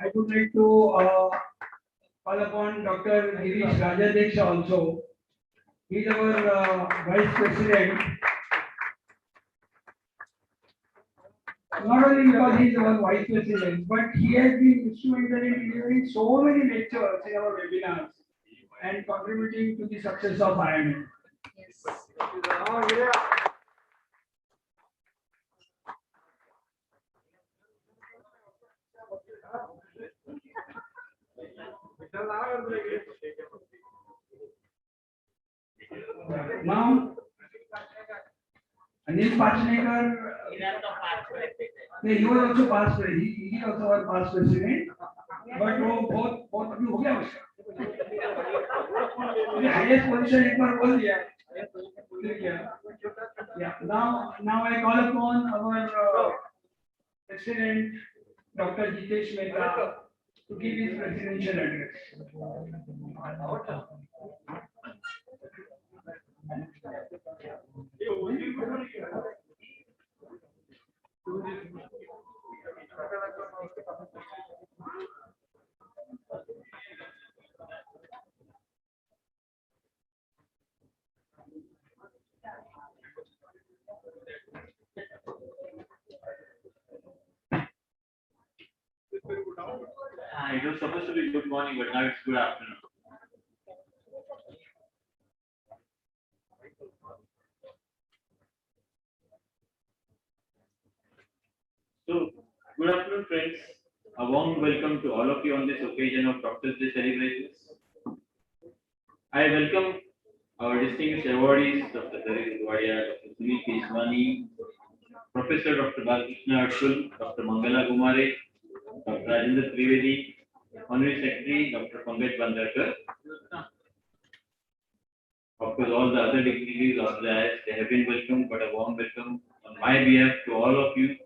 I would like to call upon Dr. Girish Rajadeksha also. He is our Vice President. Not only because he is our Vice President, but he has been instrumental in delivering so many lectures in our webinars and contributing to the success of IMA. Yes. Now, Anil Pachnekar, he was also past president. He is also our past president. But both अभी हो गया उसका. Highest position एक बार बोल दिया. Yeah. Now I call upon our President, Dr. Jitesh Mehta, to give his presidential address. It was supposed to be good morning, but now it's good afternoon. So, good afternoon, friends. A warm welcome to all of you on this occasion of Doctors' Day celebrations. I welcome our distinguished awardees, Dr. Dharir Wadia, Dr. Sunil Keswani, Professor Dr. Balkrishna Atul, Dr. Mangala Gumare, Dr. Rajendra Trivedi, Honorary Secretary Dr. Pankaj Bandarkar. Of course, all the other dignitaries of the IS, they have been welcomed, but a warm welcome on my behalf to all of you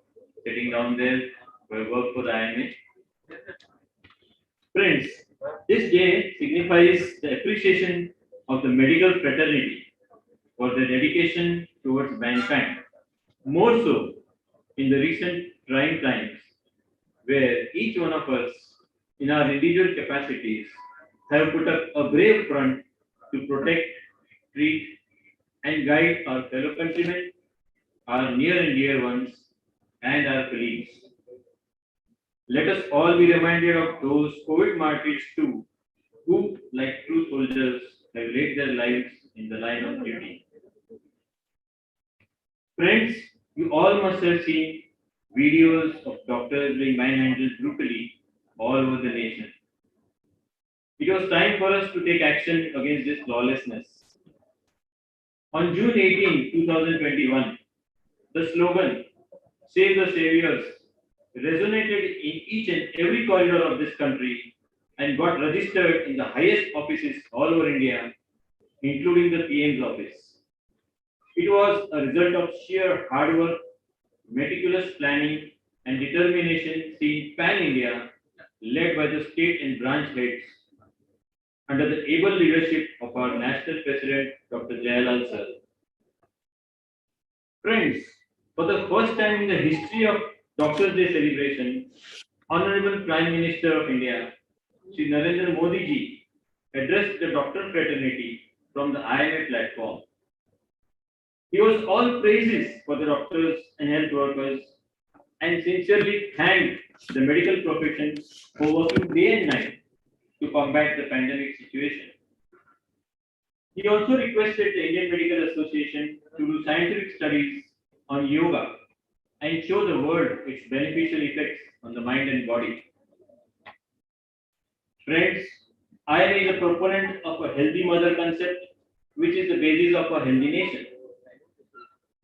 sitting down there for your work for the IMA. Friends, this day signifies the appreciation of the medical fraternity for their dedication towards mankind, more so in the recent trying times, where each one of us, in our individual capacities, have put up a brave front to protect, treat, and guide our fellow countrymen, our near and dear ones, and our colleagues. Let us all be reminded of those COVID martyrs too, who, like true soldiers, have laid their lives in the line of duty. Friends, you all must have seen videos of doctors being manhandled brutally all over the nation. It was time for us to take action against this lawlessness. On June 18, 2021, the slogan, Save the Saviors, resonated in each and every corridor of this country and got registered in the highest offices all over India, including the PM's office. It was a result of sheer hard work, meticulous planning, and determination seen pan-India, led by the state and branch heads, under the able leadership of our National President, Dr. Jayalal sir. Friends, for the first time in the history of Doctors' Day celebration, Honorable Prime Minister of India, Shri Narendra Modi ji, addressed the doctor fraternity from the IMA platform. He was all praises for the doctors and health workers and sincerely thanked the medical profession for working day and night to combat the pandemic situation. He also requested the Indian Medical Association to do scientific studies on yoga and show the world its beneficial effects on the mind and body. Friends, I am a proponent of a healthy mother concept, which is the basis of a healthy nation.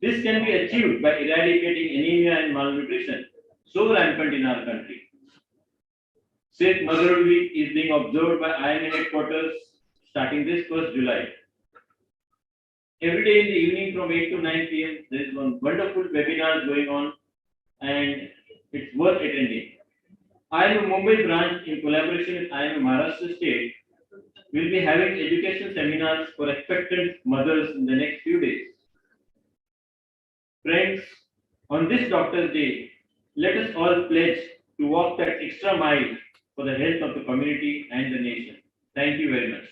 This can be achieved by eradicating anemia and malnutrition, so rampant in our country. Safe Motherhood Week is being observed by IMA headquarters starting this 1st July. Every day in the evening from 8 to 9 p.m. there is one wonderful webinar going on and it's worth attending. IMA Mumbai branch, in collaboration with IMA Maharashtra State, will be having education seminars for expectant mothers in the next few days. Friends, on this Doctor's Day, let us all pledge to walk that extra mile for the health of the community and the nation. Thank you very much.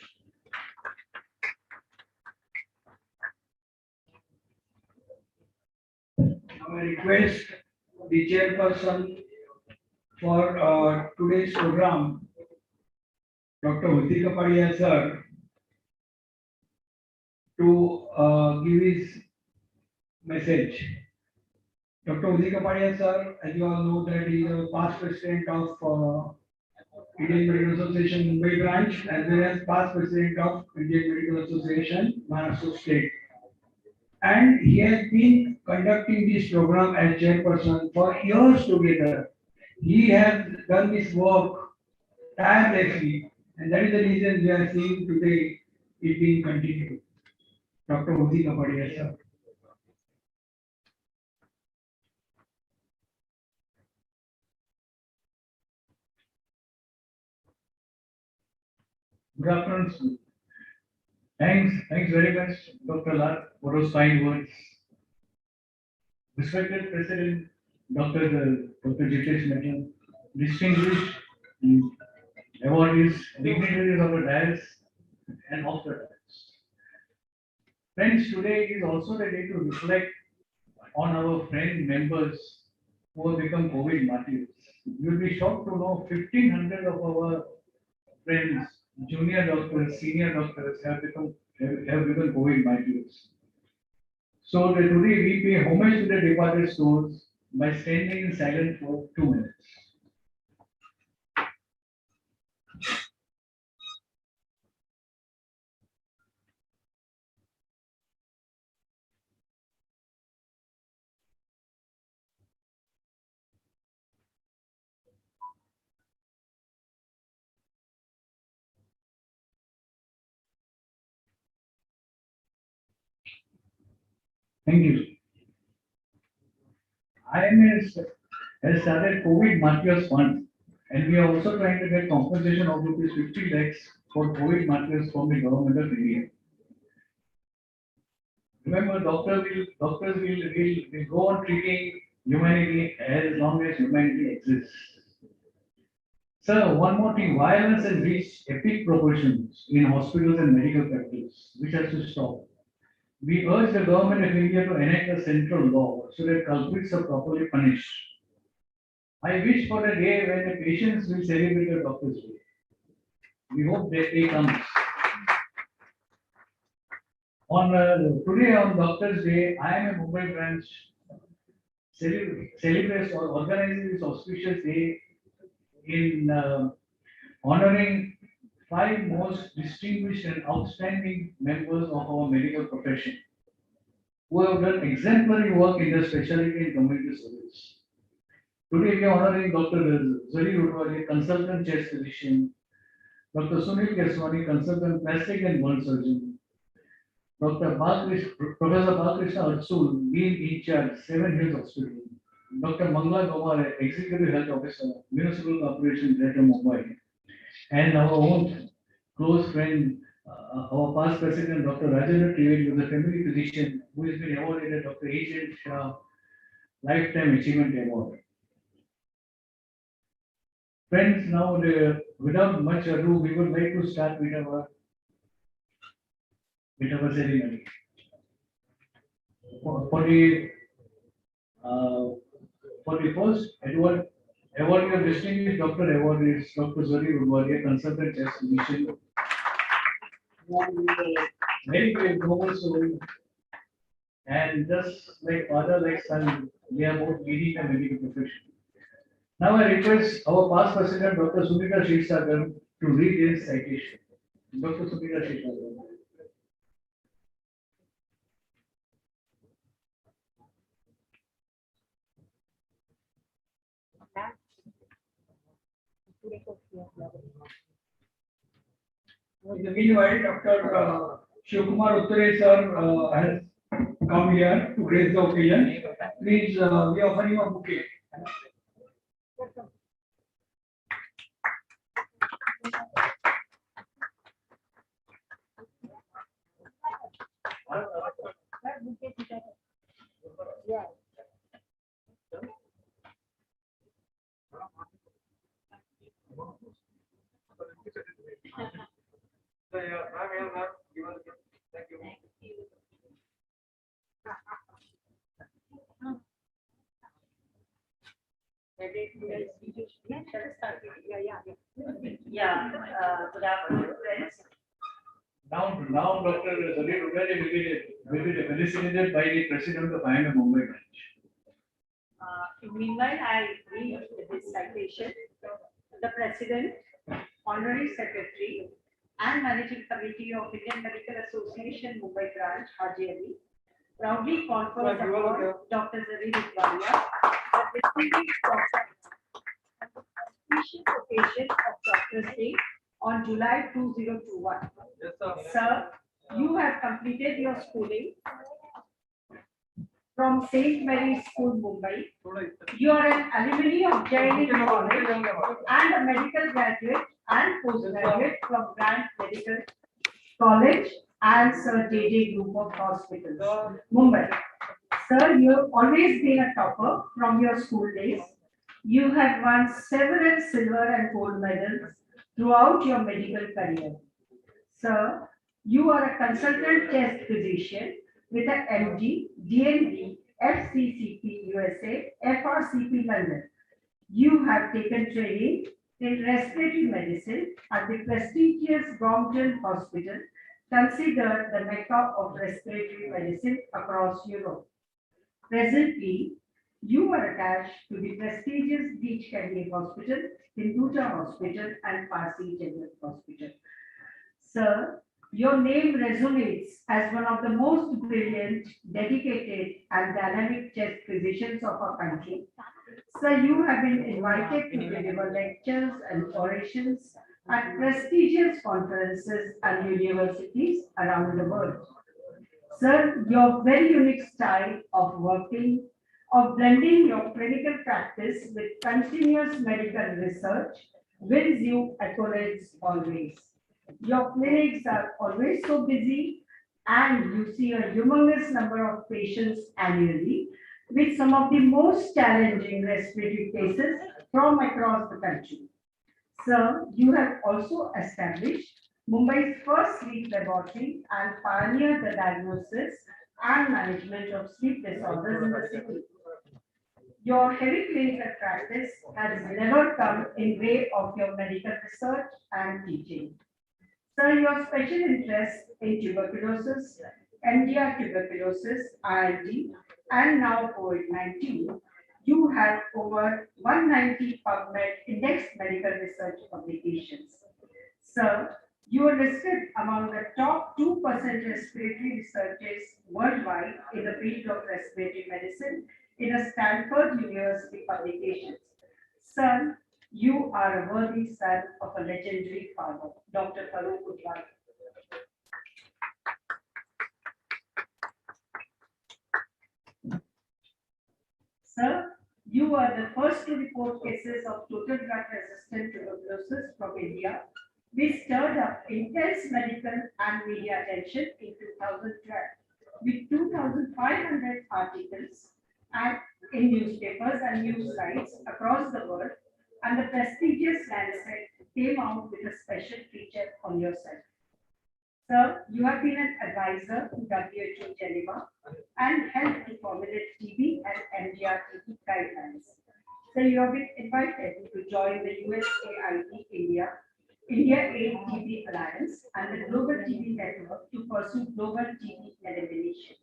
Now I request the chairperson for today's program, Dr. Uti Kapadia sir, to give his message. Dr. Uti Kapadia sir, as you all know, that he is a past president of Indian Medical Association Mumbai branch, as well as past president of Indian Medical Association Maharashtra State. And he has been conducting this program as chairperson for years together. He has done this work tirelessly, and that is the reason we are seeing today it being continued. Dr. Uti Kapadia sir. Good afternoon. Thanks very much, Dr. Lal, for those kind words. Respected President, Dr. Felicitation, distinguished awardees, dignitaries of the dais and of the dais. Friends, today is also the day to reflect on our friend members who have become COVID martyrs. You'll be shocked to know 1,500 of our friends, junior doctors, senior doctors have become COVID martyrs. So today we pay homage to the departed souls by standing in silence for 2 minutes. Thank you. IMA has started COVID Martyrs Fund, and we are also trying to get compensation of rupees 50 lakhs for COVID martyrs from the government of India. Remember, doctors will go on treating humanity as long as humanity exists. Sir, one more thing, violence has reached epic proportions in hospitals and medical practice, which has to stop. We urge the government of India to enact a central law so that culprits are properly punished. I wish for a day when the patients will celebrate the Doctor's Day. We hope that day comes. Today on Doctor's Day, IMA Mumbai branch celebrates or organizes this auspicious day in honoring 5 most distinguished and outstanding members of our medical profession who have done exemplary work in their specialty and community service. Today we are honoring Dr. Zari Udwale, consultant chest physician, Dr. Sunil Keswani, consultant plastic and burn surgeon, Professor Balakrishna Arsul, Dean in charge, 7 Hills Hospital, Dr. Mangla Gomar, Executive Health Officer, Municipal Corporation, Greater Mumbai, and our own close friend, our past president, Dr. Rajendra Trivedi, who is a family physician who has been awarded a Dr. H. Shah Lifetime Achievement Award. Friends, now without much ado, we would like to start with our ceremony. For the first award of distinguished doctor award is Dr. Zari Udwale, consultant chest physician. Very great global soul, and just like father, like son, they are both leading the medical profession. Now I request our past president, Dr. Sumita Shirsagar, to read his citation. Dr. Sumita Shirsagar. In the meanwhile, Dr. Shivkumar Uttare sir has come here to grace the occasion. Please, we offer him a bouquet. So, yeah, ma'am, give us the gift. Thank you. Good afternoon, friends. Now, Dr. Sunil Ugari will be felicitated by the President of IMA Mumbai branch. Meanwhile, I read this citation. The President, Honorary Secretary, and Managing Committee of Indian Medical Association Mumbai branch, Haji Ali, proudly confers upon Dr. Sunil Ugari the distinguished doctor on the auspicious occasion of Doctor's Day on July 2021. Yes, sir. Sir, you have completed your schooling from St. Mary's School, Mumbai. You are an alumni of Jain College and a medical graduate and postgraduate from Grant Medical College and Sir J.J. Group of Hospitals, Mumbai. Sir, you have always been a topper from your school days. You have won several silver and gold medals throughout your medical career. Sir, you are a consultant chest physician with a MD, DND, FCCP USA, FRCP London. You have taken training in respiratory medicine at the prestigious Brompton Hospital, considered the Mecca of respiratory medicine across Europe. Presently, you are attached to the prestigious Beach Candy Hospital, Hinduja Hospital, and Parsi General Hospital. Sir, your name resonates as one of the most brilliant, dedicated, and dynamic chest physicians of our country. Sir, you have been invited to deliver lectures and orations at prestigious conferences and universities around the world. Sir, your very unique style of working, of blending your clinical practice with continuous medical research, wins you accolades always. Your clinics are always so busy, and you see a humongous number of patients annually with some of the most challenging respiratory cases from across the country. Sir, you have also established Mumbai's first sleep laboratory and pioneered the diagnosis and management of sleep disorders in the city. Your heavy clinical practice has never come in way of your medical research and teaching. Sir, your special interest in tuberculosis, MDR tuberculosis, IIT, and now COVID-19, you have over 190 PubMed indexed medical research publications. Sir, you are listed among the top 2% respiratory researchers worldwide in the field of respiratory medicine in a Stanford University publications. Sir, you are a worthy son of a legendary father, Dr. Farooq Udwani. Sir, you are the first to report cases of total drug-resistant tuberculosis from India. We stirred up intense medical and media attention in 2012 with 2,500 articles and in newspapers and news sites across the world, and the prestigious Lancet came out with a special feature on yourself. Sir, you have been an advisor to WHO Geneva and helped to formulate TB and MDR TB guidelines. So you have been invited to join the USAID India Aid TB Alliance and the Global TB Network to pursue global TB elimination.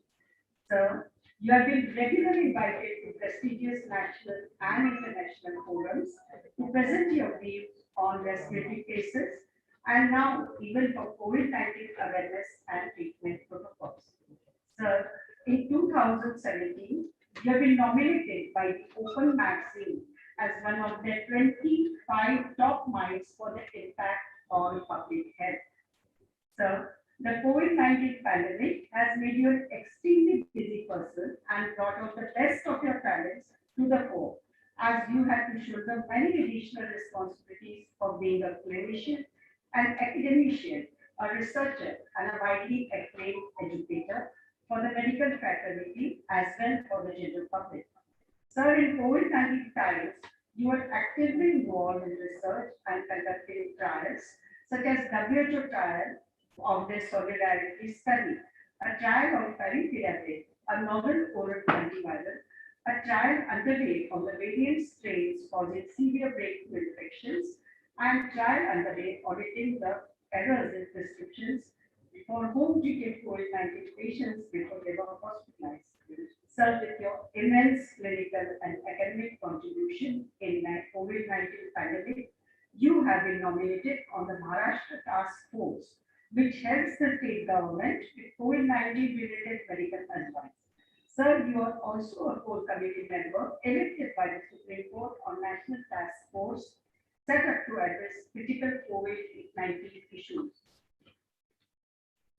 Sir, you have been regularly invited to prestigious national and international forums to present your views on respiratory cases and now even for COVID-19 awareness and treatment protocols. Sir, in 2017, you have been nominated by the Open magazine as one of the 25 top minds for the impact on public health. Sir, the COVID-19 pandemic has made you an extremely busy person and brought out the best of your talents to the fore, as you had to shoulder many additional responsibilities of being a clinician, an academician, a researcher, and a widely acclaimed educator for the medical fraternity as well for the general public. Sir, in COVID-19 times, you are actively involved in research and conducting trials, such as WHO trial of the solidarity study, a trial of favipiravir, a novel oral antiviral, a trial underway on the variant strains causing severe breakthrough infections, and trial underway auditing the errors in prescriptions for home treated COVID-19 patients before they were hospitalized. Sir, with your immense clinical and academic contribution in the COVID-19 pandemic, you have been nominated on the Maharashtra Task Force, which helps the state government with COVID-19 related medical advice. Sir, you are also a core committee member elected by the Supreme Court on National Task Force set up to address critical COVID-19 issues.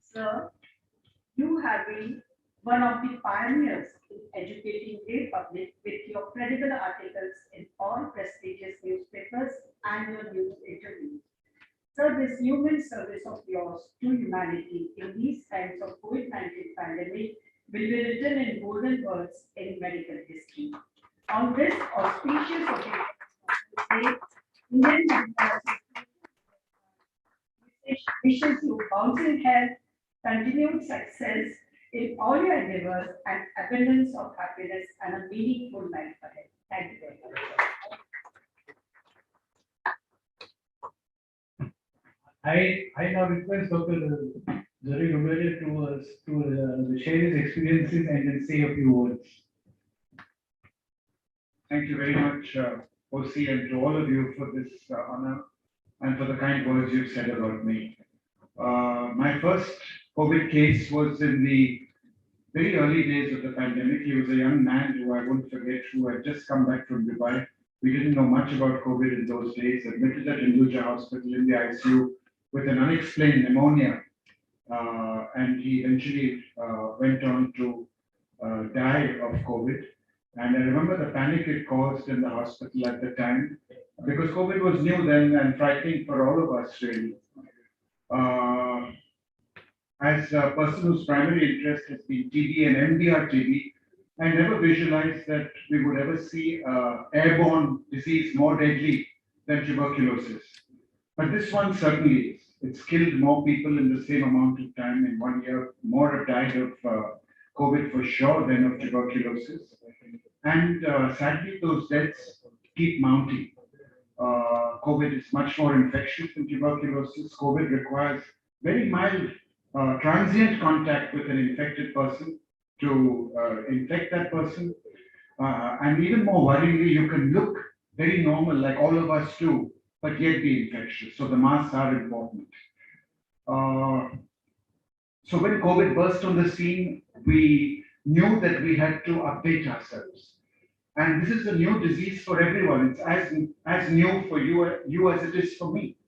Sir, you have been one of the pioneers in educating the public with your credible articles in all prestigious newspapers and your news interviews. Sir, this human service of yours to humanity in these times of COVID-19 pandemic will be written in golden words in medical history. On this auspicious occasion, Indian Medical Association wishes you bouncing health, continued success in all your endeavors, and abundance of happiness and a meaningful life ahead. Thank you very much. I now request Dr. Zari Rumele to share his experiences and then say a few words. Thank you very much, OC, and to all of you for this honor and for the kind words you've said about me. My first COVID case was in the very early days of the pandemic. He was a young man who I won't forget, who had just come back from Dubai. We didn't know much about COVID in those days, admitted at Hinduja Hospital in the ICU with an unexplained pneumonia. And he eventually went on to die of COVID. And I remember the panic it caused in the hospital at the time, because COVID was new then and frightening for all of us, really. As a person whose primary interest has been TB and MDR TB, I never visualized that we would ever see an airborne disease more deadly than tuberculosis. But this one certainly is. It's killed more people in the same amount of time in 1 year. More have died of COVID for sure than of tuberculosis. And sadly, those deaths keep mounting. COVID is much more infectious than tuberculosis. COVID requires very mild transient contact with an infected person to infect that person. And even more worryingly, you can look very normal like all of us do, but yet be infectious. So the masks are important. So when COVID burst on the scene, we knew that we had to update ourselves. And this is a new disease for everyone. It's as new for you as it is for me.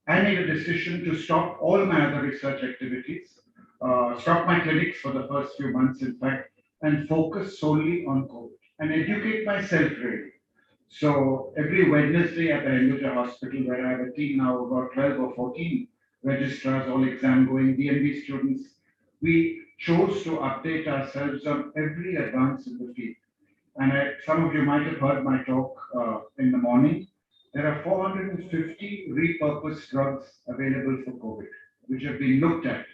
I made a decision to stop all my other research activities, stop my clinics for the first few months, in fact, and focus solely on COVID and educate myself really. So every Wednesday at the Hinduja Hospital, where I have a team now of about 12 or 14 registrars, all exam going DMB students, we chose to update ourselves on every advance in the field. And some of you might have heard my talk in the morning. There are 450 repurposed drugs available for COVID, which have been looked at.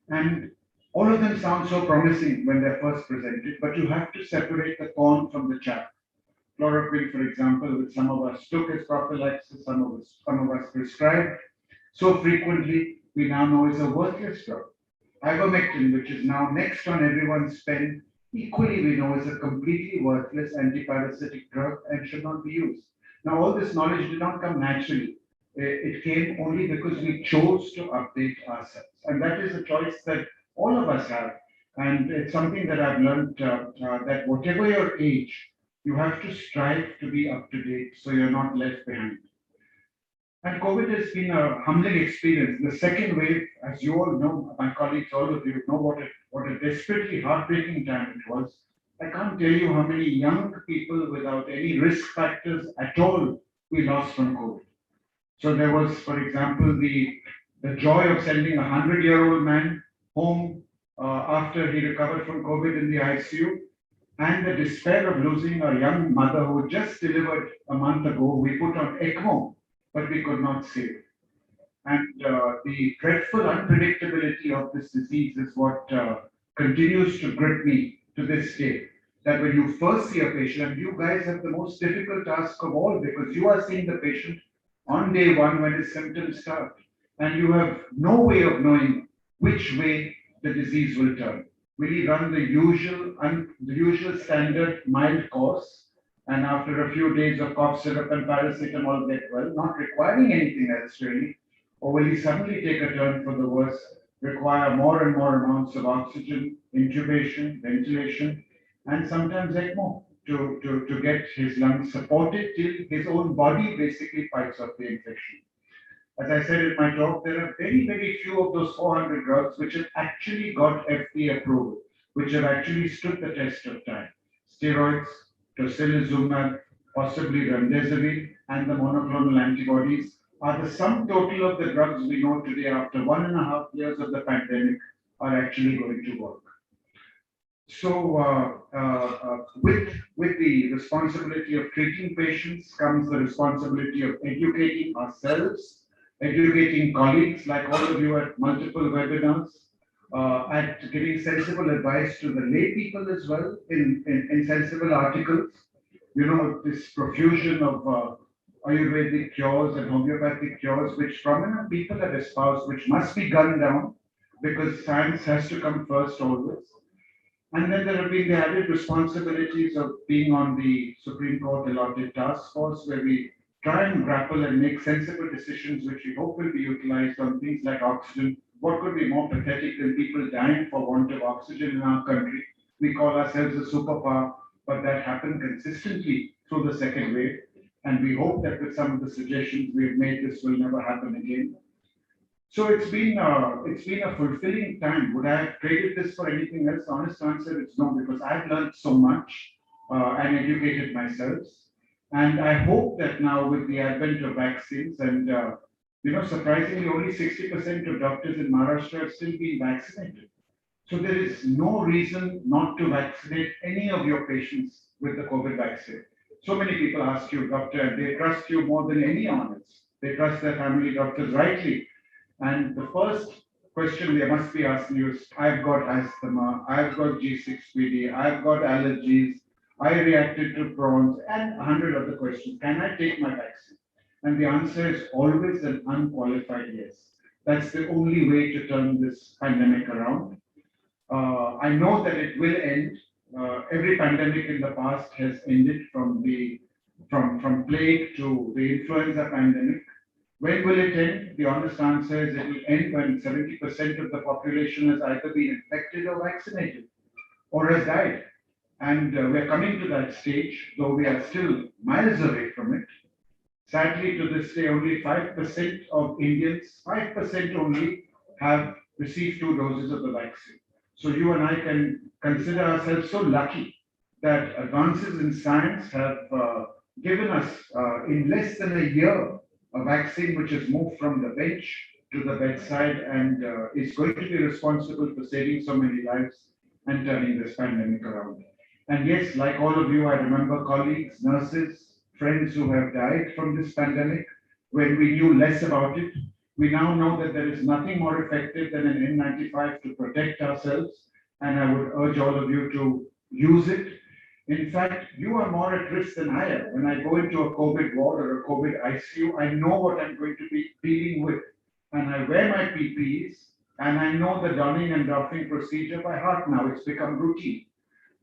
And all of them sound so promising when they're first presented, but you have to separate the corn from the chaff. Chloroquine, for example, which some of us took as prophylaxis, some of us prescribed so frequently, we now know is a worthless drug. Ivermectin, which is now next on everyone's pen, equally we know is a completely worthless antiparasitic drug and should not be used. Now, all this knowledge did not come naturally. It came only because we chose to update ourselves. And that is a choice that all of us have. And it's something that I've learned that whatever your age, you have to strive to be up to date so you're not left behind. And COVID has been a humbling experience. The second wave, as you all know, my colleagues, all of you know what a desperately heartbreaking time it was. I can't tell you how many young people without any risk factors at all we lost from COVID. So there was, for example, the joy of sending a 100-year-old man home after he recovered from COVID in the ICU, and the despair of losing a young mother who just delivered a month ago. We put on ECMO but we could not save. And the dreadful unpredictability of this disease is what continues to grip me to this day. That when you first see a patient, and you guys have the most difficult task of all, because you are seeing the patient on day one when his symptoms start, and you have no way of knowing which way the disease will turn. Will he run the usual standard mild course, and after a few days of cough syrup and paracetamol get well, not requiring anything else really? Or will he suddenly take a turn for the worse, require more and more amounts of oxygen, intubation, ventilation, and sometimes ECMO to get his lungs supported till his own body basically fights off the infection? As I said in my talk, there are very, very few of those 400 drugs which have actually got FDA approval, which have actually stood the test of time. Steroids, tocilizumab, possibly remdesivir, and the monoclonal antibodies are the sum total of the drugs we know today after 1.5 years of the pandemic are actually going to work. So with the responsibility of treating patients comes the responsibility of educating ourselves, educating colleagues like all of you at multiple webinars, at giving sensible advice to the lay people as well in sensible articles. You know, this profusion of Ayurvedic cures and homeopathic cures, which prominent people have espoused, which must be gunned down because science has to come first always. And then there have been the added responsibilities of being on the Supreme Court allotted task force, where we try and grapple and make sensible decisions, which we hope will be utilized on things like oxygen. What could be more pathetic than people dying for want of oxygen in our country? We call ourselves a superpower, but that happened consistently through the second wave. And we hope that with some of the suggestions we've made, this will never happen again. So it's been a fulfilling time. Would I have traded this for anything else? The honest answer is no, because I've learned so much and educated myself. And I hope that now with the advent of vaccines and surprisingly only 60% of doctors in Maharashtra have still been vaccinated. So there is no reason not to vaccinate any of your patients with the COVID vaccine. So many people ask you, doctor, and they trust you more than anyone else. They trust their family doctors rightly. And the first question they must be asking you is, I've got asthma, I've got G6PD, I've got allergies, I reacted to prawns, and 100 other questions. Can I take my vaccine? And the answer is always an unqualified yes. That's the only way to turn this pandemic around. I know that it will end. Every pandemic in the past has ended from plague to the influenza pandemic. When will it end? The honest answer is it will end when 70% of the population has either been infected or vaccinated or has died. And we're coming to that stage, though we are still miles away from it. Sadly, to this day, only 5% of Indians, 5% only, have received 2 doses of the vaccine. So you and I can consider ourselves so lucky that advances in science have given us, in less than a year, a vaccine which has moved from the bench to the bedside and is going to be responsible for saving so many lives and turning this pandemic around. And yes, like all of you, I remember colleagues, nurses, friends who have died from this pandemic when we knew less about it. We now know that there is nothing more effective than an N95 to protect ourselves, and I would urge all of you to use it. In fact, you are more at risk than I am. When I go into a COVID ward or a COVID ICU, I know what I'm going to be dealing with, and I wear my PPEs, and I know the donning and doffing procedure by heart now. It's become routine.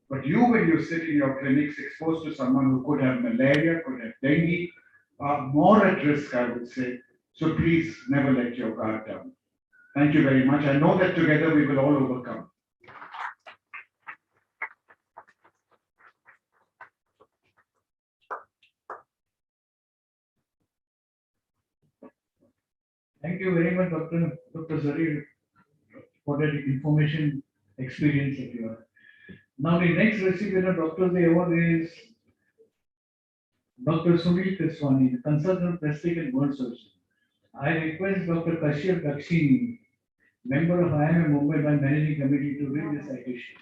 But you, when you sit in your clinics exposed to someone who could have malaria, could have dengue, are more at risk, I would say. So please never let your guard down. Thank you very much. I know that together we will all overcome. Thank you very much, Dr. Zarir, for that information experience that you have. Now, the next recipient of Doctor's Day Award is Dr. Sunil Keswani, the consultant plastic and burn surgeon. I request Dr. Kashyap Dakshini, member of IMA Mumbai by Managing Committee, to read the citation.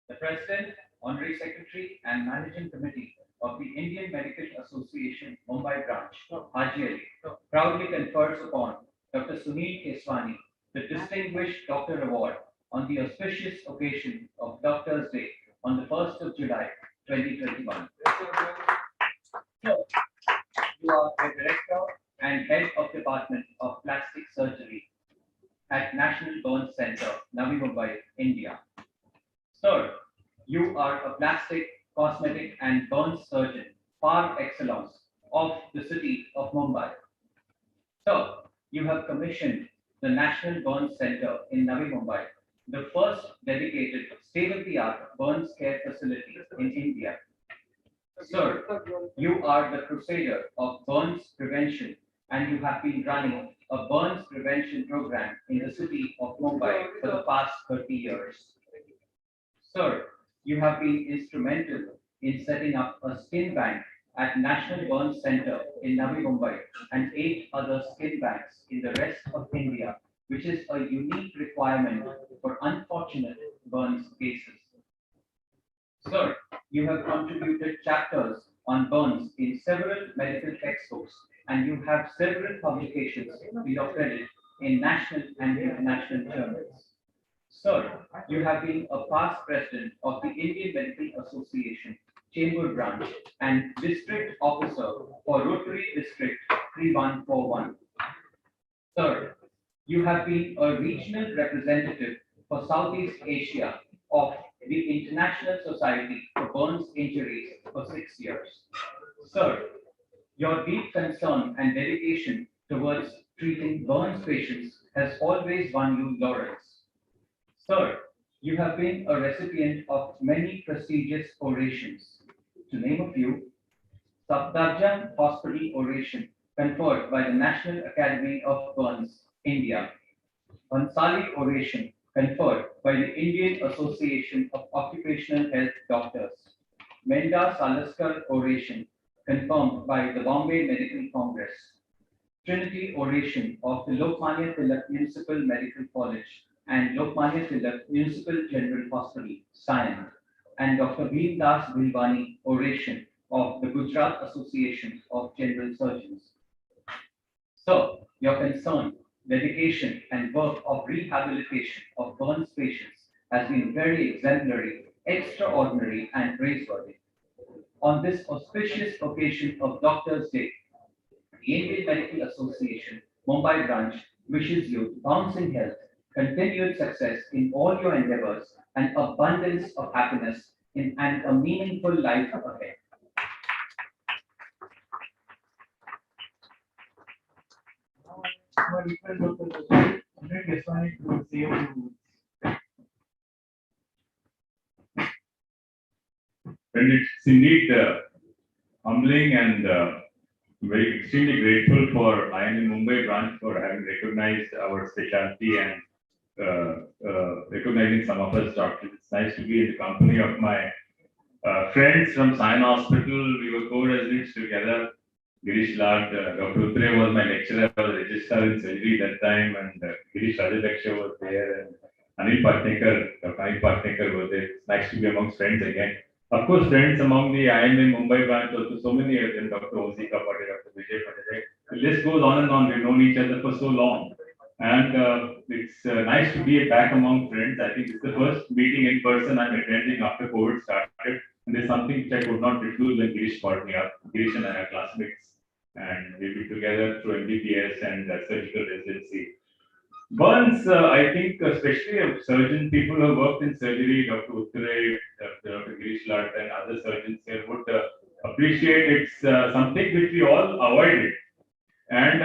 The President, Honorary Secretary, and Managing Committee of the Indian Medical Association Mumbai branch, Haji Ali, proudly confers upon Dr. Sunil Keswani the Distinguished Doctor Award on the auspicious occasion of Doctors' Day on the 1st of July 2021. So, you are the Director and Head of Department of Plastic Surgery at National Burns Center, Navi Mumbai, India. Sir, you are a plastic, cosmetic, and burns surgeon par excellence of the city of Mumbai. Sir, you have commissioned the National Burns Center in Navi Mumbai, the first dedicated state-of-the-art burns care facility in India. Sir, you are the crusader of burns prevention, and you have been running a burns prevention program in the city of Mumbai for the past 30 years. Sir, you have been instrumental in setting up a skin bank at National Burns Center in Navi Mumbai and 8 other skin banks in the rest of India, which is a unique requirement for unfortunate burns cases. Sir, you have contributed chapters on burns in several medical textbooks, and you have several publications to your credit in national and international journals. Sir, you have been a past president of the Indian Medical Association Chamber Branch and district officer for Rotary District 3141. Sir, you have been a regional representative for Southeast Asia of the International Society for Burns Injuries for 6 years. Sir, your deep concern and dedication towards treating burns patients has always won you laurels. Sir, you have been a recipient of many prestigious orations. To name a few, Safdarjung Hospital Oration conferred by the National Academy of Burns, India. Bhansali Oration conferred by the Indian Association of Occupational Health Doctors. Menda Salaskar Oration confirmed by the Bombay Medical Congress. Trinity Oration of the Lokmanya Tilak Municipal Medical College and Lokmanya Tilak Municipal General Hospital, Sion, and Dr. Bhim Das Bilwani Oration of the Gujarat Association of General Surgeons. So, your concern, dedication, and work of rehabilitation of burns patients has been very exemplary, extraordinary, and praiseworthy. On this auspicious occasion of Doctors' Day, the Indian Medical Association Mumbai branch wishes you bouncing health, continued success in all your endeavors, and abundance of happiness and a meaningful life ahead. And it's indeed humbling and very extremely grateful for IMA Mumbai branch for having recognized our specialty and recognizing some of us doctors. It's nice to be in the company of my friends from Sion Hospital. We were co-residents together. Girish Lad, Dr. Utre was my lecturer. I was registrar in surgery that time, and Girish Rajadaksha was there, and Anil Patnekar, Dr. Anil Patnekar was there. It's nice to be amongst friends again. Of course, friends among the IMA Mumbai branch, also so many of them, Dr. Osika Patel, Dr. Vijay Patel. The list goes on and on. We've known each other for so long. And it's nice to be back among friends. I think it's the first meeting in person I'm attending after COVID started. And there's something which I could not refuse when Girish called me up. Girish and I are classmates. And we've been together through MBBS and surgical residency. Burns, I think, especially surgeon people who have worked in surgery, Dr. Uttare, Dr. Girish Lat, and other surgeons here would appreciate it's something which we all avoided. And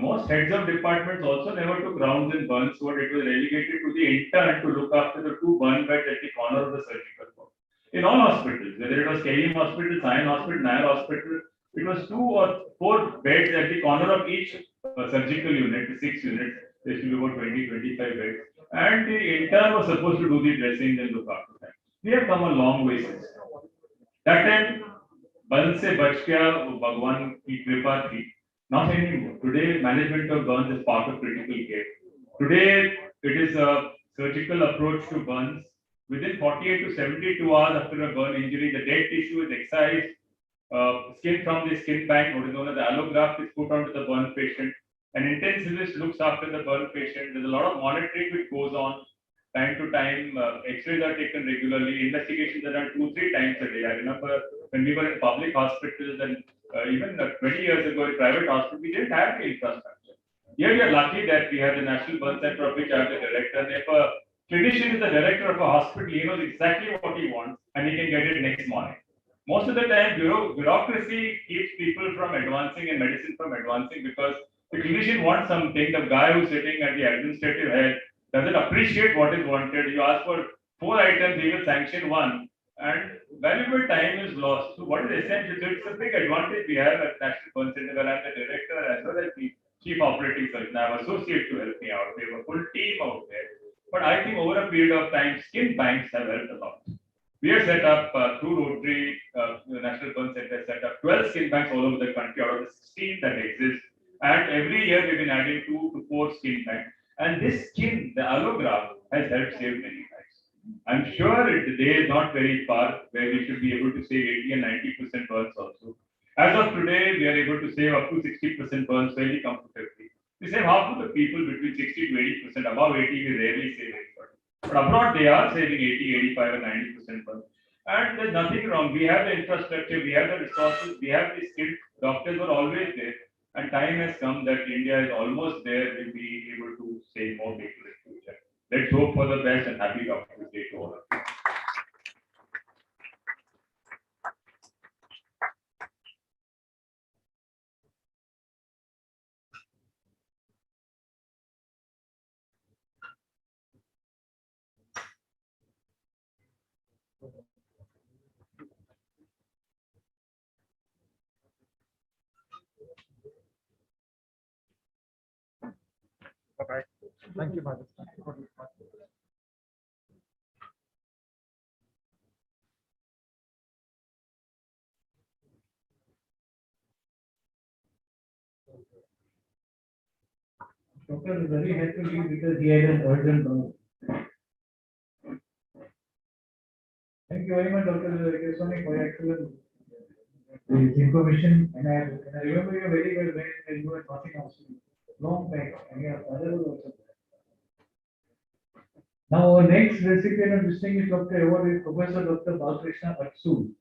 most heads of departments also never took rounds in burns, so it was relegated to the intern to look after the 2 burn beds at the corner of the surgical ward. In all hospitals, whether it was KM Hospital, Sion Hospital, Nair Hospital, it was 2 or 4 beds at the corner of each surgical unit, the 6 units. There used to be about 20, 25 beds. And the intern was supposed to do the dressing and look after that. We have come a long way since. That time, बल से बच गया भगवान की कृपा थी Not anymore. Today, management of burns is part of critical care. Today, it is a surgical approach to burns. Within 48 to 72 hours after a burn injury, the dead tissue is excised. Skin from the skin bank, what is known as the allograft, is put onto the burn patient. An intensivist looks after the burn patient. There's a lot of monitoring which goes on time to time. X-rays are taken regularly. Investigations are done 2-3 times a day. I remember when we were in public hospitals and even 20 years ago in private hospitals, we didn't have the infrastructure. Here we are lucky that we have the National Burn Center, of which I am the director. And if a clinician is the director of a hospital, he knows exactly what he wants and he can get it next morning. Most of the time, bureaucracy keeps people from advancing and medicine from advancing because the clinician wants something. The guy who's sitting at the administrative head doesn't appreciate what is wanted. You ask for 4 items, he will sanction 1, and valuable time is lost. So, what is essential? So, it's a big advantage we have at National Burn Center. Where I'm the director as well as the chief operating surgeon. I have associates to help me out. We have a full team out there. But I think over a period of time, skin banks have helped a lot. We have set up through Rotary, the National Burn Center set up 12 skin banks all over the country out of the 16 that exist. And every year we've been adding 2 to 4 skin banks. And this skin, the allograft, has helped save many lives. I'm sure the day is not very far where we should be able to save 80 and 90% burns also. As of today, we are able to save up to 60% burns fairly comfortably. We save half of the people between 60 to 80%. Above 80, we rarely save anybody. But abroad, they are saving 80, 85, and 90% burns. And there's nothing wrong. We have the infrastructure, we have the resources, we have the skilled doctors are always there. And time has come that India is almost there. We'll be able to save more people in the future. Let's hope for the best and happy Doctors' Day to all of you. Bye-bye. Thank you, Madam. Doctor is very happy to leave because he had an urgent burn. Thank you very much, Dr. Keswani, for your excellent information. And I remember you very well when you were talking also. Long back, and your father was also there. Now, our next recipient of distinguished doctor award is Professor Dr. Balkrishna Atsul,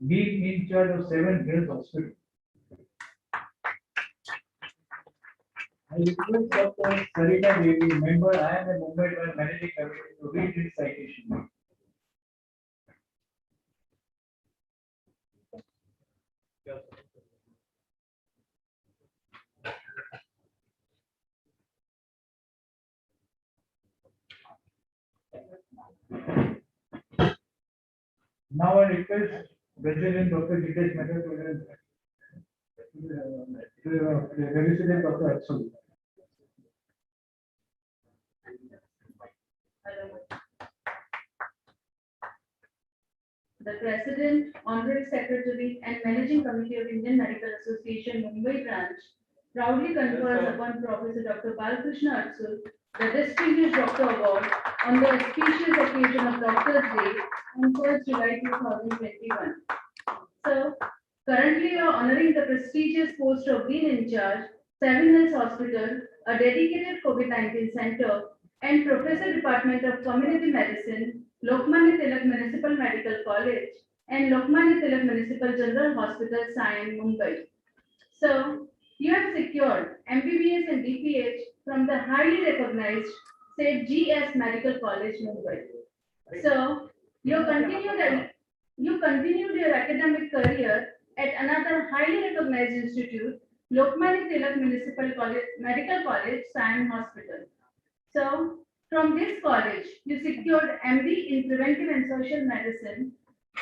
being in charge of 7 Hills Hospital. I request Dr. Sarita Devi, member IMA Mumbai Managing Committee, to read this citation. Now I request President Dr. Jitesh Mehta to President Dr. Atsul. The President, Honorary Secretary and Managing Committee of Indian Medical Association Mumbai branch proudly confers upon Professor Dr. Balkrishna Atsul the Distinguished Doctor Award on the auspicious occasion of Doctors' Day on 1st July 2021. So, currently you are honoring the prestigious post of being in charge, 7 Hills Hospital, a dedicated COVID-19 center, and Professor Department of Community Medicine, Lokmanya Tilak Municipal Medical College, and Lokmanya Tilak Municipal General Hospital, Sion, Mumbai. So, you have secured MBBS and DPH from the highly recognized St. G.S. Medical College, Mumbai. So, you continued your academic career at another highly recognized institute, Lokmanya Tilak Municipal College, Medical College, Sion Hospital. So, from this college, you secured MD in Preventive and Social Medicine.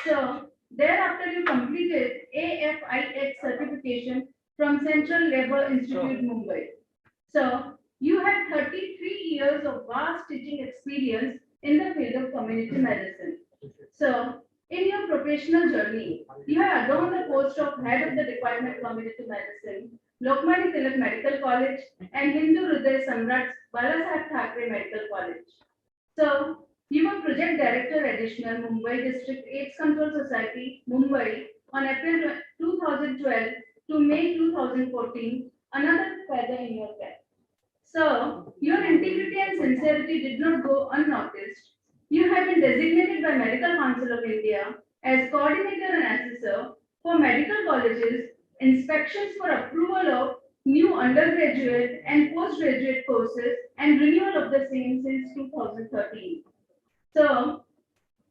So, thereafter you completed AFIH certification from Central Labour Institute, Mumbai. So, you have 33 years of vast teaching experience in the field of community medicine. So, in your professional journey, you have adorned the post of Head of the Department of Community Medicine, Lokmanya Tilak Medical College, and Hindu Hriday Samrat Balasaheb Thackeray Medical College. So, you were Project Director Additional, Mumbai District AIDS Control Society, Mumbai, on April 2012 to May 2014, another feather in your cap. So, your integrity and sincerity did not go unnoticed. You have been designated by Medical Council of India as coordinator and assessor for medical colleges, inspections for approval of new undergraduate and postgraduate courses, and renewal of the same since 2013. So,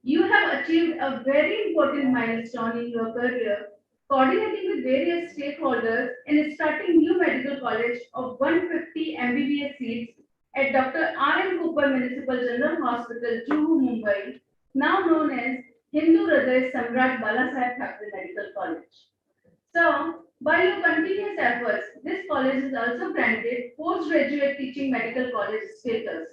you have achieved a very important milestone in your career, coordinating with various stakeholders in starting new medical college of 150 MBBS seats at Dr. R.M. Cooper Municipal General Hospital, Juhu, Mumbai, now known as Hindu Hriday Samrat Balasaheb Thackeray Medical College. So, by your continuous efforts, this college is also granted postgraduate teaching medical college status.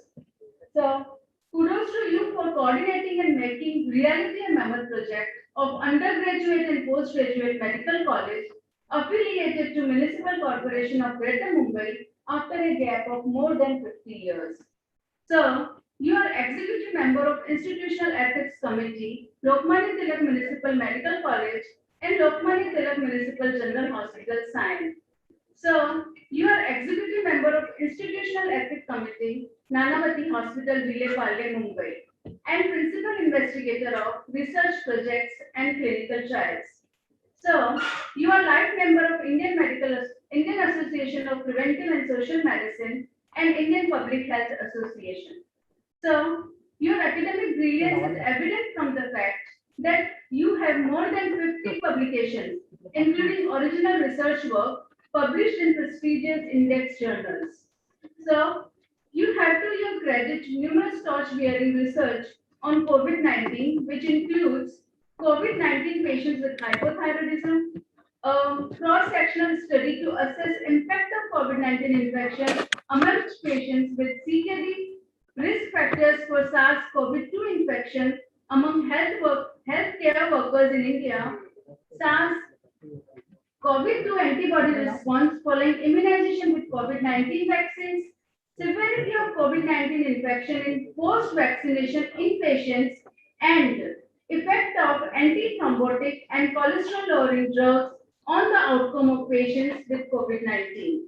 So, kudos to you for coordinating and making reality a mammoth project of undergraduate and postgraduate medical college affiliated to Municipal Corporation of Greater Mumbai after a gap of more than 50 years. So, you are executive member of Institutional Ethics Committee, Lokmanya Tilak Municipal Medical College and Lokmanya Tilak Municipal General Hospital, Science. So, you are executive member of Institutional Ethics Committee, Nanavati Hospital, Vile Parle, Mumbai, and principal investigator of research projects and clinical trials. So, you are life member of Indian Association of Preventive and Social Medicine and Indian Public Health Association. So, your academic brilliance is evident from the fact that you have more than 50 publications, including original research work published in prestigious index journals. So, you have to your credit numerous torch-bearing research on COVID-19, which includes COVID-19 patients with hypothyroidism, a cross-sectional study to assess impact of COVID-19 infection amongst patients with CKD, risk factors for SARS-CoV-2 infection among healthcare workers in India, SARS COVID-2 antibody response following immunization with COVID-19 vaccines, severity of COVID-19 infection in post-vaccination in patients, and effect of antithrombotic and cholesterol-lowering drugs on the outcome of patients with COVID-19.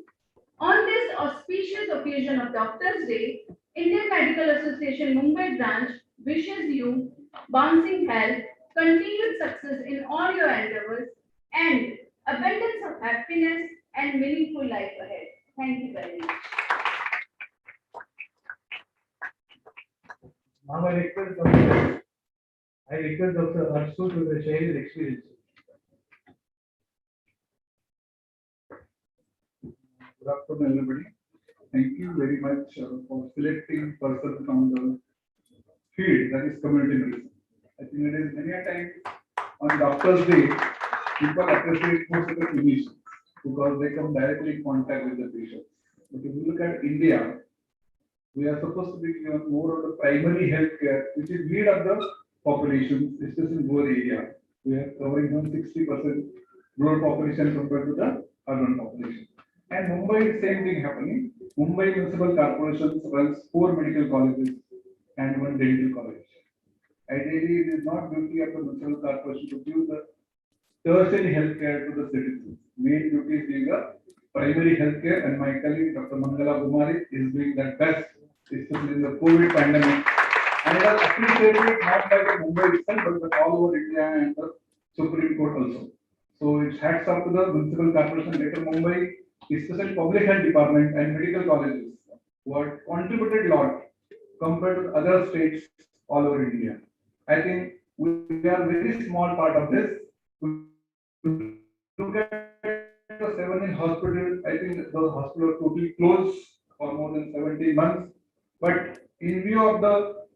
On this auspicious occasion of Doctors' Day, Indian Medical Association Mumbai branch wishes you bouncing health, continued success in all your endeavors, and abundance of happiness and meaningful life ahead. Thank you very much. Now I request Dr. Arsu to share his experience. Good afternoon, everybody. Thank you very much for selecting person from the field, that is community medicine. I think it is many a time on Doctors' Day, people appreciate most of the clinicians because they come directly in contact with the patients. But if you look at India, we are supposed to be given more of the primary health care, which is need of the population, especially in rural area. We are covering 60% rural population compared to the urban population. And Mumbai, same thing happening. Mumbai Municipal Corporation runs 4 medical colleges and 1 dental college. Ideally, it is not duty of the municipal corporation to give the tertiary health care to the citizens. Main duty is being a primary health care, and my colleague Dr. Mangala Kumari is doing that best, especially in the COVID pandemic. And it was appreciated not by the Mumbai itself, but all over India and the Supreme Court also. So it's hats off to the Municipal Corporation Greater Mumbai, especially Public Health Department and medical colleges, who have contributed a lot compared to other states all over India. I think we are a very small part of this. Look at the 7 hospitals. I think those hospitals are totally closed for more than 17 months. But in view of the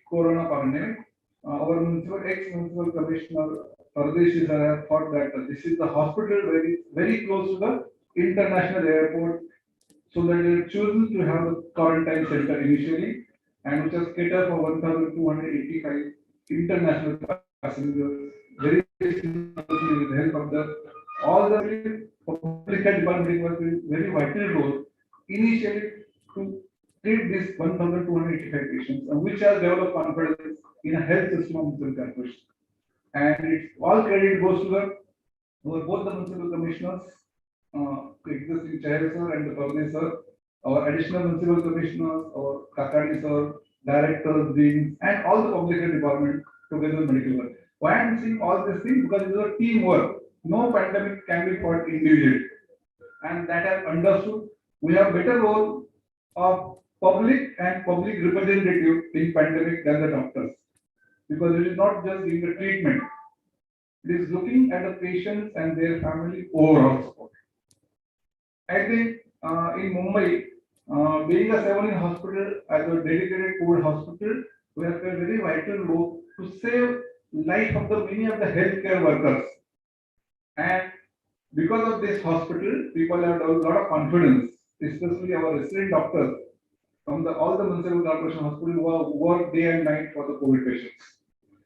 corona pandemic, our ex-municipal commissioner Pardeshi has thought that this is the hospital very close to the international airport, so that they chosen to have a quarantine center initially, and which has catered for 1,285 international passengers, very with the help of the all the public health department was a very vital role initially to treat these 1,285 patients, which has developed confidence in a health system of municipal corporation. And it's all credit goes to both the municipal commissioners, existing chair sir and the Pavane sir, our additional municipal commissioners, our Kakadi sir, directors, deans, and all the public health department together with medical work. Why I'm saying all these things? Because it is a teamwork. No pandemic can be fought individually. And that I understood. We have better role of public and public representative in pandemic than the doctors. Because it is not just in the treatment. It is looking at the patients and their family overall support. I think in Mumbai, being a 7 hospital as a dedicated COVID hospital, we have a very vital role to save life of the many of the healthcare workers. And because of this hospital, people have a lot of confidence, especially our resident doctors from all the municipal corporation hospitals who work day and night for the COVID patients.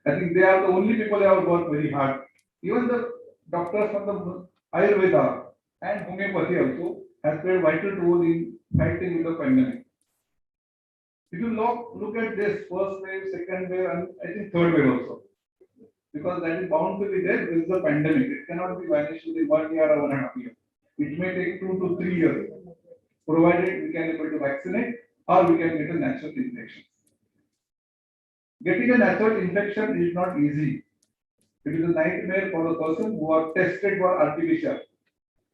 I think they are the only people who have worked very hard. Even the doctors from the Ayurveda and homeopathy also has played a vital role in fighting with the pandemic. If you look at this first wave, second wave, and I think third wave also, because that is bound to be there. This is a pandemic. It cannot be vanished within 1 year or 1.5 years. It may take 2 to 3 years, provided we can able to vaccinate or we can get a natural infection. Getting a natural infection is not easy. It is a nightmare for the person who are tested for RT-PCR.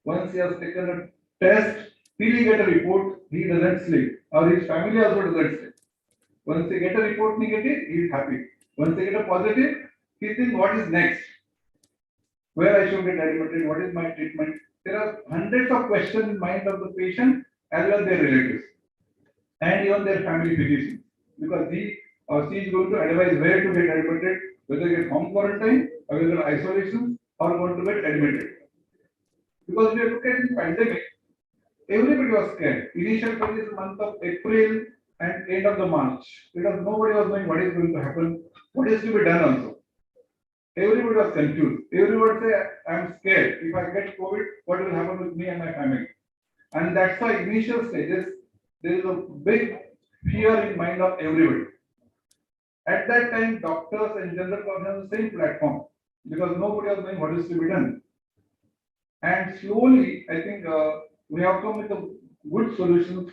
Once he has taken a test, till he get a report, he doesn't sleep, or his family also doesn't sleep. Once they get a report negative, he is happy. Once they get a positive, he thinks, what is next? Where I should get admitted? What is my treatment? There are hundreds of questions in mind of the patient as well as their relatives and even their family physicians, because he or she is going to advise where to get admitted, whether get home quarantine or whether isolation or going to get admitted. Because we are looking at the pandemic, everybody was scared. Initial for this month of April and end of the March, because nobody was knowing what is going to happen, what is to be done also. Everybody was confused. Everybody say, I'm scared. If I get COVID, what will happen with me and my family? And that's why initial stages, there is a big fear in mind of everybody. At that time, doctors and general public have the same platform because nobody was knowing what is to be done. And slowly, I think we have come with the good solutions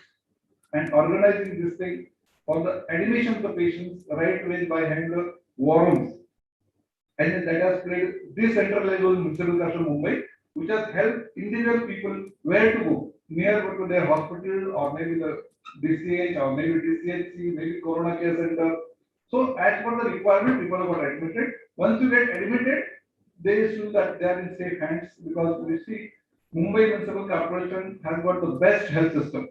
and organizing this thing for the admission of the patients right away by handler war rooms. And that has played decentralized role in municipal corporation of Mumbai, which has helped individual people where to go, near to their hospital or maybe the DCH or maybe DCHC, maybe Corona Care Center. So as per the requirement, people got admitted. Once you get admitted, they feel that they are in safe hands because we see Mumbai Municipal Corporation has got the best health system.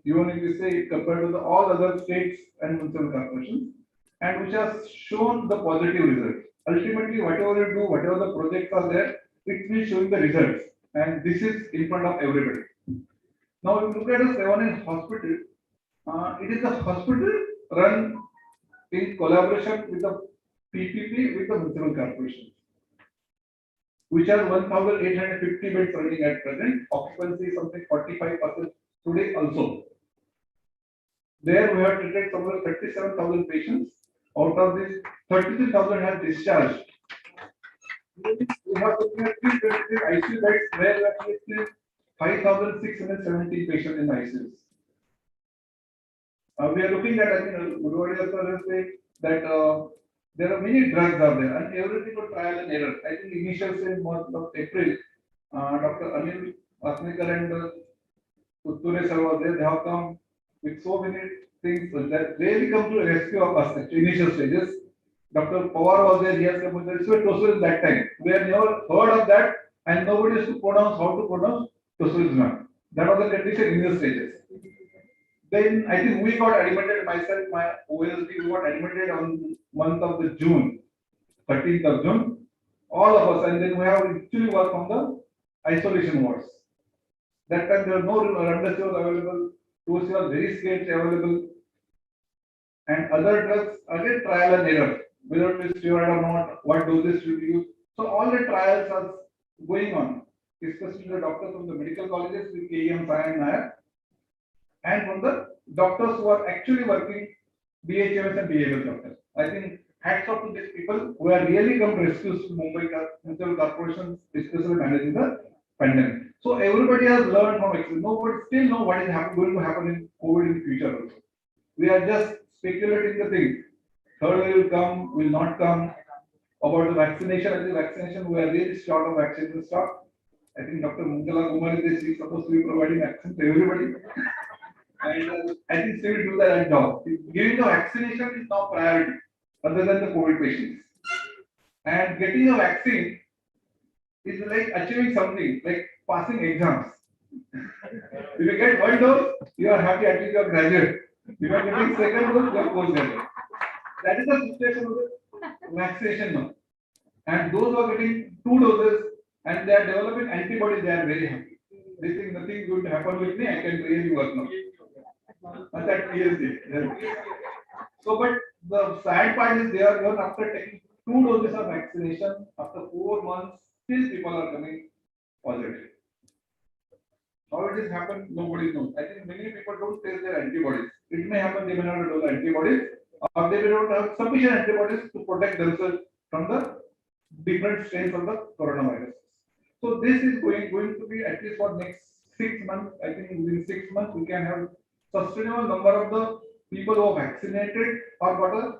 Even if you say compared to all other states and municipal corporations, and which has shown the positive results. Ultimately, whatever you do, whatever the projects are there, it will show the results. And this is in front of everybody. Now, if you look at a 7 hospital, it is a hospital run in collaboration with the PPP with the municipal corporation, which has 1,850 beds running at present. Occupancy is something 45% today also. There we have treated somewhere 37,000 patients. Out of this, 33,000 have discharged. We have looking at 323 ICU beds where we have treated 5,670 patients in ICUs. We are looking at, I think, Udwadi say that there are many drugs out there and everything for trial and error. I think initial say month of April, Dr. Anil Asnikar and Utture sir was there. They have come with so many things that really come to the rescue of us at initial stages. Dr. Pawar was there. He has come with the tocilizumab that time. We have never heard of that, and nobody used to pronounce how to pronounce tocilizumab. That was the condition in the stages. Then I think we got admitted, myself, my OSD, we got admitted on month of the June, 13th of June, all of us, and then we have actually worked on the isolation wards. That time there were no remdesivir available, those were very scarce available, and other drugs, again trial and error, whether it is steroid or not, what doses should be used. So all the trials are going on. especially the doctors from the medical colleges with KEM Sayan Nair, and from the doctors who are actually working, BHMS and behavioral doctors. I think hats off to these people who have really come to rescue Mumbai Municipal Corporation, especially managing the pandemic. So everybody has learned from experience. Nobody still know what is going to happen in COVID in future also. We are just speculating the things. Third wave will come, will not come. About the vaccination, I think vaccination, we are really short of vaccine stock. I think Dr. Mungala Kumar is supposed to be providing vaccine to everybody. And I think they will do that job. Giving the vaccination is now priority, other than the COVID patients. And getting a vaccine is like achieving something, like passing exams. If you get one dose, you are happy, at least you are graduate. If you are getting second dose, you are postgraduate. That is the situation of the vaccination now. And those who are getting 2 doses and they are developing antibodies, they are very happy. They think nothing is going to happen with me, I can really work now. But that PhD. So, but the sad part is they are even after taking 2 doses of vaccination, after 4 months, still people are coming positive. How it has happened, nobody knows. I think many people don't test their antibodies. It may happen they may not have antibodies, or they may not have sufficient antibodies to protect themselves from the different strains of the coronavirus. So this is going to be at least for next 6 months. I think within 6 months we can have sustainable number of the people who are vaccinated or got a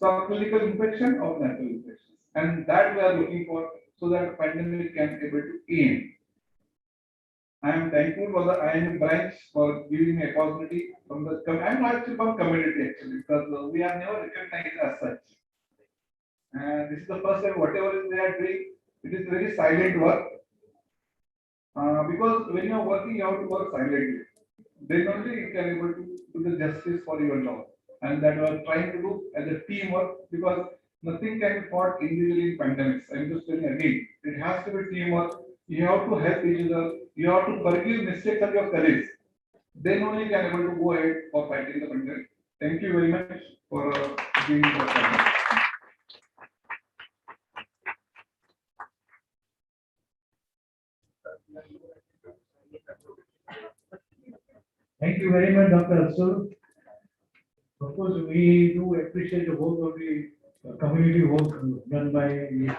subclinical infection or natural infections, and that we are looking for so that pandemic can be able to end. I am thankful for the IMA branch for giving me opportunity from the. I am actually from community actually because we are never recognized as such. And this is the first time whatever they are doing, it is very silent work. Because when you are working, you have to work silently. Then only you can able to do the justice for your job. And that we are trying to do as a teamwork because nothing can be fought individually in pandemics. I am just telling again, it has to be teamwork. You have to help each other. You have to forgive mistakes of your colleagues. Then only you can able to go ahead for fighting the pandemic. Thank you very much for being here. Thank you very much, Dr. Asul. Of course, we do appreciate the work of the community work done by you.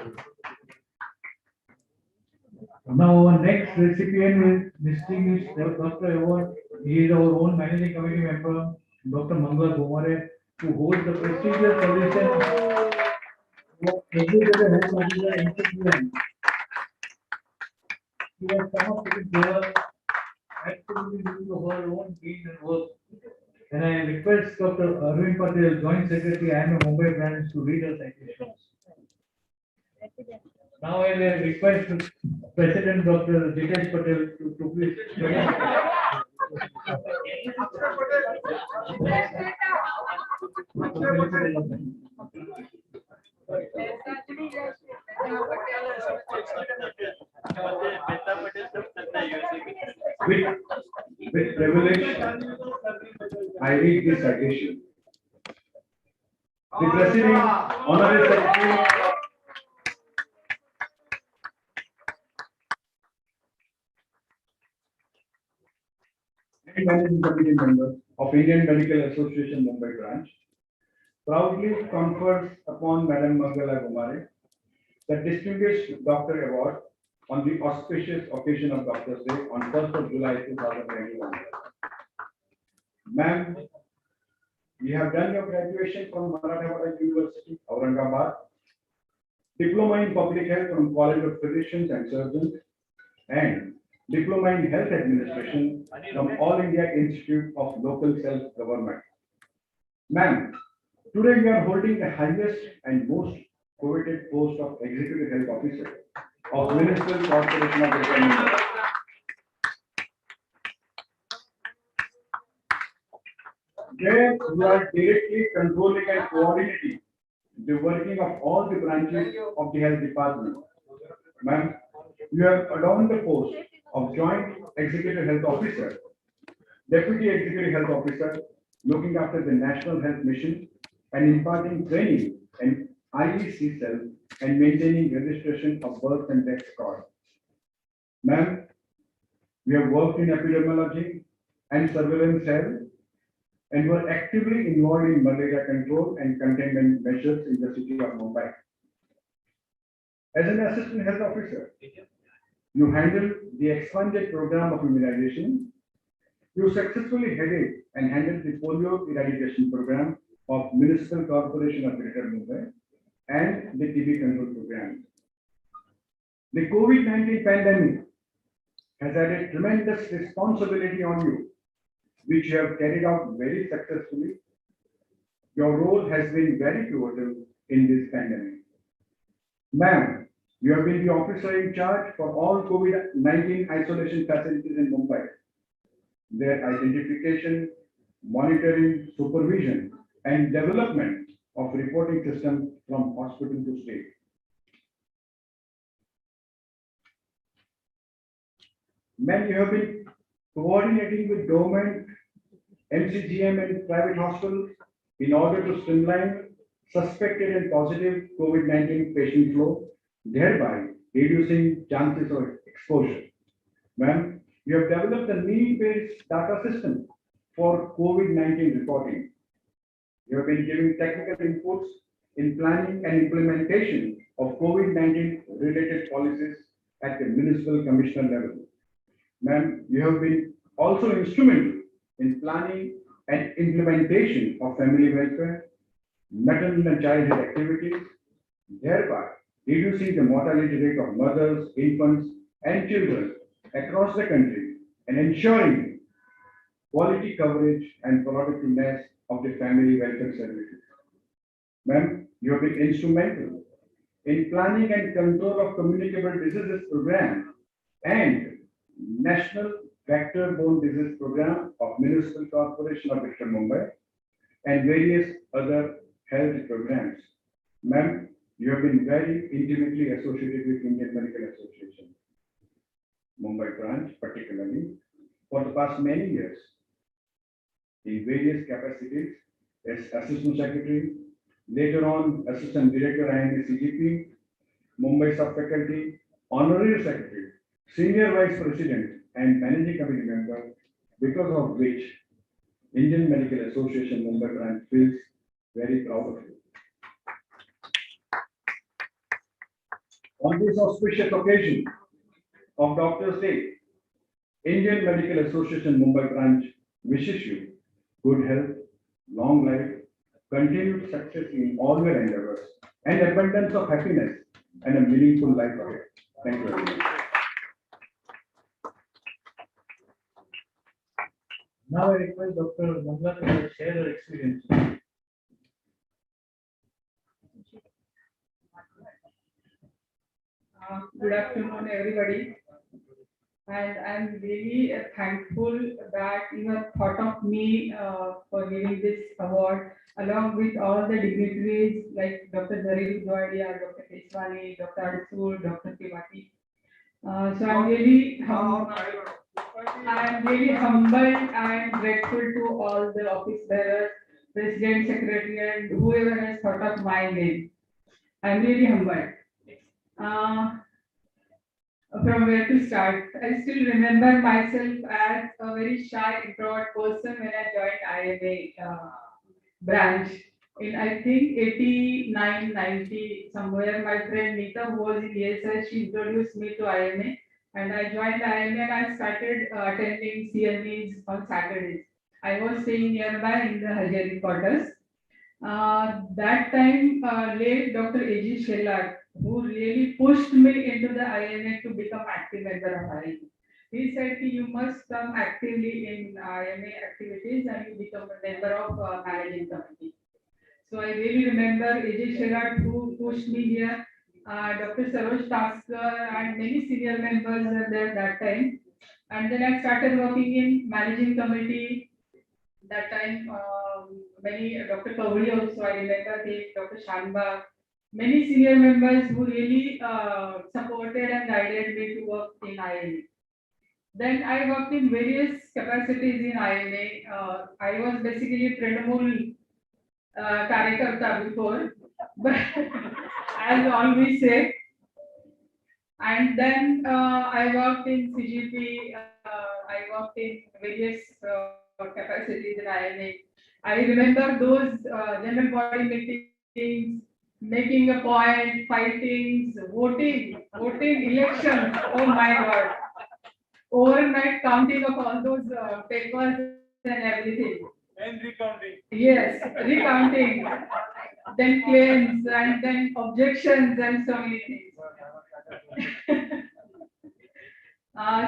Now, our next recipient is distinguished Dr. Award. He is our own managing committee member, Dr. Mangala Gomare, who holds the prestigious position of Executive Health Officer in Switzerland. He has come up with here actively due to her own being and work. And I request Dr. Arvind Patel, Joint Secretary, IMA Mumbai branch, to read her citations. Now I will request President Dr. Jitesh Patel to please. With privilege, I read this citation. The President, Honorary Secretary, and Managing Committee member of Indian Medical Association Mumbai branch, proudly confers upon Madam Mangala Gomare the Distinguished Doctor Award on the auspicious occasion of Doctor's Day on 1st of July 2021. Ma'am, you have done your graduation from Marathwada University, Aurangabad, Diploma in Public Health from College of Physicians and Surgeons, and Diploma in Health Administration from All India Institute of Local Self-Government. Ma'am, today you are holding the highest and most coveted post of Executive Health Officer of Municipal Corporation of India. Where you are directly controlling and coordinating the working of all the branches of the health department. Ma'am, you have adorned the post of Joint Executive Health Officer, Deputy Executive Health Officer, looking after the National Health Mission and imparting training and IEC cell and maintaining registration of birth and death records. Ma'am, we have worked in epidemiology and surveillance health and were actively involved in malaria control and containment measures in the city of Mumbai. As an assistant health officer, you handled the expanded program of immunization. You successfully headed and handled the polio eradication program of Municipal Corporation of Greater Mumbai and the TB control program. The COVID-19 pandemic has added tremendous responsibility on you, which you have carried out very successfully. Your role has been very pivotal in this pandemic. Ma'am, you have been the officer in charge for all COVID-19 isolation facilities in Mumbai. Their identification, monitoring, supervision, and development of reporting system from hospital to state. Ma'am, you have been coordinating with government, MCGM, and private hospitals in order to streamline suspected and positive COVID-19 patient flow, thereby reducing chances of exposure. Ma'am, you have developed a need-based data system for COVID-19 reporting. You have been giving technical inputs in planning and implementation of COVID-19 related policies at the municipal commissioner level. Ma'am, you have been also instrumental in planning and implementation of family welfare, maternal and childhood activities, thereby reducing the mortality rate of mothers, infants, and children across the country and ensuring quality coverage and productiveness of the family welfare services. Ma'am, you have been instrumental in planning and control of communicable diseases program and National Vector-Borne Disease Program of Municipal Corporation of Greater Mumbai and various other health programs. Ma'am, you have been very intimately associated with Indian Medical Association, Mumbai branch particularly, for the past many years in various capacities as Assistant Secretary, later on Assistant Director IMA CGP, Mumbai Sub-Faculty, Honorary Secretary, Senior Vice President and Managing Committee Member, because of which Indian Medical Association Mumbai branch feels very proud of you. On this auspicious occasion of Doctors' Day, Indian Medical Association Mumbai branch wishes you good health, long life, continued success in all your endeavors, and abundance of happiness and a meaningful life ahead. Thank you very much. Now I request Dr. Mangla to share her experience. Good afternoon, everybody. And I'm really thankful that you have thought of me for giving this award, along with all the dignitaries like Dr. Zari Dwadia, Dr. Keswani, Dr. Adsur, Dr. Kivati. So I'm really humbled and grateful to all the office bearers, president, secretary, and whoever has thought of my name. I'm really humbled. From where to start? I still remember myself as a very shy, introvert person when I joined IMA branch in, I think, 89, 90, somewhere. My friend Nita, who was in ESS, she introduced me to IMA, and I joined IMA and I started attending CLEs on Saturdays. I was staying nearby in the Hajari quarters. That time, late Dr. A.G. Shelar, who really pushed me into the IMA to become active member of IMA. He said, you must come actively in IMA activities and you become a member of managing committee. So I really remember A.J. Shelar who pushed me here, Dr. Saroj Taskar and many senior members were there that time. And then I started working in managing committee. That time, many Dr. Kavri also, I remember him, Dr. Shanba, many senior members who really supported and guided me to work in IMA. Then I worked in various capacities in IMA. I was basically Trinamool Karyakarta before, but as always say, And then I worked in CGP, I worked in various capacities in IMA. I remember those general body meetings, making a point, fightings, voting elections. Oh my God. Overnight counting of all those papers and everything. And recounting. Yes, recounting. Then claims and then objections and so many things.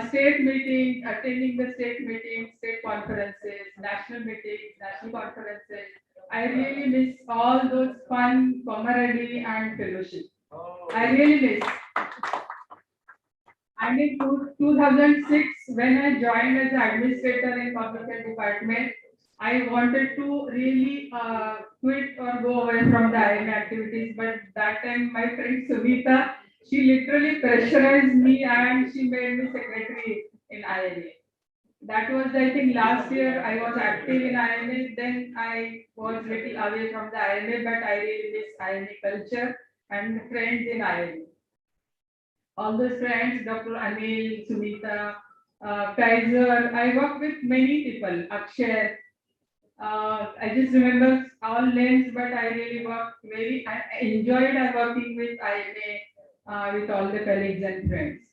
State meetings, attending the state meetings, state conferences, national meetings, national conferences. I really miss all those fun, camaraderie and fellowship. I really miss. And in 2006, when I joined as administrator in public health department, I wanted to really quit or go away from the IMA activities. But that time, my friend Sumita, she literally pressurized me and she made me secretary in IMA. That was, I think, last year I was active in IMA. Then I was little away from the IMA, but I really miss IMA culture and friends in IMA. All those friends, Dr. Anil, Sumita, Kaiser. I work with many people, Akshay. I just remember all names, but I really I enjoyed working with IMA, with all the colleagues and friends.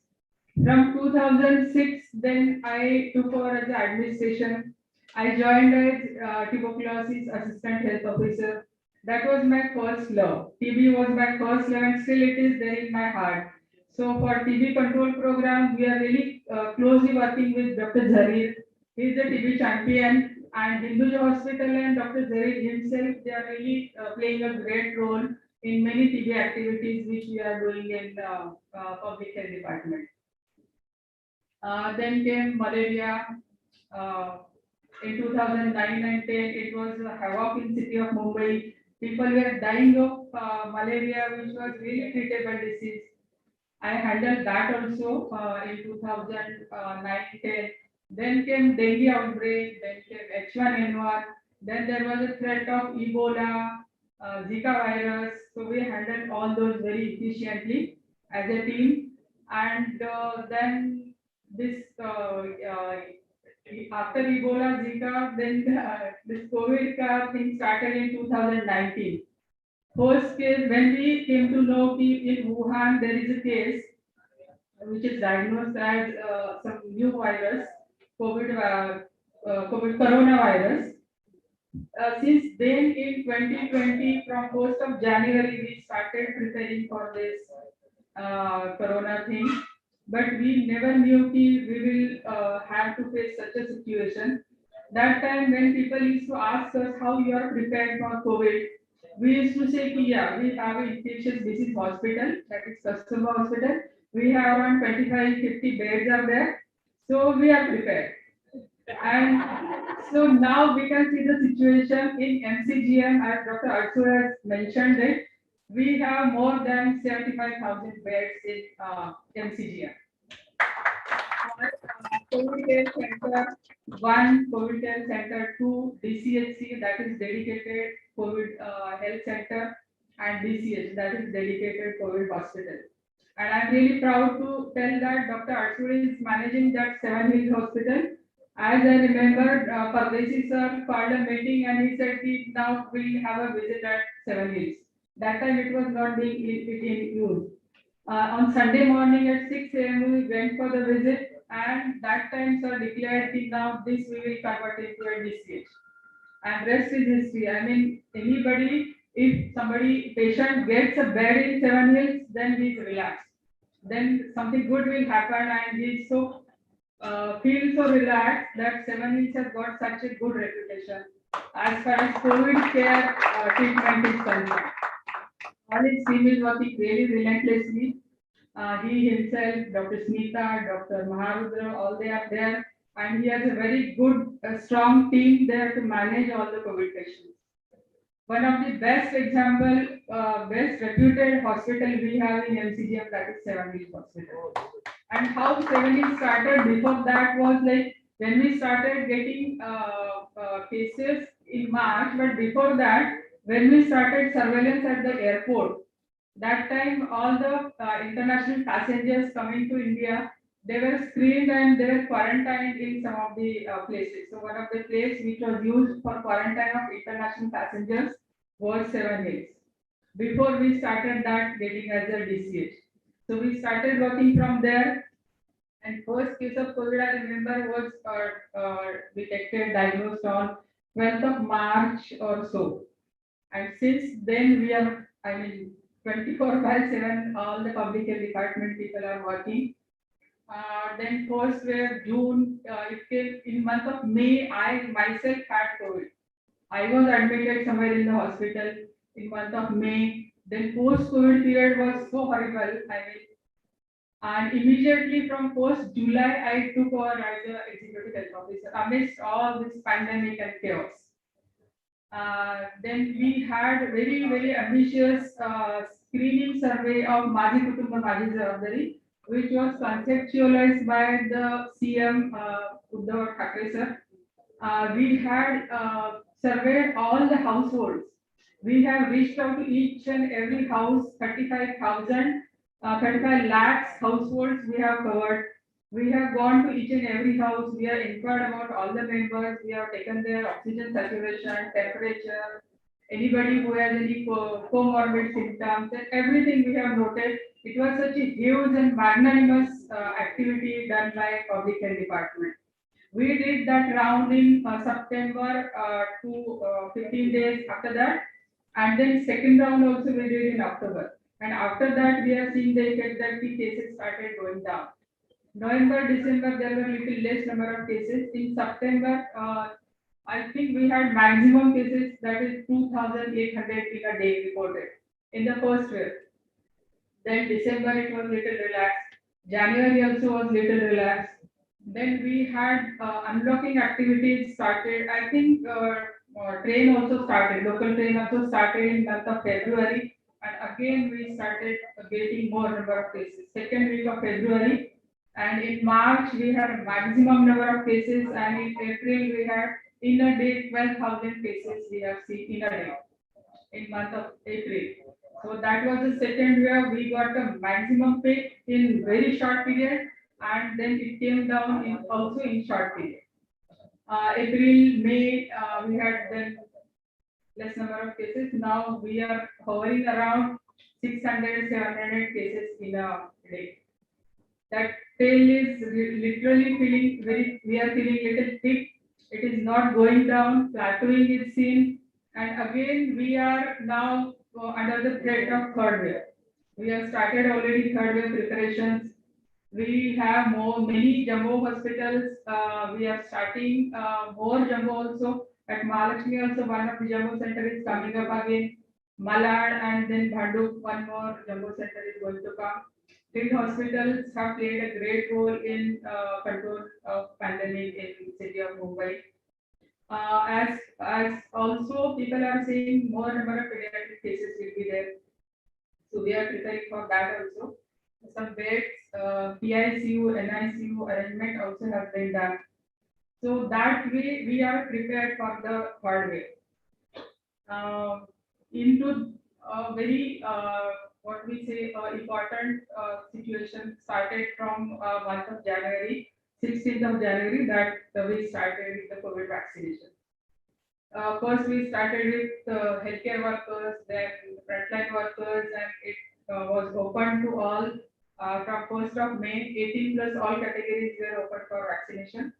From 2006, then I took over as the administration. I joined as tuberculosis assistant health officer. That was my first love. TB was my first love, and still it is there in my heart. So for TB control program, we are really closely working with Dr. Zarir. He is the TB champion, and Hindu Hospital and Dr. Zarir himself, they are really playing a great role in many TB activities which we are doing in public health department. Then came malaria. In 2009 and 10, it was havoc in city of Mumbai. People were dying of malaria, which was really treatable disease. I handled that also in 2009-10. Then came dengue outbreak, then came H1N1, then there was a threat of Ebola, Zika virus. So we handled all those very efficiently as a team. And then this after Ebola, Zika, then this COVID thing started in 2019. First case, when we came to know in Wuhan there is a case which is diagnosed as some new virus, COVID coronavirus. Since then, in 2020, from 1st of January, we started preparing for this corona thing. But we never knew we will have to face such a situation. That time, when people used to ask us how you are prepared for COVID, we used to say, yeah, we have an infectious disease hospital, that is customer hospital. We have around 25-50 beds are there. So we are prepared. And so now we can see the situation in MCGM, as Dr. Arthur has mentioned it. We have more than 75,000 beds in MCGM. COVID Care Center 1, COVID Care Center 2, DCHC, that is dedicated COVID health center, and DCH, that is dedicated COVID hospital. And I'm really proud to tell that Dr. Arthur is managing that Seven Hills Hospital. As I remember, Pardesi sir called a meeting and he said we now will have a visit at Seven Hills. That time it was not being in use. On Sunday morning at 6 a.m. we went for the visit, and that time sir declared that now this we will convert into a DCH. And rest is history. I mean, anybody, if somebody patient gets a bed in Seven Hills, then he's relaxed. Then something good will happen, and he's so feels so relaxed that Seven Hills has got such a good reputation as far as COVID care treatment is concerned. All his team is working really relentlessly. He himself, Dr. Smita, Dr. Maharudra, all they are there, and he has a very good, strong team there to manage all the COVID patients. One of the best example, best reputed hospital we have in MCGM, that is Seven Hills Hospital. And how Seven Hills started before that was like when we started getting cases in March, but before that, when we started surveillance at the airport, That time, all the international passengers coming to India, they were screened and they were quarantined in some of the places. So one of the places which was used for quarantine of international passengers was 7 days. Before we started that getting as a DCH. So we started working from there. And first case of COVID, I remember, was detected, diagnosed on 12th of March or so. And since then we are, 24/7, all the public health department people are working. Then first wave, June, it came in month of May, I myself had COVID. I was admitted somewhere in the hospital in month of May. Then post-COVID period was so horrible. And immediately from post July, I took over as the executive health officer amidst all this pandemic and chaos. Then we had very ambitious screening survey of Maji Kutumba Maji Jawabdari, which was conceptualized by the CM Uddhav Thackeray sir. We had surveyed all the households. We have reached out to each and every house, 35 lakhs households we have covered. We have gone to each and every house. We have inquired about all the members. We have taken their oxygen saturation, temperature, anybody who has any comorbid symptoms, and everything we have noted. It was such a huge and magnanimous activity done by public health department. We did that round in September to 15 days after that, and then second round also we did in October. And after that, we are seeing the effect that the cases started going down. November, December, there were little less number of cases. In September, I think we had maximum cases, that is 2,800 in a day reported in the first wave. Then December it was little relaxed. January also was little relaxed. Then we had unlocking activities started. I think train also started. Local train also started in month of February, and again we started getting more number of cases. Second week of February, and in March we had a maximum number of cases, and in April we had in a day 12,000 cases we have seen in a day in month of April. So that was the second wave. We got a maximum peak in very short period, and then it came down in also in short period. April, May, we had then less number of cases. Now we are hovering around 600, 700 cases in a day. That tail is literally feeling we are feeling little thick. It is not going down, plateauing is seen. And again, we are now under the threat of third wave. We have started already third wave preparations. We have many jumbo hospitals. We are starting more jumbo also. At Mahalakshmi also, one of the jumbo center is coming up again. Malad and then Bhanduk, one more jumbo center is going to come. Field hospitals have played a great role in control of pandemic in city of Mumbai. As also people are saying more number of pediatric cases will be there. So we are preparing for that also. Some beds, PICU, NICU arrangement also have been done. So that way we are prepared for the third wave. Into a very what we say important situation started from month of January, 16th of January, that we started with the COVID vaccination. First we started with healthcare workers, then frontline workers, and it was open to all from 1st of May. 18 plus all categories were open for vaccination.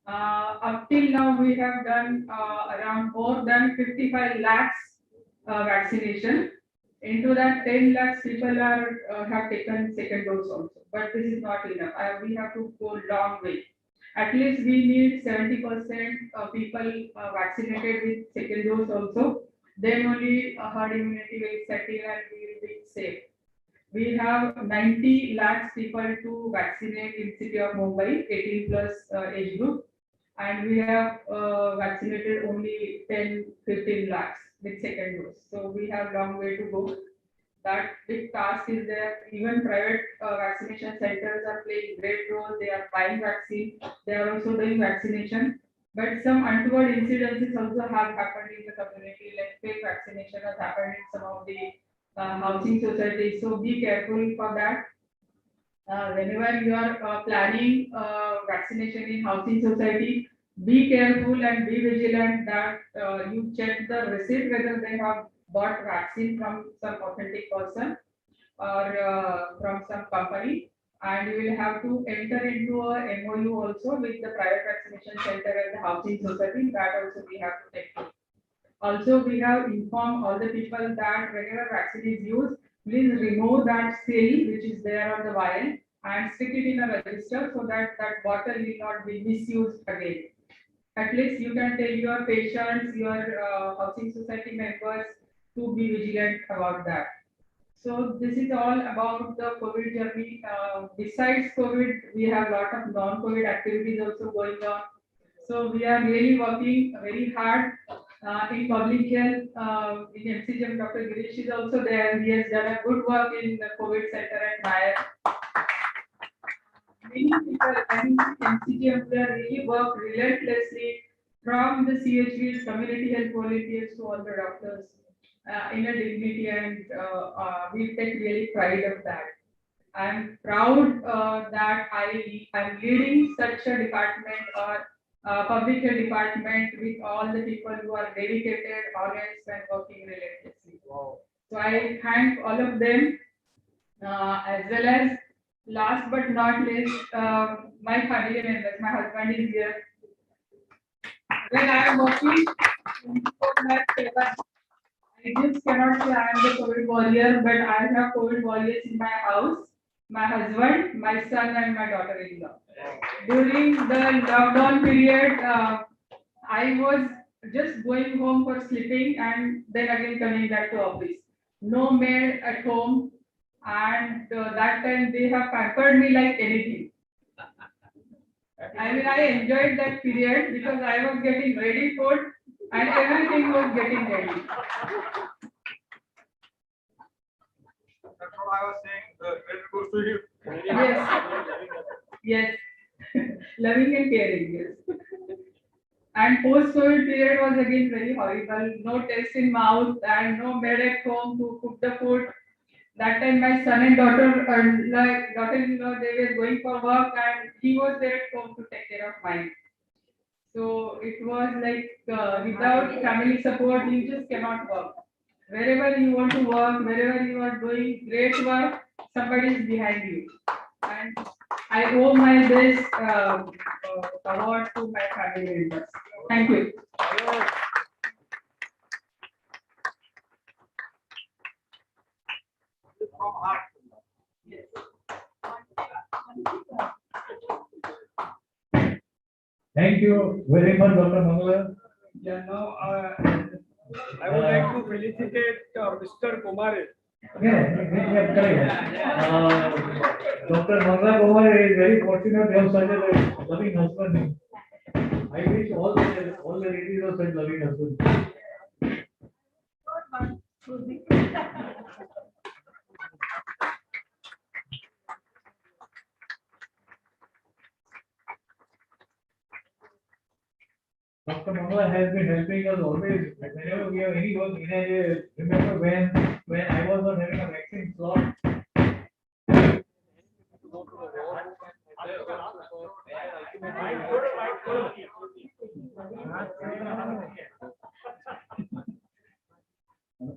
Up till now we have done around more than 55 lakhs vaccination. Into that 10 lakhs people are have taken second dose also, but this is not enough. We have to go long way. At least we need 70% of people vaccinated with second dose also. Then only herd immunity will set in and we will be safe. We have 90 lakhs people to vaccinate in city of Mumbai, 18 plus age group, and we have vaccinated only 10-15 lakhs with second dose. So we have long way to go. That big task is there. Even private vaccination centers are playing great role. They are buying vaccine. They are also doing vaccination. But some untoward incidences also have happened in the community, like fake vaccination has happened in some of the housing society. So be careful for that. Whenever you are planning vaccination in housing society, be careful and be vigilant that you check the receipt whether they have bought vaccine from some authentic person or from some company, and you will have to enter into a MOU also with the private vaccination center and the housing society. That also we have to take care. Also, we have informed all the people that whenever vaccine is used, please remove that seal which is there on the vial and stick it in a register so that that bottle will not be misused again. At least you can tell your patients, your housing society members to be vigilant about that. So this is all about the COVID journey. Besides COVID, we have a lot of non-COVID activities also going on. So we are really working very hard in public health. In MCGM, Dr. Girish is also there. He has done a good work in the COVID center at Nair. Many people and MCGM we are really work relentlessly from the CHVs, community health volunteers to all the doctors in a dignity, and we take really pride of that. I'm proud that I'm leading such a department or public health department with all the people who are dedicated, honest, and working relentlessly. Wow. So I thank all of them, as well as last but not least, my family members. My husband is here. When I am working, I just cannot say I am the COVID warrior, but I have COVID warriors in my house. My husband, my son, and my daughter-in-law. During the lockdown period, I was just going home for sleeping and then again coming back to office. No maid at home, and that time they have pampered me like anything. I mean, I enjoyed that period because I was getting ready food and everything was getting ready. That's what I was saying. The credit goes to you. Yes. Loving and caring, yes. And post-COVID period was again very horrible. No taste in mouth and no maid at home to cook the food. That time my son and daughter-in-law, they were going for work and he was there at home to take care of mine. So it was like without family support, you just cannot work. Wherever you want to work, wherever you are doing great work, somebody is behind you. And I owe my this award to my family members. Thank you. Thank you very much, Dr. Mangala. Yeah, now I would like to felicitate Mr. Kumare. Yeah, correct. Dr. Mangala Kumar is very fortunate to have such a loving husband. I wish all the ladies have such loving husbands. Dr. Mangala has been helping us always. Whenever we have any work in a, remember when I was not having a vaccine slot.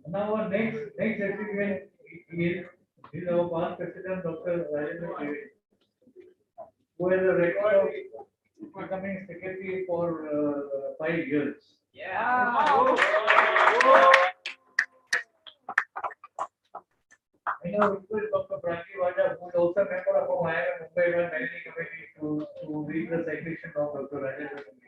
Now our next recipient is our past president, Dr. Rajendra Devi, who has a record of becoming secretary for 5 years. Yeah. I now request Dr. Prati Vaja, who is also a member of our IMA Mumbai Managing Committee, to read the citation of Dr. Rajendra Devi.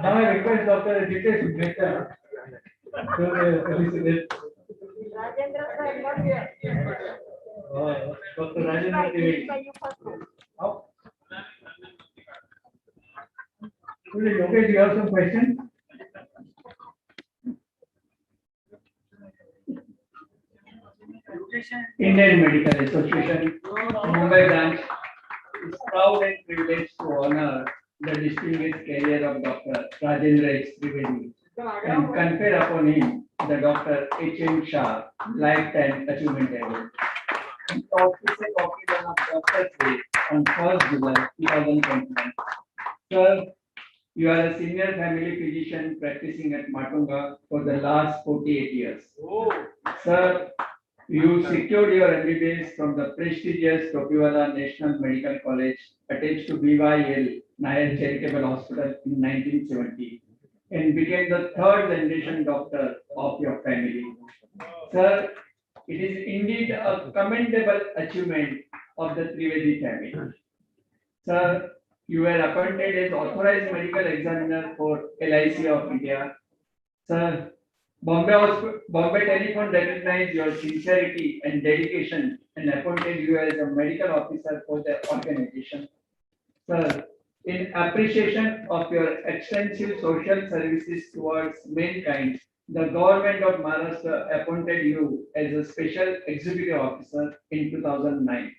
Now I request Dr. Felicitation to elucidate. Dr. Rajendra Devi. Yogesh, you have some questions? Indian Medical Association, Mumbai branch, is proud and privileged to honor the distinguished career of Dr. Rajendra H. Trivedi and confer upon him the Dr. H.M. Shah Lifetime Achievement Award. He auspicious occasion of Doctor's Day on 1st July 2021. Sir, you are a senior family physician practicing at Matunga for the last 48 years. Sir, you secured your MBBS from the prestigious Topiwala National Medical College attached to BYL Nair Charitable Hospital in 1970 and became the third generation doctor of your family. Sir, it is indeed a commendable achievement of the Trivedi family. Sir, you were appointed as authorized medical examiner for LIC of India. Sir, Bombay Telephone recognized your sincerity and dedication and appointed you as a medical officer for the organization. Sir, in appreciation of your extensive social services towards mankind, the government of Maharashtra appointed you as a special executive officer in 2009.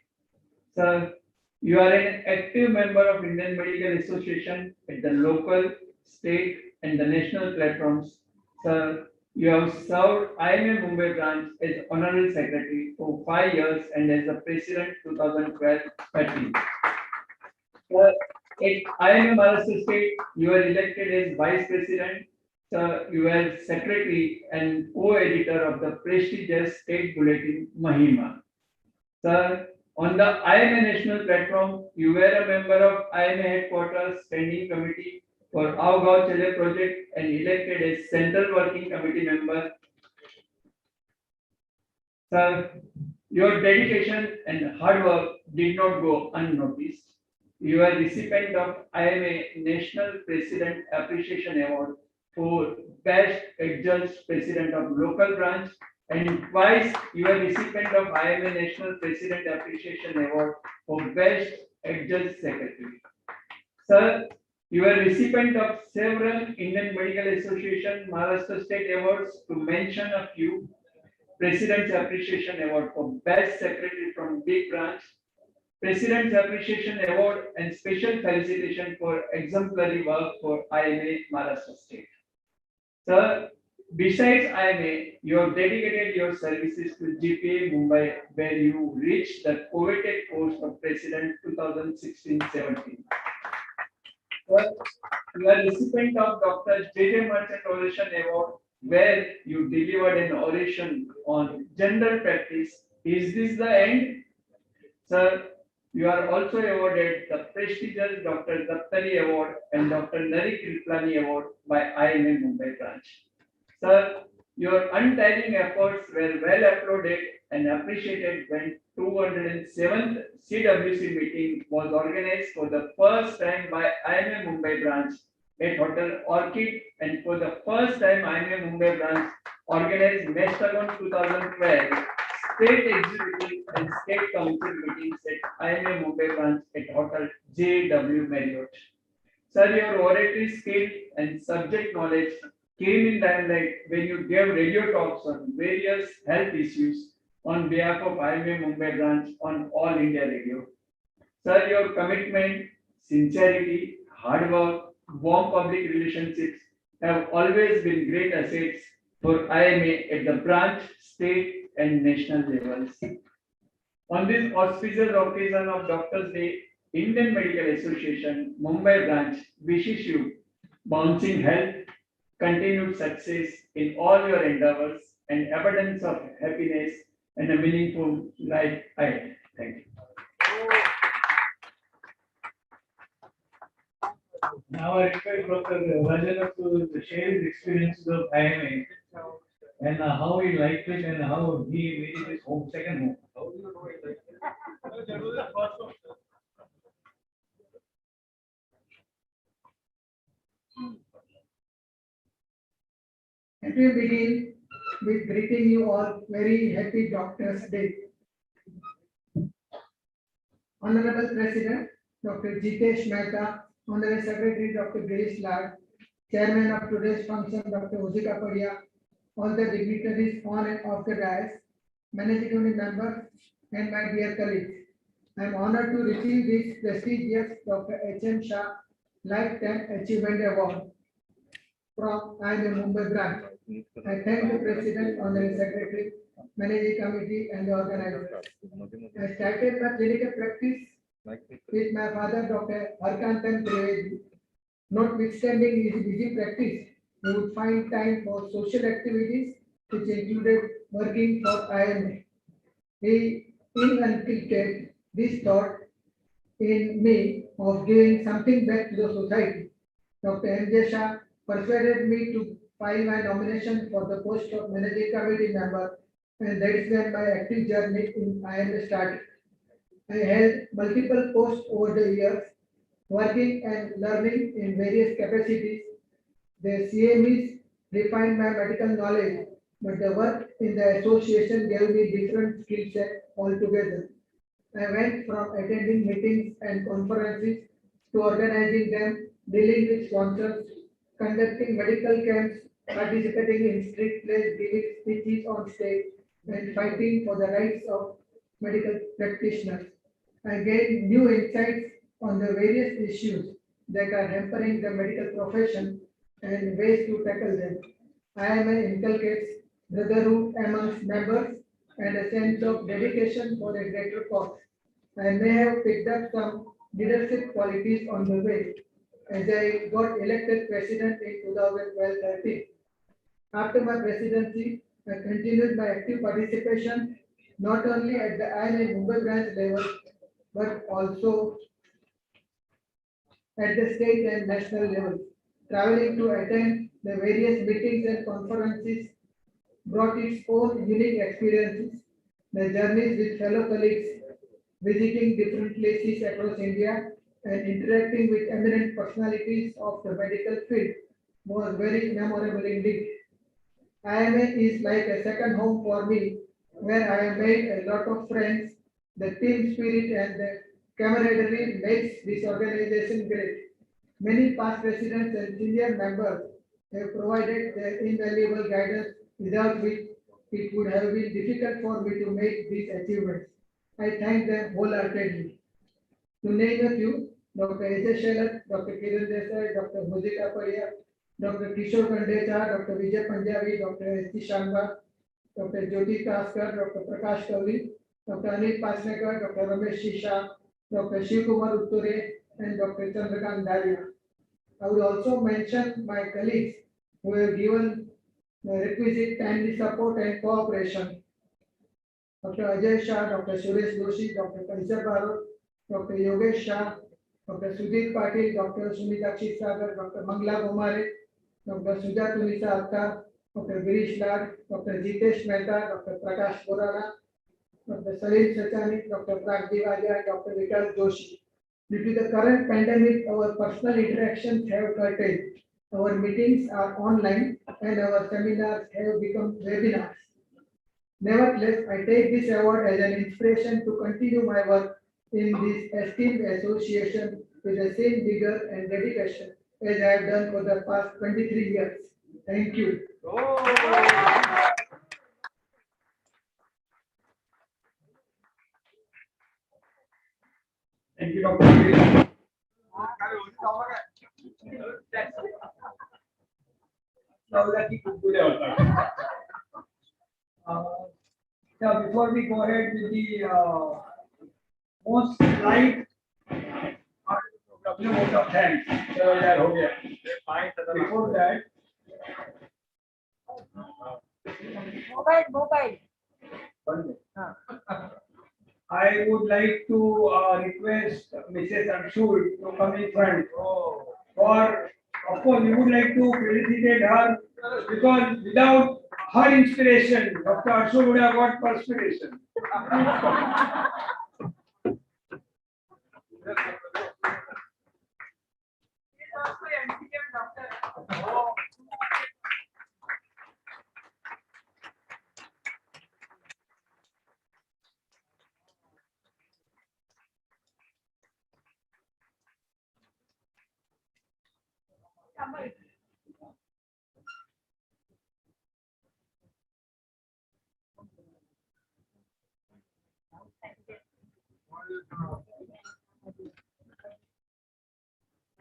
Sir, you are an active member of Indian Medical Association at the local, state, and the national platforms. Sir, you have served IMA Mumbai branch as honorary secretary for 5 years and as the president 2012-13. Sir, at IMA Maharashtra State, you were elected as vice president. Sir, you were secretary and co-editor of the prestigious state bulletin Mahima. Sir, on the IMA national platform, you were a member of IMA headquarters standing committee for Avgaon Chale project and elected as central working committee member. Sir, your dedication and hard work did not go unnoticed. You are recipient of IMA National President Appreciation Award for Best Adjudged President of Local Branch, and twice you are recipient of IMA National President Appreciation Award for Best Adjudged Secretary. Sir, you are recipient of several Indian Medical Association Maharashtra State Awards, to mention a few: President's Appreciation Award for Best Secretary from Big Branch, President's Appreciation Award and Special Felicitation for Exemplary Work for IMA Maharashtra State. Sir, besides IMA, you have dedicated your services to GPA Mumbai, where you reached the coveted post of President 2016-17. Sir, you are recipient of Dr. J.J. Merchant Oration Award, where you delivered an oration on general practice. Is this the end? Sir, you are also awarded the prestigious Dr. Dattari Award and Dr. Nari Kriplani Award by IMA Mumbai branch. Sir, your untiring efforts were well applauded and appreciated when 207th CWC meeting was organized for the first time by IMA Mumbai branch at Hotel Orchid, and for the first time IMA Mumbai branch organized Mestagon 2012 state executive and state council meetings at IMA Mumbai branch at Hotel JW Marriott. Sir, your oratory skill and subject knowledge came in limelight when you gave radio talks on various health issues on behalf of IMA Mumbai branch on All India Radio. Sir, your commitment, sincerity, hard work, warm public relationships have always been great assets for IMA at the branch, state, and national levels. On this auspicious occasion of Doctor's Day, Indian Medical Association Mumbai branch wishes you bouncing health, continued success in all your endeavors, and abundance of happiness and a meaningful life ahead. Thank you. Now I request Dr. Rajendra to share his experiences of IMA and how he liked it and how he made it his home, second home. Let me begin with greeting you all very happy Doctor's Day. Honorable President, Dr. Jitesh Mehta, Honorary Secretary, Dr. Girish Lal, Chairman of today's function, Dr. Ujika Padia, all the dignitaries on and off the dais, managing committee members, and my dear colleagues. I am honored to receive this prestigious Dr. H.M. Shah Lifetime Achievement Award from IMA Mumbai branch. I thank the President, Honorary Secretary, Managing Committee, and the organizers. I started my clinical practice with my father, Dr. Harkantan Trivedi. Notwithstanding his busy practice, he would find time for social activities, which included working for IMA. He inculcated this thought in me of giving something back to the society. Dr. M.J. Shah persuaded me to file my nomination for the post of managing committee member, and that is when my active journey in IMA started. I held multiple posts over the years, working and learning in various capacities. The CMEs refined my medical knowledge, but the work in the association gave me different skill set altogether. I went from attending meetings and conferences to organizing them, dealing with sponsors, conducting medical camps, participating in street plays, giving speeches on stage, and fighting for the rights of medical practitioners. I gained new insights on the various issues that are hampering the medical profession and ways to tackle them. IMA inculcates brotherhood amongst members and a sense of dedication for a greater cause. I may have picked up some leadership qualities on the way as I got elected president in 2012-13. After my presidency, I continued my active participation not only at the IMA Mumbai branch level, but also at the state and national level. Traveling to attend the various meetings and conferences brought its own unique experiences. The journeys with fellow colleagues, visiting different places across India, and interacting with eminent personalities of the medical field was very memorable indeed. IMA is like a second home for me, where I have made a lot of friends. The team spirit and the camaraderie makes this organization great. Many past residents and senior members have provided their invaluable guidance, without which it would have been difficult for me to make these achievements. I thank them wholeheartedly. To name a few, Dr. H. Shelat, Dr. Kiran Desai, Dr. Mujita Paria, Dr. Kishore Kandecha, Dr. Vijay Punjabi, Dr. S. T. Shanba, Dr. Jyoti Kaskar, Dr. Prakash Kauri, Dr. Anil Pasnekar, Dr. Ramesh Shisha, Dr. Shiv Kumar Utture, and Dr. Chandrakant Daria. I would also mention my colleagues who have given the requisite timely support and cooperation. Dr. Ajay Shah, Dr. Suresh Doshi, Dr. Kanisar Barot, Dr. Yogesh Shah, Dr. Sudhir Patil, Dr. Sumitakshi Sagar, Dr. Mangla Gomare, Dr. Sujat Unisa Akhtar, Dr. Girish Lad, Dr. Jitesh Mehta, Dr. Prakash Borana, Dr. Salim Sachani, Dr. Pragdi Vaja, and Dr. Vikas Joshi. Due to the current pandemic, our personal interactions have curtailed. Our meetings are online and our seminars have become webinars. Nevertheless, I take this award as an inspiration to continue my work in this esteemed association with the same vigor and dedication as I have done for the past 23 years. Thank you. Thank you, Dr. Now, before we go ahead with the most light vote of thanks, before that, Mobile. I would like to request Mrs. Anshul to come in front. For, of course, we would like to felicitate her because without her inspiration, Dr. Anshul would have got perspiration.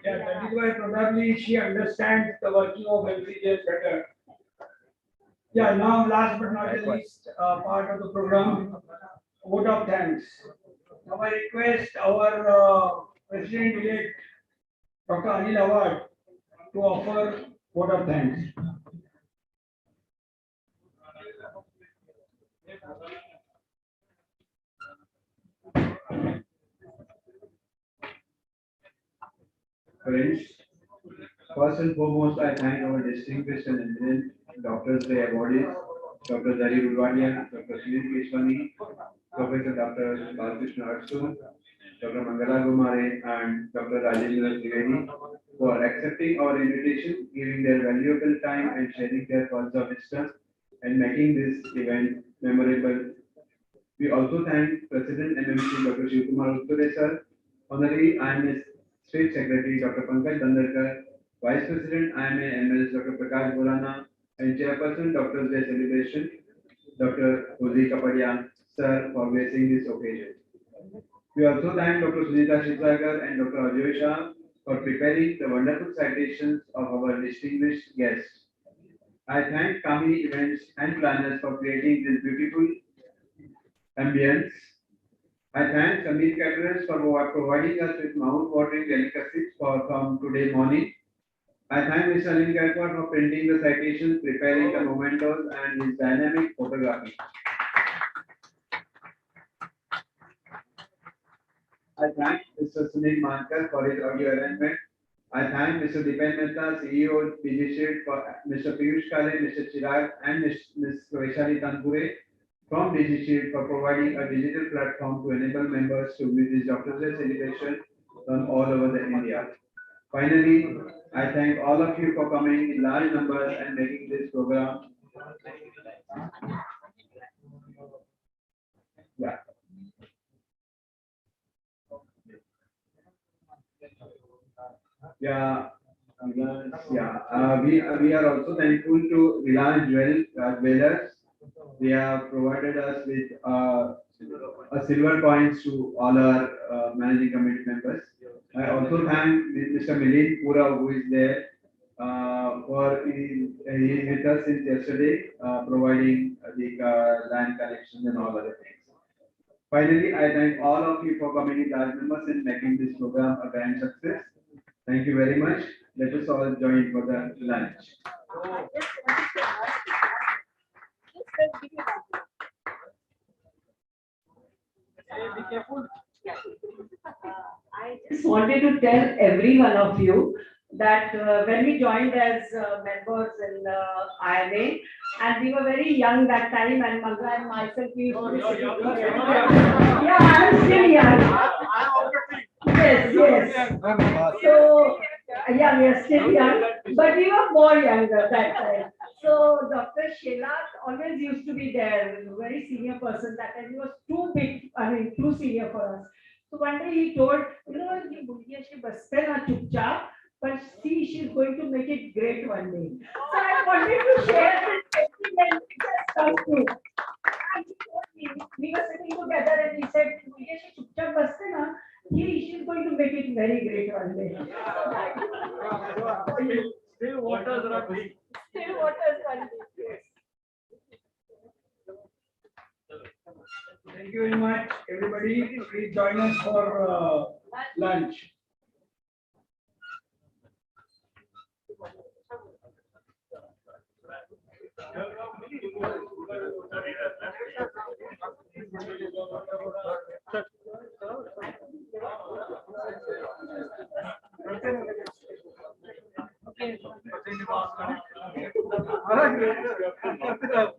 Yeah, that is why probably she understands the working of LCGS better. Yeah, now last but not the least part of the program, vote of thanks. Now I request our President-elect, Dr. Anil Awad, to offer vote of thanks. Friends, first and foremost, I thank our distinguished and eminent Doctors Day awardees, Dr. Dari Rudwadia, Dr. Sunil Keshwani, Professor Dr. Balakrishna Arsu, Dr. Mangala Gumare, and Dr. Rajendra Trivedi for accepting our invitation, giving their valuable time and sharing their thoughts of wisdom and making this event memorable. We also thank President MMC Dr. Shivkumar Utture sir, Honorary IMA State Secretary Dr. Pankaj Dandarkar, Vice President IMA MS Dr. Prakash Bolana, and Chairperson Doctors Day Celebration Dr. Jose Kapadia sir for blessing this occasion. We also thank Dr. Sunita Shitragar and Dr. Ajoy Shah for preparing the wonderful citations of our distinguished guests. I thank Kamini Events and planners for creating this beautiful ambience. I thank Sandeep Caterers for providing us with mouth-watering delicacies from today morning. I thank Mr. Anil Gaikwad for printing the citations, preparing the mementos, and his dynamic photography. I thank Mr. Sunil Mankar for his audio arrangement. I thank Mr. Dipen Mehta, CEO DigiShield, for Mr. Piyush Kale, Mr. Chirag, and Ms. Vaishali Tanpure from DigiShield for providing a digital platform to enable members to view this Doctors Day celebration from all over the India. Finally, I thank all of you for coming in large numbers and making this program. Yeah. We are also thankful to Reliance Jewelers. They have provided us with a silver coins to all our managing committee members. I also thank Mr. Milind Pura, who is there he is with us since yesterday, providing the land collection and all other things. Finally, I thank all of you for coming in large numbers and making this program a grand success. Thank you very much. Let us all join for the lunch. Be careful. I just wanted to tell every one of you that when we joined as members in IMA, and we were very young that time, and Manga and myself, we used to be sitting together. Yeah, I'm still young. Yes. So, yeah, we are still young, but we were more younger that time. So, Dr. Shelat always used to be there, a very senior person that time. He was too big, too senior for us. So one day he told, she but see, she's going to make it great one day. So I wanted to share this experience. It has come true. And he told me, we were sitting together and he said, she's going to make it very great one day. Still waters are big. Still waters are big. Thank you very much, everybody. Please join us for lunch. Okay.